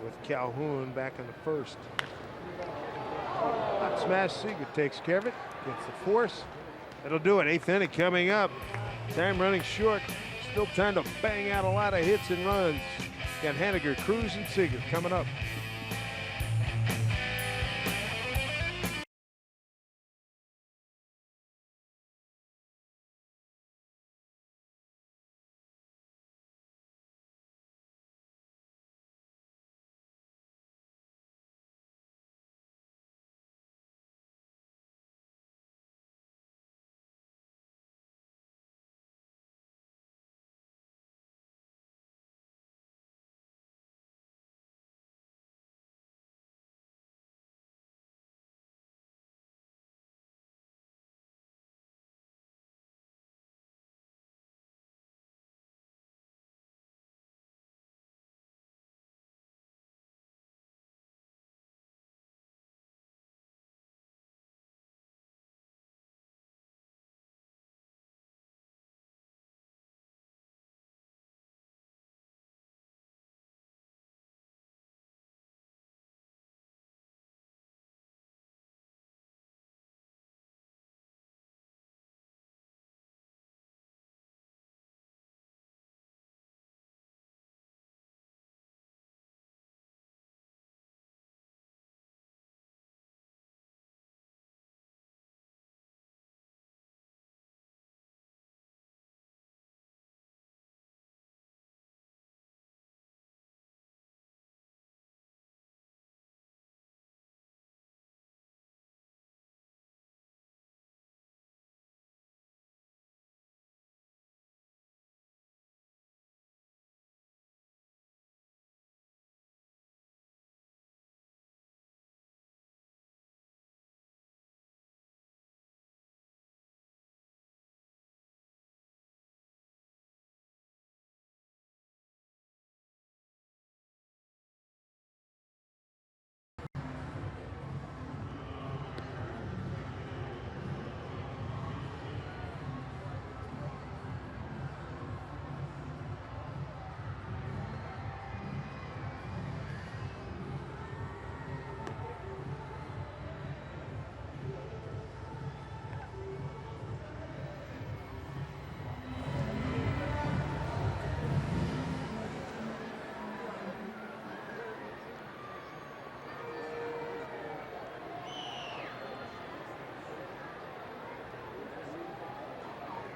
with Calhoun back in the 1st. Hot smash. Seager takes care of it. Gets the force. It'll do it. 8th inning coming up. Time running short. Still time to bang out a lot of hits and runs. Got Haniger, Cruz, and Seager coming up.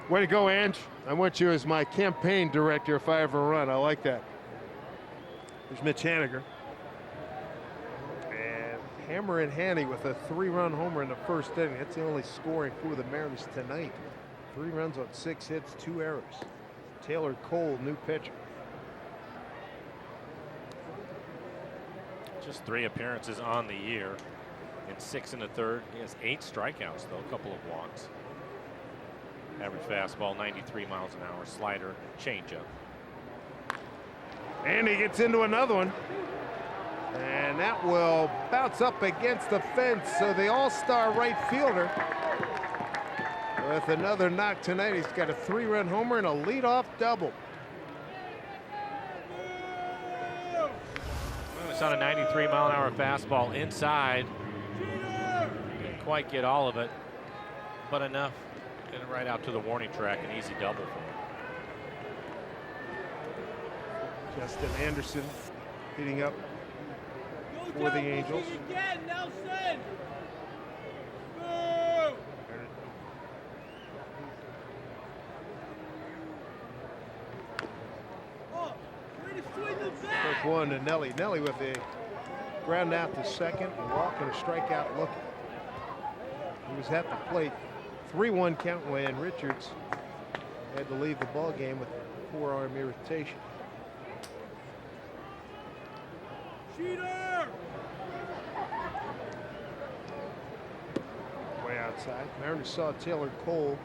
Way to go, Ange. I want you as my campaign director if I ever run. I like that. There's Mitch Haniger. And Hammer and Haney with a 3-run homer in the 1st inning. That's the only scoring for the Mariners tonight. 3 runs on 6 hits, 2 errors. Taylor Cole, new pitcher. Just 3 appearances on the year and 6 in the 3rd. He has 8 strikeouts, though, a couple of walks. Average fastball, 93 miles an hour. Slider, changeup. And he gets into another one. And that will bounce up against the fence. So the all-star right fielder with another knock tonight. He's got a 3-run homer and a leadoff double. Well, it's on a 93 mile an hour fastball inside. Didn't quite get all of it, but enough. Get it right out to the warning track, an easy double for him. Justin Anderson hitting up for the Angels. Again, Nelson. First one to Nelly. Nelly with a ground out to second, and walk and a strikeout looking. He was at the plate. 3-1 count when Richards had to leave the ball game with forearm irritation. Cheater! Way outside. Mariners saw Taylor Cole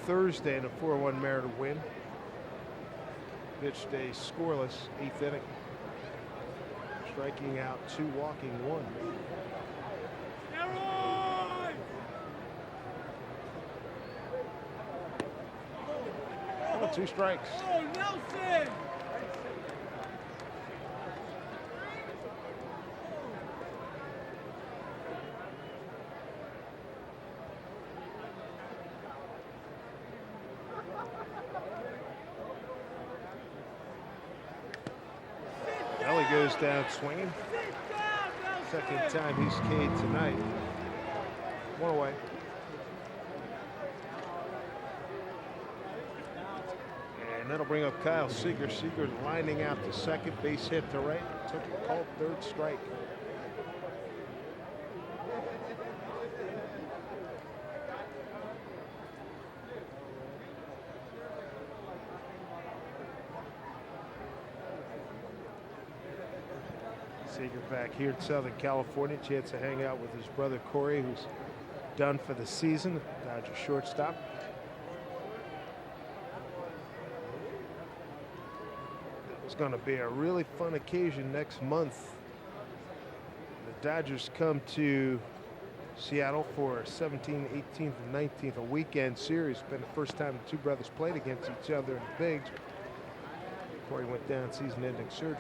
Thursday in a 4-1 Mariner win. Pitched a scoreless 8th inning. Striking out 2, walking 1. Oh, 2 strikes. Oh, Nelson! Nelly goes down swinging. Second time he's K'd tonight. 1 away. And that'll bring up Kyle Seager. Seager lining out to second, base hit to right. Took a called 3rd strike. Seager back here in Southern California. Chance to hang out with his brother Corey, who's done for the season. Dodger shortstop. It's going to be a really fun occasion next month. The Dodgers come to Seattle for 17th, 18th, and 19th, a weekend series. It's been the first time the two brothers played against each other in the bigs. Corey went down season-ending surgery.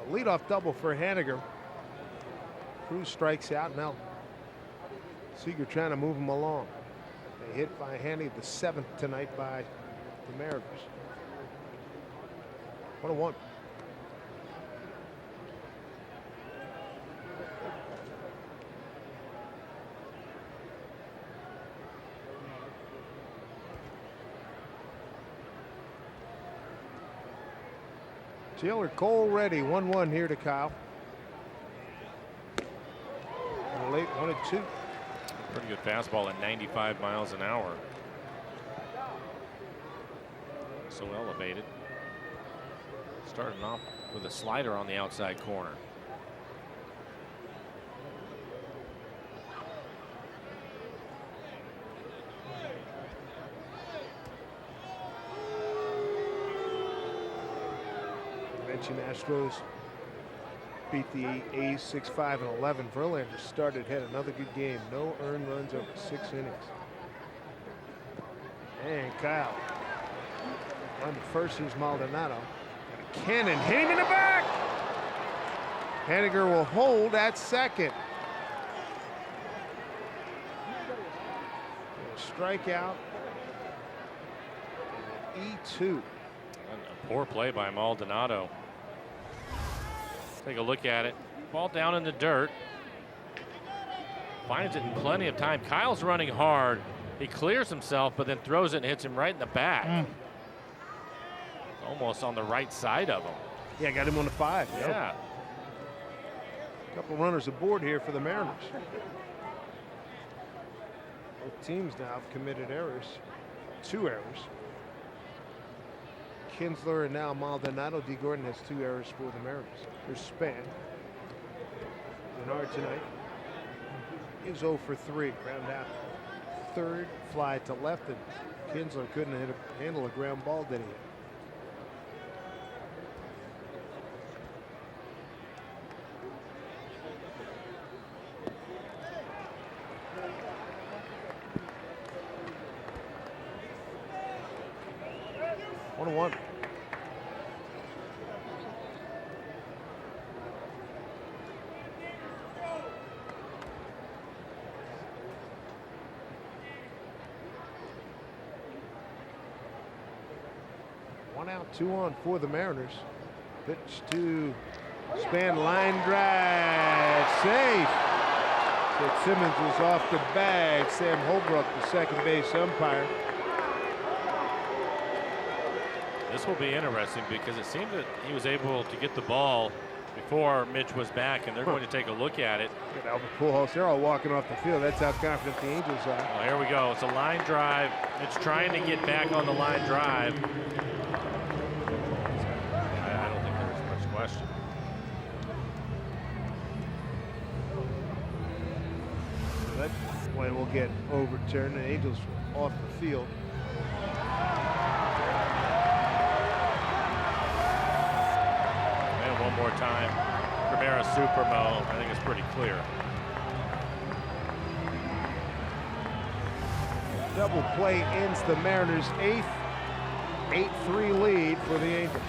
A leadoff double for Haniger. Cruz strikes out. Now Seager trying to move him along. They hit by Hanny, the 7th tonight by the Mariners. 1-1. Taylor Cole ready. 1-1 here to Kyle. And a late 1-2. Pretty good fastball at 95 miles an hour. So elevated. Starting off with a slider on the outside corner. Mentioned Astros beat the A's 6-5 and 11. Verlander started, had another good game. No earned runs over 6 innings. And Kyle on the first. Here's Maldonado. And a cannon hit him in the back. Haniger will hold at second. And a strikeout. And an E2. A poor play by Maldonado. Take a look at it. Ball down in the dirt. Finds it in plenty of time. Kyle's running hard. He clears himself, but then throws it and hits him right in the back. Almost on the right side of him. Yeah, got him on the 5. Yeah. Yep. Couple runners aboard here for the Mariners. Both teams now have committed errors. 2 errors. Kinsler and now Maldonado. D. Gordon has 2 errors for the Mariners. Here's Span. Denard tonight is 0 for 3. Ground out. 3rd, fly to left, and Kinsler couldn't handle a ground ball, did he? One. 1 out, 2 on for the Mariners. Pitch to Span, line drive, safe. Sid Simmons was off the bag. Sam Holbrook, the second base umpire. This will be interesting because it seemed that he was able to get the ball before Mitch was back, and they're going to take a look at it. Look at Albert Pujols, they're all walking off the field. That's how confident the Angels are. Well, here we go. It's a line drive. Mitch trying to get back on the line drive. I don't think there's much question. That play will get overturned. The Angels off the field. And one more time. Primera Supermo. I think it's pretty clear. Double play ends the Mariners' 8th 8-3 lead for the Angels.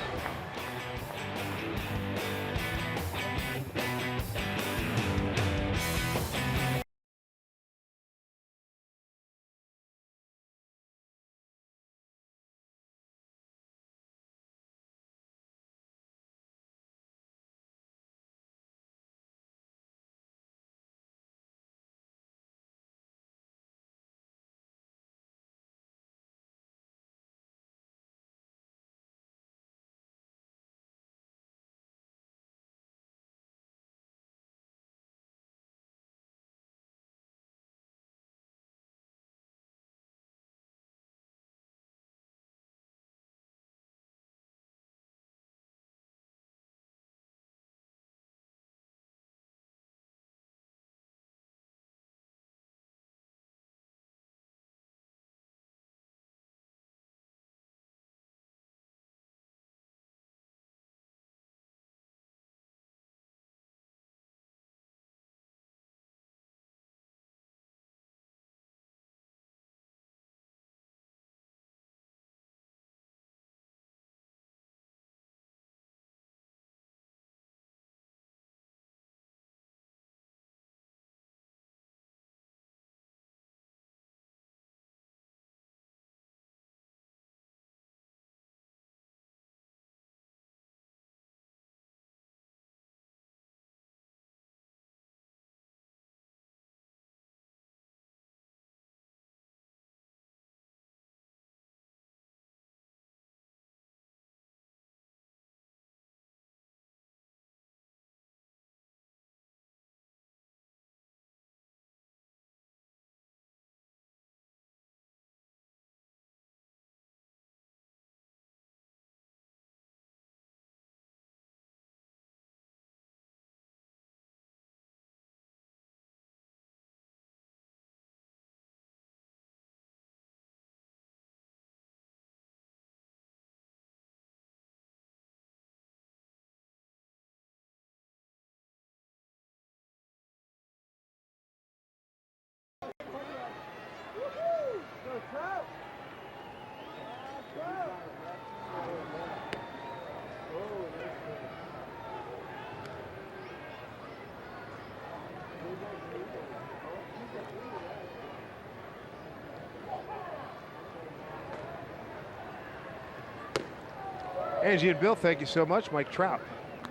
Angie and Bill, thank you so much. Mike Trout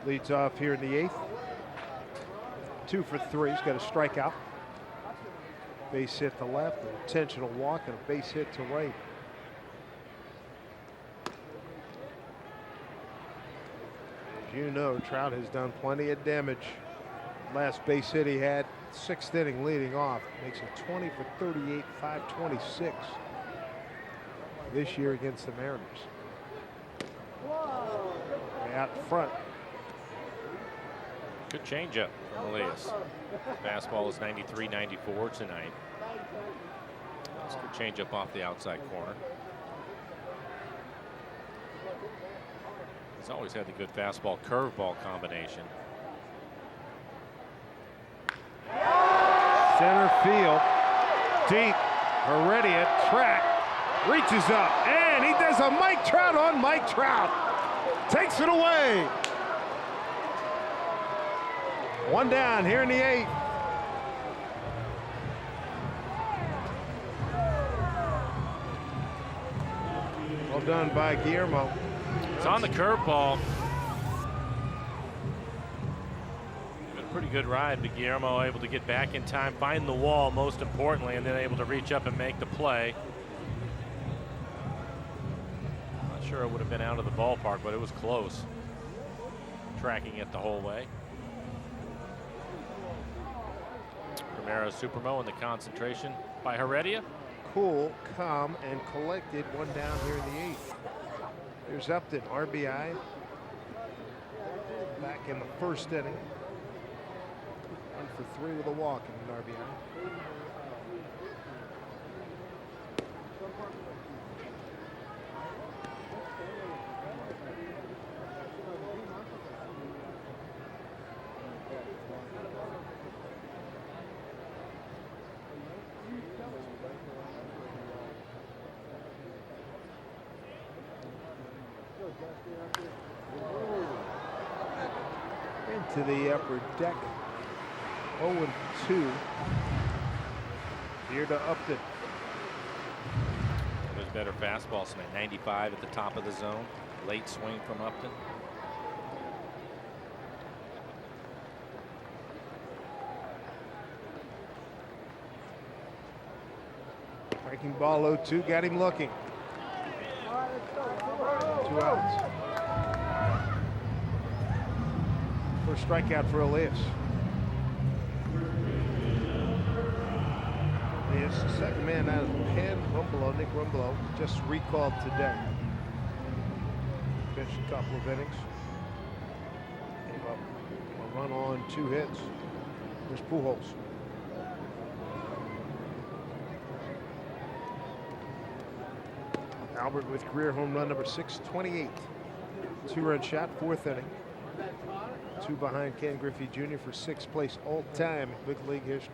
leads off here in the 8th. 2 for 3. He's got a strikeout. Base hit to left, an intentional walk, and a base hit to right. As you know, Trout has done plenty of damage. Last base hit he had, 6th inning leading off. Makes it 20 for 38, 526 this year against the Mariners. Out front. Good changeup from Elias. Fastball is 93-94 tonight. It's a good changeup off the outside corner. He's always had the good fastball curveball combination. Center field, deep. Heredia track, reaches up, and he does a Mike Trout on Mike Trout. Takes it away. 1 down here in the 8th. Well done by Guillermo. on the curveball. Pretty good ride, but Guillermo able to get back in time, find the wall most importantly, and then able to reach up and make the play. Not sure it would have been out of the ballpark, but it was close. Tracking it the whole way. Romero Supermo in the concentration by Heredia. Cool, calm, and collected. One down here in the 8th. There's Upton, RBI. Back in the first inning. 1 for 3 with a walk and an RBI. Into the upper deck. 0-2. Here to Upton. There's better fastball tonight. 95 at the top of the zone. Late swing from Upton. Breaking ball 0-2. Got him looking. 2 outs. First strikeout for Elias. Elias, the second man out of the pen. Nick Rumbelow, just recalled today. Pitched a couple of innings. Gave up a run on 2 hits. Here's Pujols. Albert with career home run number 628. 2-run shot, 4th inning. 2 behind Ken Griffey Jr. for 6th place all time in big league history.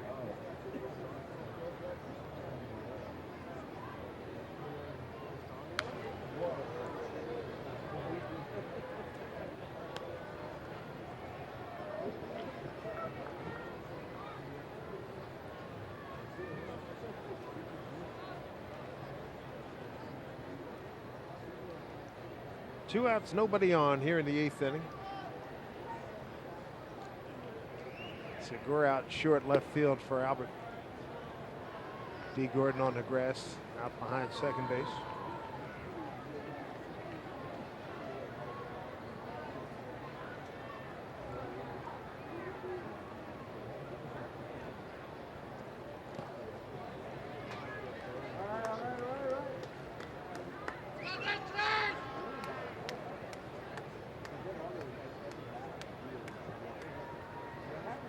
Two outs, nobody on here in the 8th inning. Segura out short left field for Albert. D. Gordon on the grass out behind second base.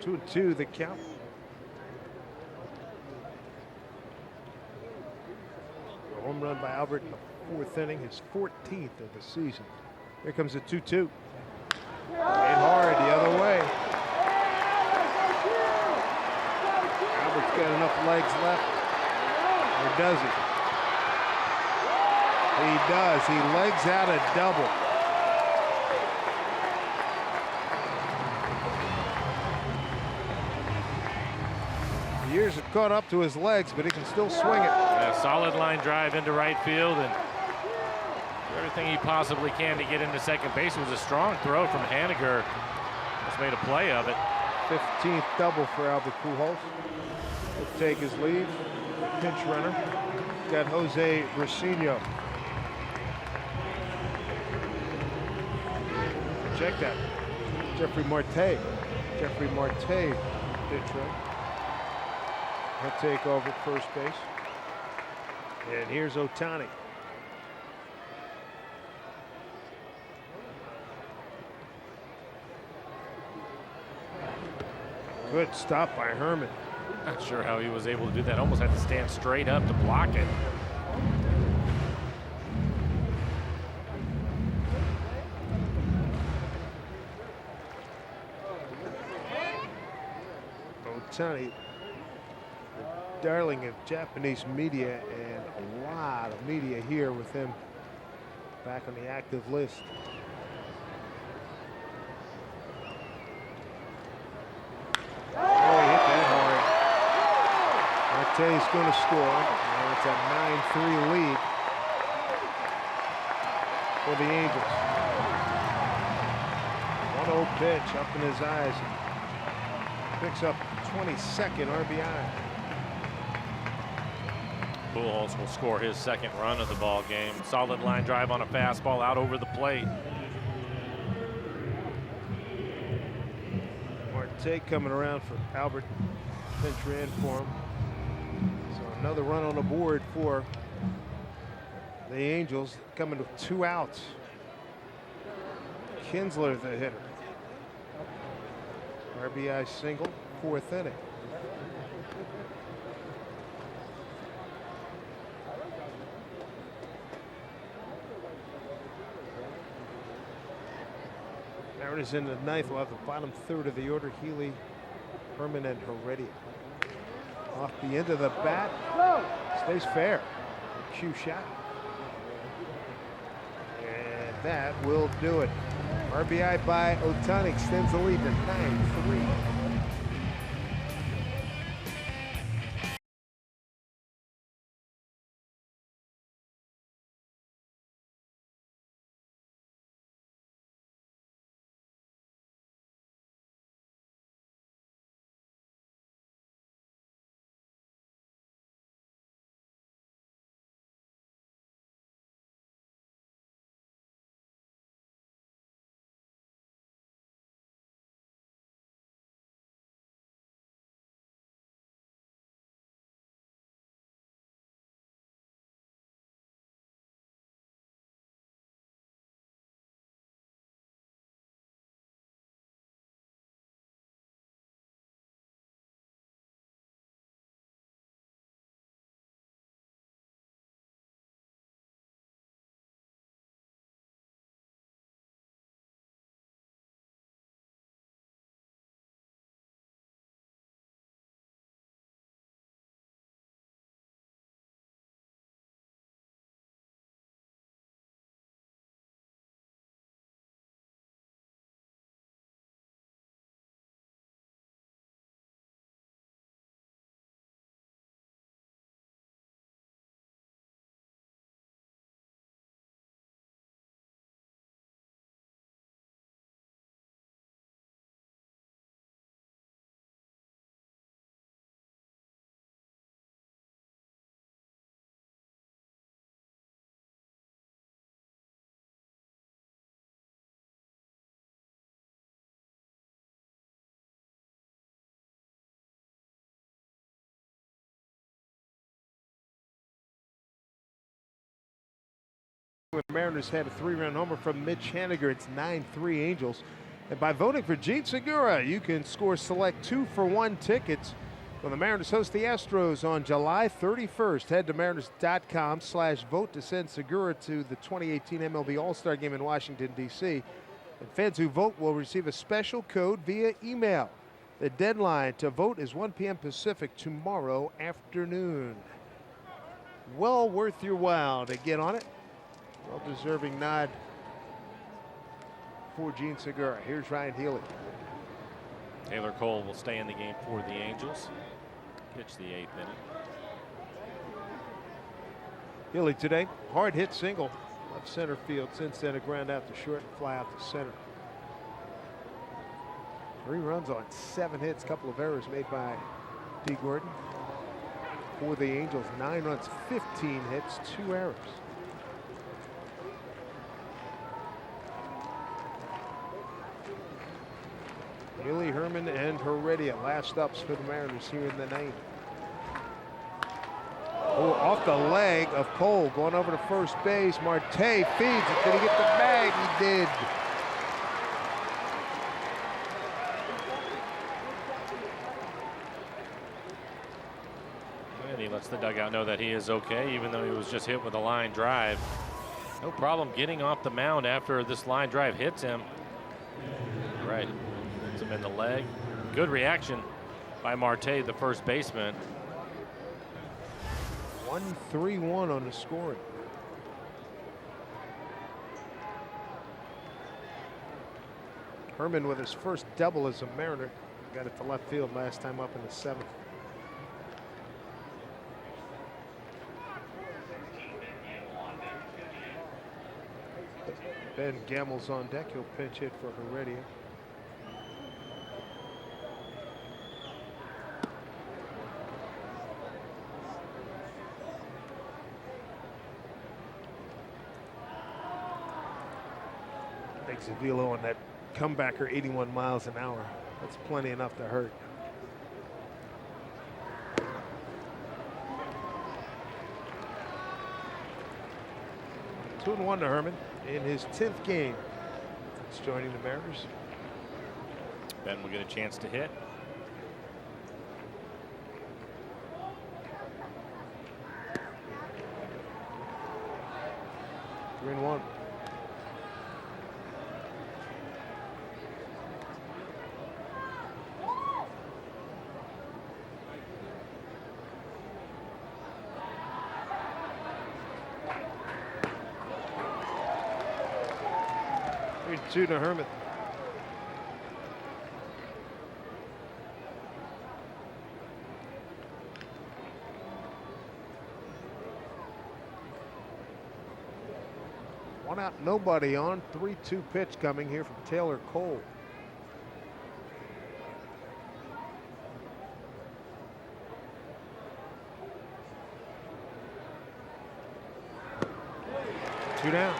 Two and 2 the count. A home run by Albert in the 4th inning, his 14th of the season. Here comes the 2-2. Hit hard the other way. Albert's got enough legs left. Or does he? He does. He legs out a double. Years have caught up to his legs, but he can still swing it. Yeah, solid line drive into right field and everything he possibly can to get into second base. It was a strong throw from Haniger. Just made a play of it. 15th double for Albert Pujols. He'll take his leave. Pinch runner. Got Jose Racino. Check that. Jeffrey Marte. Jeffrey Marte pitch run. He'll take over at first base. And here's Ohtani. Good stop by Herman. Not sure how he was able to do that. Almost had to stand straight up to block it. Ohtani, darling of Japanese media, and a lot of media here with him back on the active list. Oh, he hit that hard. Marte's going to score, and it's a 9-3 lead for the Angels. 1-0 pitch up in his eyes. Picks up 22nd RBI. Pujols will score his second run of the ball game. Solid line drive on a fastball out over the plate. Marte coming around for Albert. Pinch ran for him. So another run on the board for the Angels, coming with 2 outs. Kinsler the hitter. RBI single, 4th inning. Mariners in the 9th. We'll have the bottom third of the order. Healy, Herman, and Heredia. Off the end of the bat. Stays fair. Cue shot. And that will do it. RBI by Ohtani extends the lead to 9-3. The Mariners had a 3-run homer from Mitch Haniger. It's 9-3 Angels. And by voting for Gene Segura, you can score select 2-for-1 tickets when the Mariners host the Astros on July 31st. Head to mariners.com/vote to send Segura to the 2018 MLB All-Star Game in Washington, D.C. And fans who vote will receive a special code via email. The deadline to vote is 1 p.m. Pacific tomorrow afternoon. Well worth your while to get on it. Well-deserving nod for Gene Segura. Here's Ryan Healy. Taylor Cole will stay in the game for the Angels. Pitch the 8th inning. Healy today, hard hit single left center field. Since then, a ground out to short and fly out to center. 3 runs on 7 hits. Couple of errors made by D. Gordon. For the Angels, 9 runs, 15 hits, 2 errors. Healy, Herman, and Heredia, last ups for the Mariners here in the 9th. Oh, off the leg of Cole, going over to first base. Marte feeds it. Did he get the bag? He did. And he lets the dugout know that he is okay, even though he was just hit with a line drive. No problem getting off the mound after this line drive hits him. Right. Hits him in the leg. Good reaction by Marte, the first baseman. 1-3-1 on the scoring. Herman with his first double as a Mariner. Got it to left field last time up in the 7th. Ben Gamel's on deck. He'll pinch hit for Heredia. Makes a velo on that comebacker 81 miles an hour. That's plenty enough to hurt. 2-1 to Herman in his 10th game. He's joining the Mariners. Ben will get a chance to hit. Three and one. Two to Herman. One out, nobody on. 3-2 pitch coming here from Taylor Cole. Two down.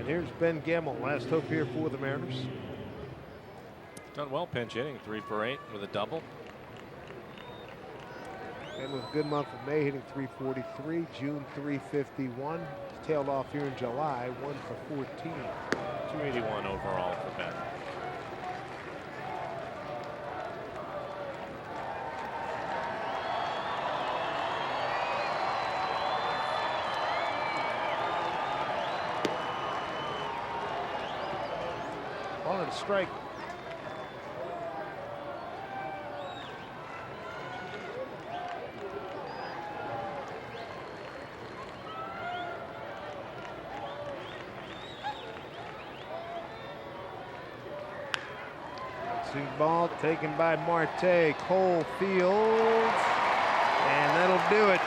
Here's Ben Gamble, last hope here for the Mariners. Done well pinch hitting, 3 for 8 with a double. And with a good month of May, hitting 343, June 351. Tailed off here in July, 1 for 14. 281 overall for Ben. Ball and a strike. Ball taken by Marte. Cole fields, and that'll do it.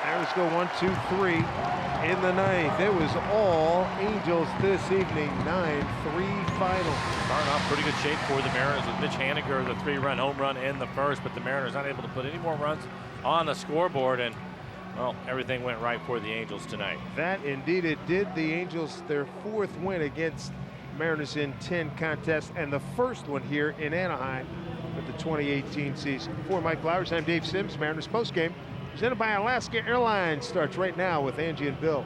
Mariners go 1-2-3 in the ninth. It was all Angels this evening. 9-3 final. Starting off pretty good shape for the Mariners with Mitch Haniger, the 3-run home run in the first, but the Mariners not able to put any more runs on the scoreboard, and well, everything went right for the Angels tonight. That indeed it did. The Angels, their 4th win against Mariners in 10 contests, and the first one here in Anaheim with the 2018 season. For Mike Flowers, I'm Dave Sims. Mariners postgame presented by Alaska Airlines starts right now with Angie and Bill.